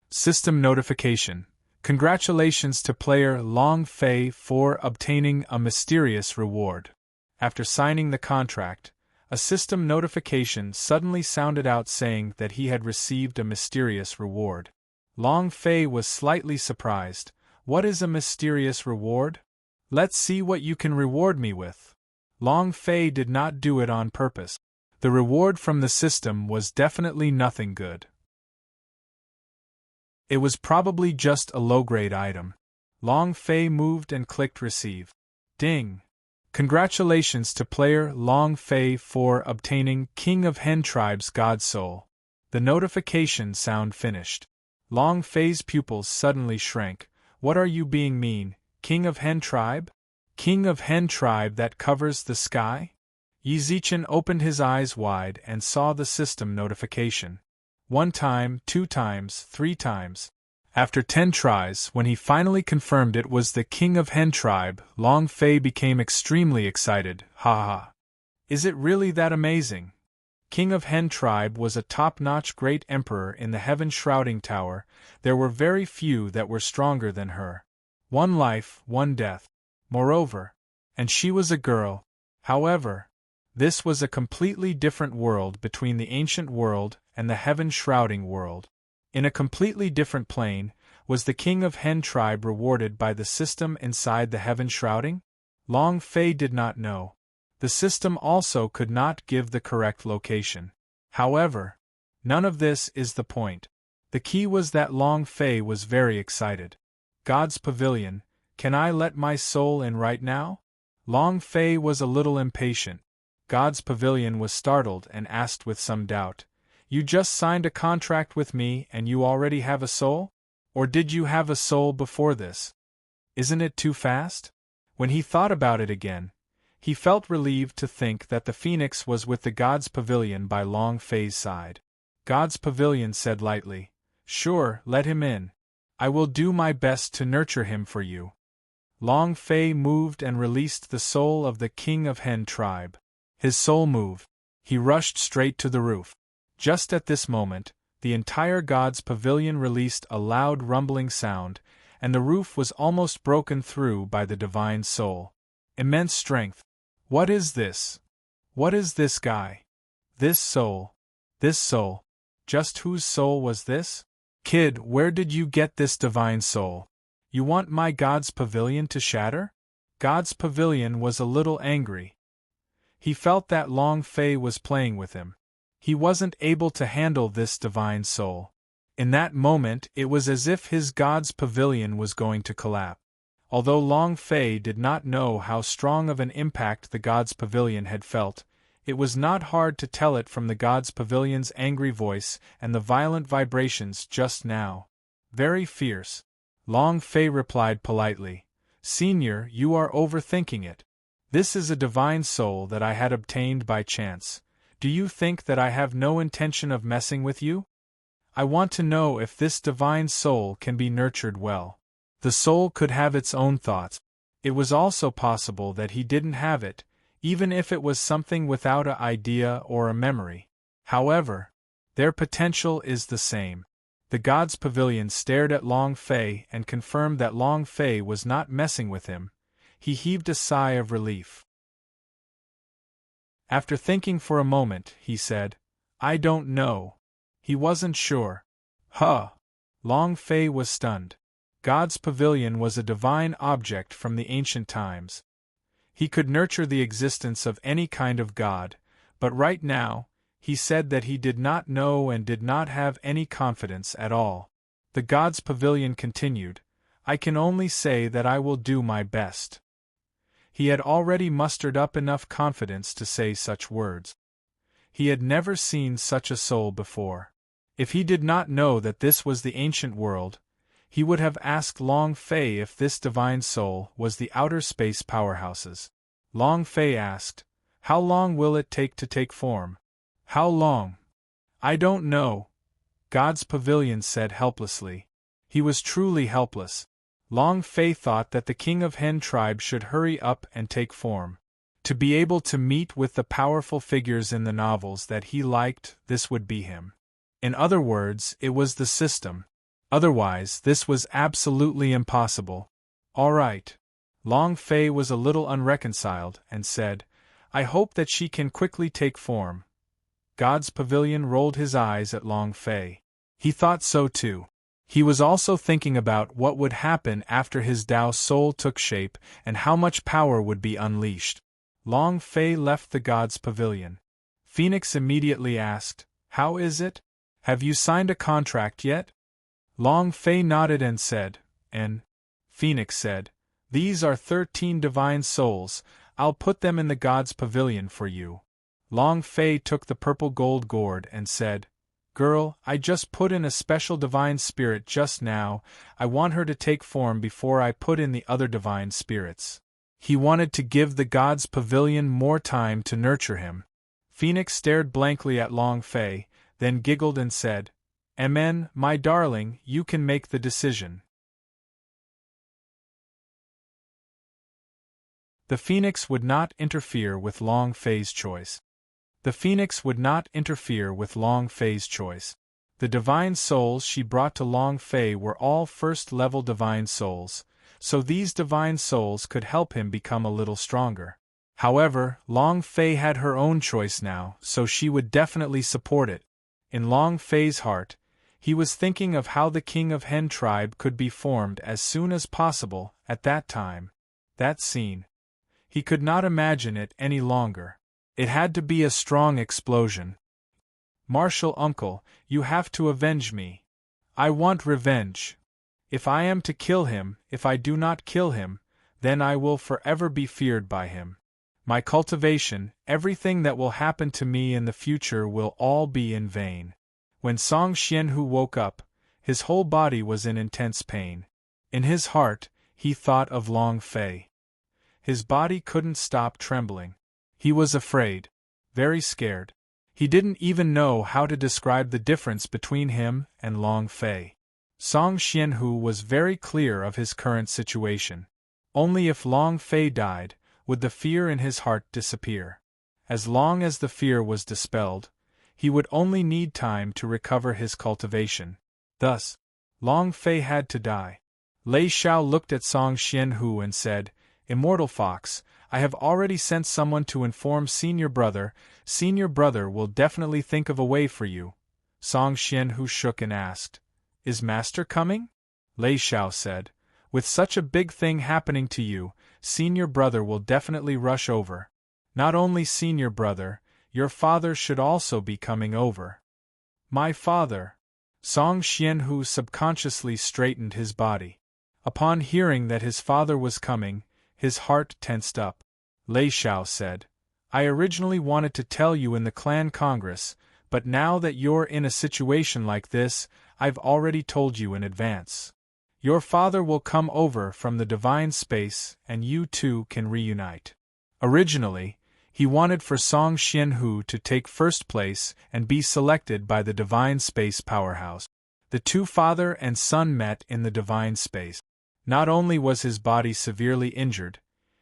System notification. Congratulations to player Long Fei for obtaining a mysterious reward. After signing the contract, a system notification suddenly sounded out saying that he had received a mysterious reward. Long Fei was slightly surprised. "What is a mysterious reward? Let's see what you can reward me with." Long Fei did not do it on purpose. The reward from the system was definitely nothing good. It was probably just a low-grade item. Long Fei moved and clicked receive. Ding. Congratulations to player Long Fei for obtaining King of Hen Tribe's God Soul. The notification sound finished. Long Fei's pupils suddenly shrank. "What are you being mean, King of Hen Tribe? King of Hen Tribe that covers the sky?" Yi Zichen opened his eyes wide and saw the system notification. 1 time, 2 times, 3 times. After 10 tries, when he finally confirmed it was the King of Hen Tribe, Long Fei became extremely excited. "Ha ha! Is it really that amazing?" King of Hen Tribe was a top-notch great emperor in the Heaven Shrouding Tower. There were very few that were stronger than her. 1 life, 1 death. Moreover, and she was a girl. However, this was a completely different world between the ancient world and the Heaven Shrouding world. In a completely different plane, was the King of Hen Tribe rewarded by the system inside the Heaven Shrouding? Long Fei did not know. The system also could not give the correct location. However, none of this is the point. The key was that Long Fei was very excited. God's Pavilion, can I let my soul in right now? Long Fei was a little impatient. God's Pavilion was startled and asked with some doubt, "You just signed a contract with me and you already have a soul? Or did you have a soul before this? Isn't it too fast?" When he thought about it again, he felt relieved to think that the phoenix was with the God's Pavilion by Long Fei's side. God's Pavilion said lightly, "Sure, let him in. I will do my best to nurture him for you." Long Fei moved and released the soul of the King of Hen Tribe. His soul moved. He rushed straight to the roof. Just at this moment, the entire God's Pavilion released a loud rumbling sound, and the roof was almost broken through by the divine soul. Immense strength. What is this? What is this guy? This soul. This soul. Just whose soul was this? Kid, where did you get this divine soul? You want my God's Pavilion to shatter? God's Pavilion was a little angry. He felt that Long Fei was playing with him. He wasn't able to handle this divine soul. In that moment, it was as if his God's Pavilion was going to collapse. Although Long Fei did not know how strong of an impact the God's Pavilion had felt, It was not hard to tell it from the god's pavilion's angry voice and the violent vibrations just now. Very fierce. Long Fei replied politely. Senior, you are overthinking it. This is a divine soul that I had obtained by chance. Do you think that I have no intention of messing with you? I want to know if this divine soul can be nurtured well. The soul could have its own thoughts. It was also possible that he didn't have it, even if it was something without an idea or a memory. However, their potential is the same. The god's pavilion stared at Long Fei and confirmed that Long Fei was not messing with him. He heaved a sigh of relief. After thinking for a moment, he said, I don't know. He wasn't sure. Huh! Long Fei was stunned. God's pavilion was a divine object from the ancient times. He could nurture the existence of any kind of god, but right now, he said that he did not know and did not have any confidence at all. The god's pavilion continued, I can only say that I will do my best. He had already mustered up enough confidence to say such words. He had never seen such a soul before. If he did not know that this was the ancient world, he would have asked Long Fei if this divine soul was the outer space powerhouses. Long Fei asked, How long will it take form? How long? I don't know, God's pavilion said helplessly. He was truly helpless. Long Fei thought that the king of Hen tribe should hurry up and take form. To be able to meet with the powerful figures in the novels that he liked, this would be him. In other words, it was the system. Otherwise, this was absolutely impossible. All right. Long Fei was a little unreconciled and said, I hope that she can quickly take form. God's pavilion rolled his eyes at Long Fei. He thought so too. He was also thinking about what would happen after his Tao soul took shape and how much power would be unleashed. Long Fei left the god's pavilion. Phoenix immediately asked, How is it? Have you signed a contract yet? Long Fei nodded and said, And Phoenix said, These are 13 divine souls, I'll put them in the god's pavilion for you. Long Fei took the purple gold gourd and said, Girl, I just put in a special divine spirit just now, I want her to take form before I put in the other divine spirits. He wanted to give the god's pavilion more time to nurture him. Phoenix stared blankly at Long Fei, then giggled and said, Amen, my darling, you can make the decision. The Phoenix would not interfere with Long Fei's choice. The Phoenix would not interfere with Long Fei's choice. The divine souls she brought to Long Fei were all first-level divine souls, so these divine souls could help him become a little stronger. However, Long Fei had her own choice now, so she would definitely support it. In Long Fei's heart, he was thinking of how the king of Hen tribe could be formed as soon as possible at that time. That scene. He could not imagine it any longer. It had to be a strong explosion. Martial uncle, you have to avenge me. I want revenge. If I am to kill him, if I do not kill him, then I will forever be feared by him. My cultivation, everything that will happen to me in the future will all be in vain. When Song Xianhu woke up, his whole body was in intense pain. In his heart, he thought of Long Fei. His body couldn't stop trembling. He was afraid. Very scared. He didn't even know how to describe the difference between him and Long Fei. Song Xianhu was very clear of his current situation. Only if Long Fei died, would the fear in his heart disappear. As long as the fear was dispelled, he would only need time to recover his cultivation. Thus, Long Fei had to die. Lei Xiao looked at Song Xianhu and said, Immortal Fox, I have already sent someone to inform Senior Brother. Senior Brother will definitely think of a way for you. Song Xianhu shook and asked, Is Master coming? Lei Xiao said, With such a big thing happening to you, Senior Brother will definitely rush over. Not only Senior Brother, your father should also be coming over. My father. Song Xianhu subconsciously straightened his body. Upon hearing that his father was coming, his heart tensed up. Lei Xiao said, I originally wanted to tell you in the clan congress, but now that you're in a situation like this, I've already told you in advance. Your father will come over from the divine space and you two can reunite. Originally, he wanted for Song Xianhu to take first place and be selected by the divine space powerhouse. The two father and son met in the divine space. Not only was his body severely injured,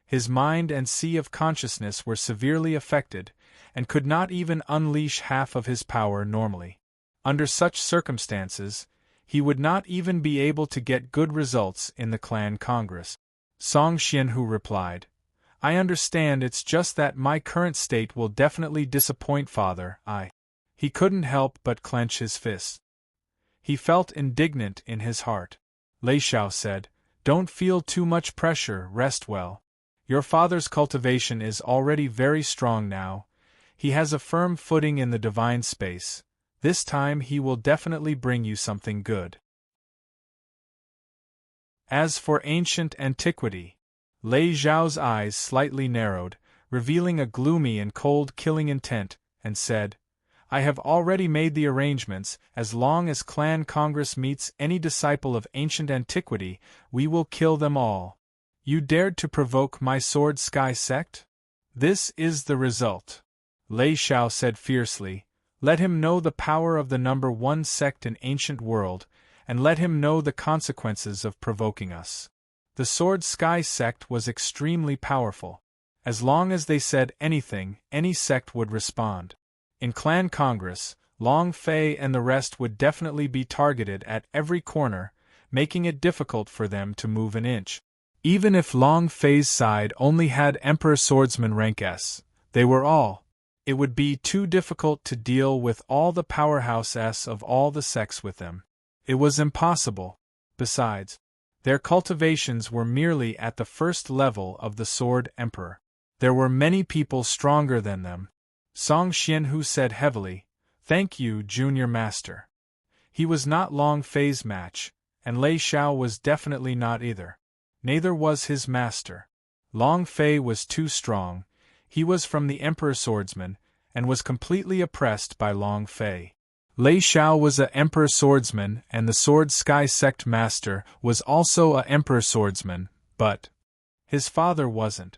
his mind and sea of consciousness were severely affected, and could not even unleash half of his power normally. Under such circumstances, he would not even be able to get good results in the clan congress. Song Xianhu replied, I understand, it's just that my current state will definitely disappoint father. He couldn't help but clench his fists. He felt indignant in his heart. Lei Xiao said, Don't feel too much pressure, rest well. Your father's cultivation is already very strong now. He has a firm footing in the divine space. This time he will definitely bring you something good. As for ancient antiquity, Lei Xiao's eyes slightly narrowed, revealing a gloomy and cold killing intent, and said, I have already made the arrangements. As long as Clan Congress meets any disciple of ancient antiquity, we will kill them all. You dared to provoke my Sword Sky sect? This is the result. Lei Xiao said fiercely, Let him know the power of the number one sect in ancient world, and let him know the consequences of provoking us. The Sword Sky sect was extremely powerful. As long as they said anything, any sect would respond. In Clan Congress, Long Fei and the rest would definitely be targeted at every corner, making it difficult for them to move an inch. Even if Long Fei's side only had Emperor Swordsman rank S, they were all. It would be too difficult to deal with all the powerhouse S of all the sects with them. It was impossible. Besides, their cultivations were merely at the first level of the Sword Emperor. There were many people stronger than them. Song Xianhu said heavily, Thank you, Junior Master. He was not Long Fei's match, and Lei Xiao was definitely not either. Neither was his master. Long Fei was too strong. He was from the Emperor Swordsman, and was completely oppressed by Long Fei. Lei Xiao was a Emperor Swordsman, and the Sword Sky Sect Master was also a Emperor Swordsman, but his father wasn't.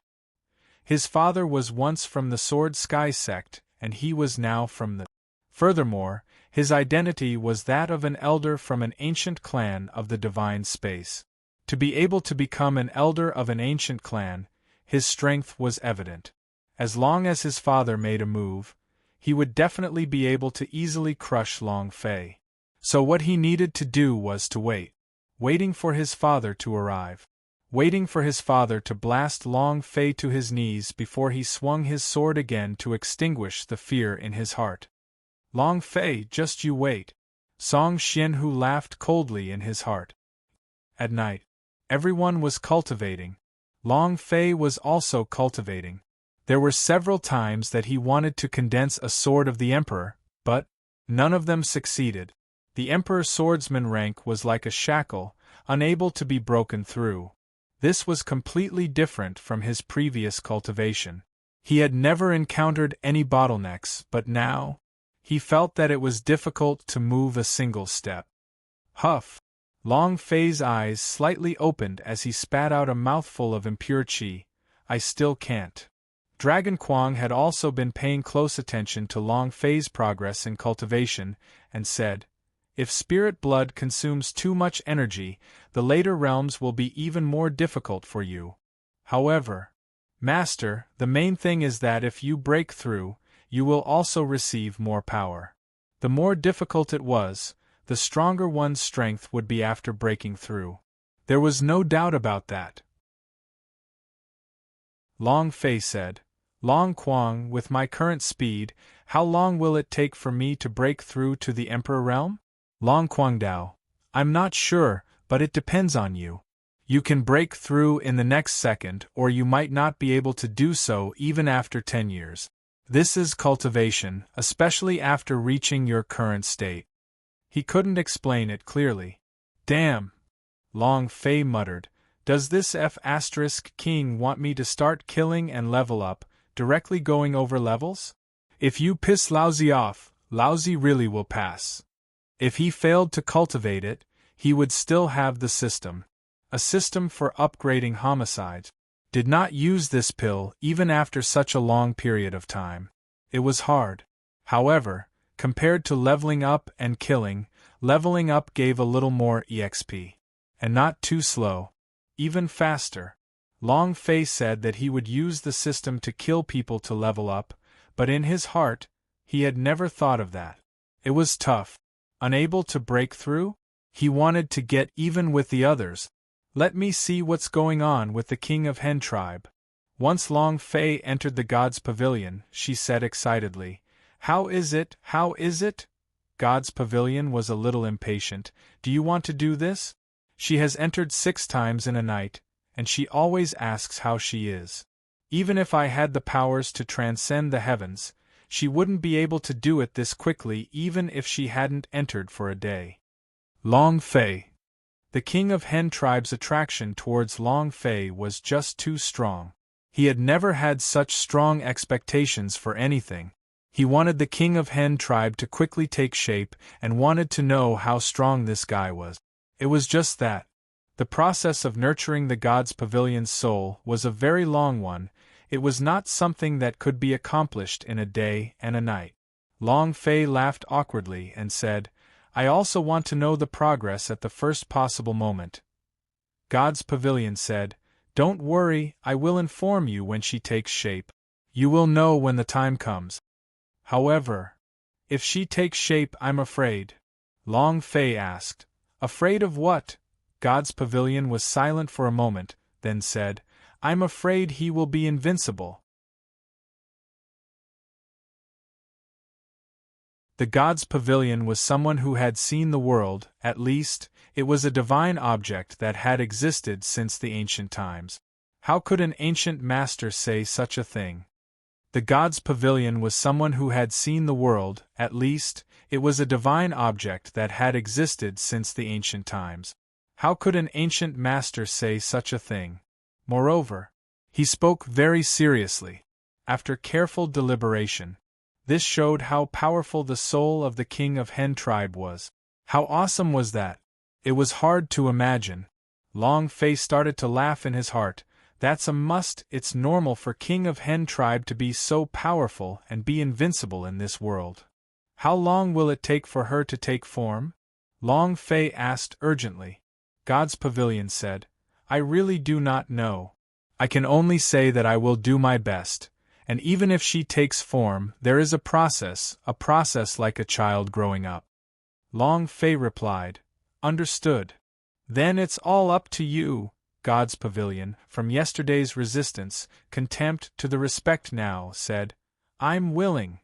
His father was once from the Sword Sky Sect, and he was now from the. Furthermore, his identity was that of an elder from an ancient clan of the divine space. To be able to become an elder of an ancient clan, his strength was evident. As long as his father made a move, he would definitely be able to easily crush Long Fei. So what he needed to do was to wait. Waiting for his father to arrive. Waiting for his father to blast Long Fei to his knees before he swung his sword again to extinguish the fear in his heart. Long Fei, just you wait. Song Xianhu laughed coldly in his heart. At night, everyone was cultivating. Long Fei was also cultivating. There were several times that he wanted to condense a sword of the Emperor, but none of them succeeded. The Emperor Swordsman rank was like a shackle, unable to be broken through. This was completely different from his previous cultivation. He had never encountered any bottlenecks, but now he felt that it was difficult to move a single step. Huff! Long Fei's eyes slightly opened as he spat out a mouthful of impure qi. I still can't. Dragon Quang had also been paying close attention to Long Fei's progress in cultivation, and said, If spirit blood consumes too much energy, the later realms will be even more difficult for you. However, Master, the main thing is that if you break through, you will also receive more power. The more difficult it was, the stronger one's strength would be after breaking through. There was no doubt about that. Long Fei said, Long Quang, with my current speed, how long will it take for me to break through to the Emperor realm? Long Quang Dao, I'm not sure, but it depends on you. You can break through in the next second, or you might not be able to do so even after 10 years. This is cultivation, especially after reaching your current state. He couldn't explain it clearly. Damn! Long Fei muttered, Does this F*** king want me to start killing and level up, directly going over levels? If you piss Laozi off, Laozi really will pass. If he failed to cultivate it, he would still have the system. A system for upgrading homicides. Did not use this pill even after such a long period of time. It was hard. However, compared to leveling up and killing, leveling up gave a little more EXP. And not too slow. Even faster. Long Fei said that he would use the system to kill people to level up, but in his heart, he had never thought of that. It was tough. Unable to break through? He wanted to get even with the others. Let me see what's going on with the King of Hen tribe. Once Long Fei entered the God's Pavilion, she said excitedly, How is it? How is it? God's Pavilion was a little impatient. Do you want to do this? She has entered 6 times in a night, and she always asks how she is. Even if I had the powers to transcend the heavens, she wouldn't be able to do it this quickly even if she hadn't entered for a day. Long Fei. The King of Hen tribe's attraction towards Long Fei was just too strong. He had never had such strong expectations for anything. He wanted the King of Hen tribe to quickly take shape and wanted to know how strong this guy was. It was just that. The process of nurturing the God's Pavilion's soul was a very long one. It was not something that could be accomplished in a day and a night. Long Fei laughed awkwardly and said, I also want to know the progress at the first possible moment. God's Pavilion said, Don't worry, I will inform you when she takes shape. You will know when the time comes. However, if she takes shape, I'm afraid. Long Fei asked. Afraid of what? God's Pavilion was silent for a moment, then said, I'm afraid he will be invincible. The God's Pavilion was someone who had seen the world, at least, it was a divine object that had existed since the ancient times. How could an ancient master say such a thing? The God's Pavilion was someone who had seen the world, at least, it was a divine object that had existed since the ancient times. How could an ancient master say such a thing? Moreover, he spoke very seriously. After careful deliberation, this showed how powerful the soul of the King of Hen tribe was. How awesome was that? It was hard to imagine. Long Fei started to laugh in his heart. That's a must. It's normal for King of Hen tribe to be so powerful and be invincible in this world. How long will it take for her to take form? Long Fei asked urgently. God's Pavilion said, I really do not know. I can only say that I will do my best. And even if she takes form, there is a process like a child growing up. Long Fei replied, Understood. Then it's all up to you, God's Pavilion, from yesterday's resistance, contempt to the respect now, said, I'm willing.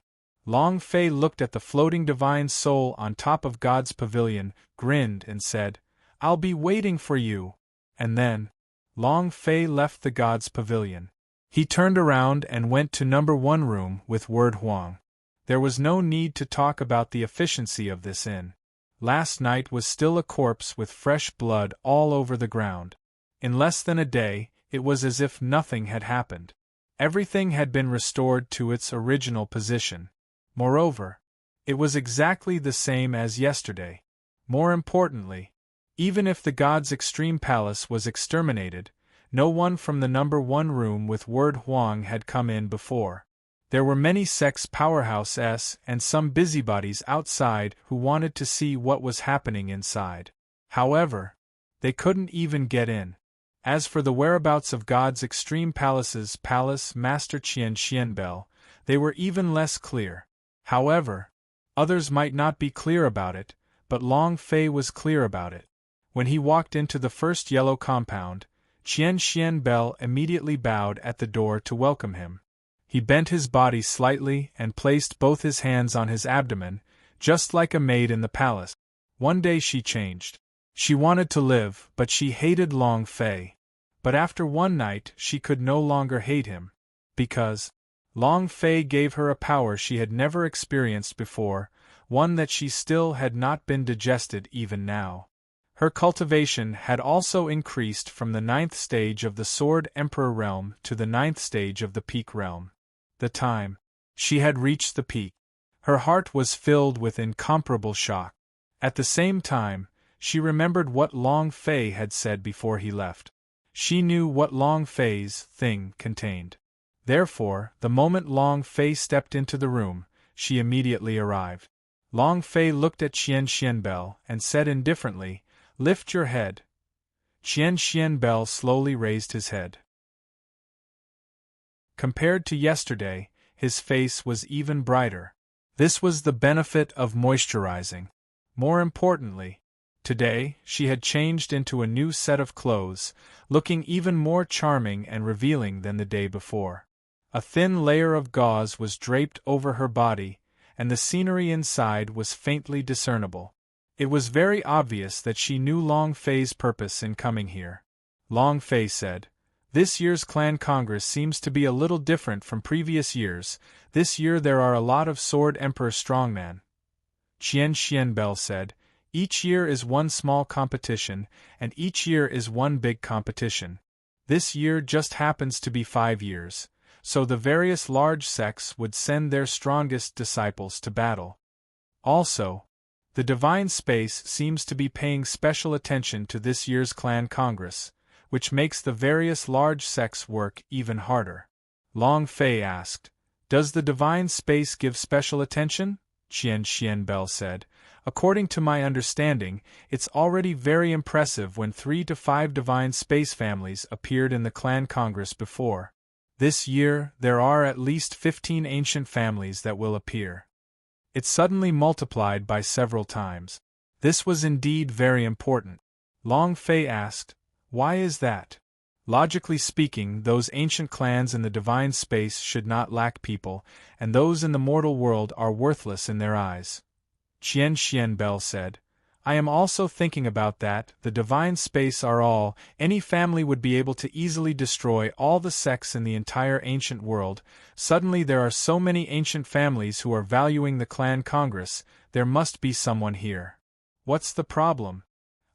Long Fei looked at the floating divine soul on top of God's Pavilion, grinned and said, I'll be waiting for you. And then, Long Fei left the God's Pavilion. He turned around and went to number 1 room with Word Huang. There was no need to talk about the efficiency of this inn. Last night was still a corpse with fresh blood all over the ground. In less than a day, it was as if nothing had happened. Everything had been restored to its original position. Moreover, it was exactly the same as yesterday. More importantly, even if the god's extreme palace was exterminated, no one from the number 1 room with Word Huang had come in before. There were many sex powerhouses and some busybodies outside who wanted to see what was happening inside. However, they couldn't even get in. As for the whereabouts of God's extreme palace's palace master Qianxianbel, they were even less clear. However, others might not be clear about it, but Long Fei was clear about it. When he walked into the first yellow compound, Qianxianbel immediately bowed at the door to welcome him. He bent his body slightly and placed both his hands on his abdomen, just like a maid in the palace. One day she changed. She wanted to live, but she hated Long Fei. But after one night she could no longer hate him. Because Long Fei gave her a power she had never experienced before, one that she still had not been digested even now. Her cultivation had also increased from the 9th stage of the Sword Emperor realm to the 9th stage of the Peak realm. the time. She had reached the peak. Her heart was filled with incomparable shock. At the same time, she remembered what Long Fei had said before he left. She knew what Long Fei's thing contained. Therefore, the moment Long Fei stepped into the room, she immediately arrived. Long Fei looked at Qianxianbel and said indifferently, "Lift your head." Qianxianbel slowly raised his head. Compared to yesterday, his face was even brighter. This was the benefit of moisturizing. More importantly, today she had changed into a new set of clothes, looking even more charming and revealing than the day before. A thin layer of gauze was draped over her body, and the scenery inside was faintly discernible. It was very obvious that she knew Long Fei's purpose in coming here. Long Fei said, "This year's clan congress seems to be a little different from previous years. This year there are a lot of Sword Emperor strongmen." Qianxianbel said, "Each year is one small competition, and each year is one big competition. This year just happens to be 5 years, so the various large sects would send their strongest disciples to battle. Also, the divine space seems to be paying special attention to this year's clan congress, which makes the various large sects work even harder." Long Fei asked, "Does the divine space give special attention?" Qianxianbel said, "According to my understanding, it's already very impressive when 3 to 5 divine space families appeared in the clan congress before. This year, there are at least 15 ancient families that will appear. It suddenly multiplied by several times. This was indeed very important." Long Fei asked, "Why is that?" "Logically speaking, those ancient clans in the divine space should not lack people, and those in the mortal world are worthless in their eyes." Qianxianbel said, "I am also thinking about that. The divine space are all, any family would be able to easily destroy all the sects in the entire ancient world. Suddenly there are so many ancient families who are valuing the clan congress, there must be someone here. What's the problem?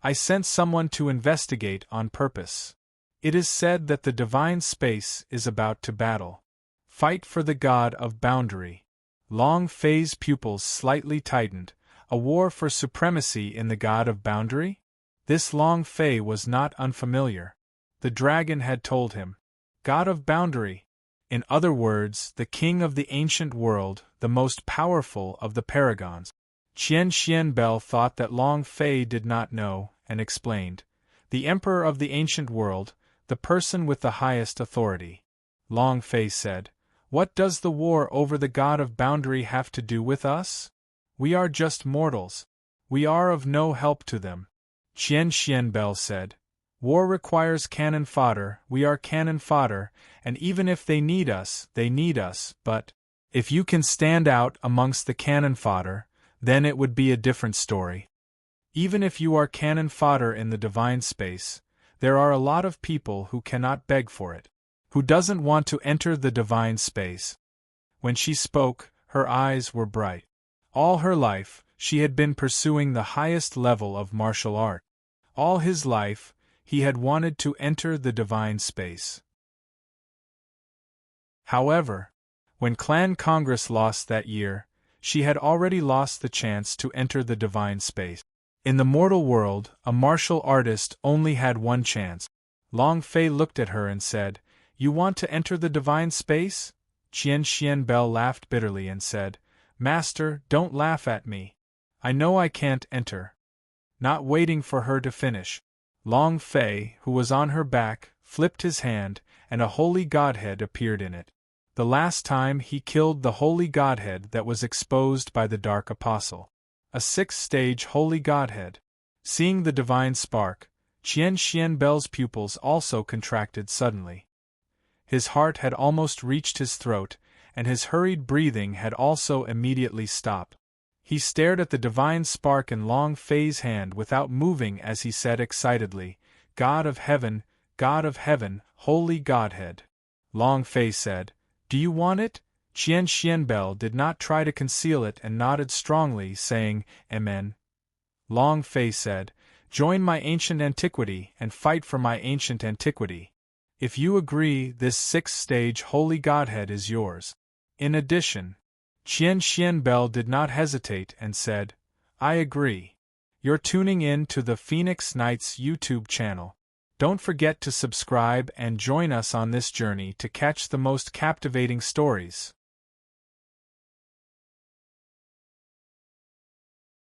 I sent someone to investigate on purpose. It is said that the divine space is about to battle. Fight for the god of boundary." Long Fei's pupils slightly tightened. A war for supremacy in the god of boundary? This Long Fei was not unfamiliar. The dragon had told him. God of boundary. In other words, the king of the ancient world, the most powerful of the paragons. Qianxianbel thought that Long Fei did not know, and explained. "The emperor of the ancient world, the person with the highest authority." Long Fei said, "What does the war over the god of boundary have to do with us? We are just mortals. We are of no help to them." Qianxianbel said, "War requires cannon fodder, we are cannon fodder, and even if they need us, but if you can stand out amongst the cannon fodder, then it would be a different story. Even if you are cannon fodder in the divine space, there are a lot of people who cannot beg for it. Who doesn't want to enter the divine space?" When she spoke, her eyes were bright. All her life, she had been pursuing the highest level of martial art. All his life, he had wanted to enter the divine space. However, when Clan Congress lost that year, she had already lost the chance to enter the divine space. In the mortal world, a martial artist only had one chance. Long Fei looked at her and said, "You want to enter the divine space?" Qianxianbel laughed bitterly and said, "Master, don't laugh at me. I know I can't enter." Not waiting for her to finish, Long Fei, who was on her back, flipped his hand, and a holy godhead appeared in it. The last time he killed the holy godhead that was exposed by the Dark Apostle. A 6th-stage holy godhead. Seeing the divine spark, Qianxianbel's pupils also contracted suddenly. His heart had almost reached his throat, and his hurried breathing had also immediately stopped. He stared at the divine spark in Long Fei's hand without moving as he said excitedly, God of heaven, holy Godhead." Long Fei said, "Do you want it?" Qianxianbel did not try to conceal it and nodded strongly, saying, "Amen." Long Fei said, "Join my ancient antiquity and fight for my ancient antiquity. If you agree, this 6th-stage holy godhead is yours." In addition, Qian Xianbell did not hesitate and said, I agree. You're tuning in to the Phoenix Knights YouTube channel. Don't forget to subscribe and join us on this journey to catch the most captivating stories.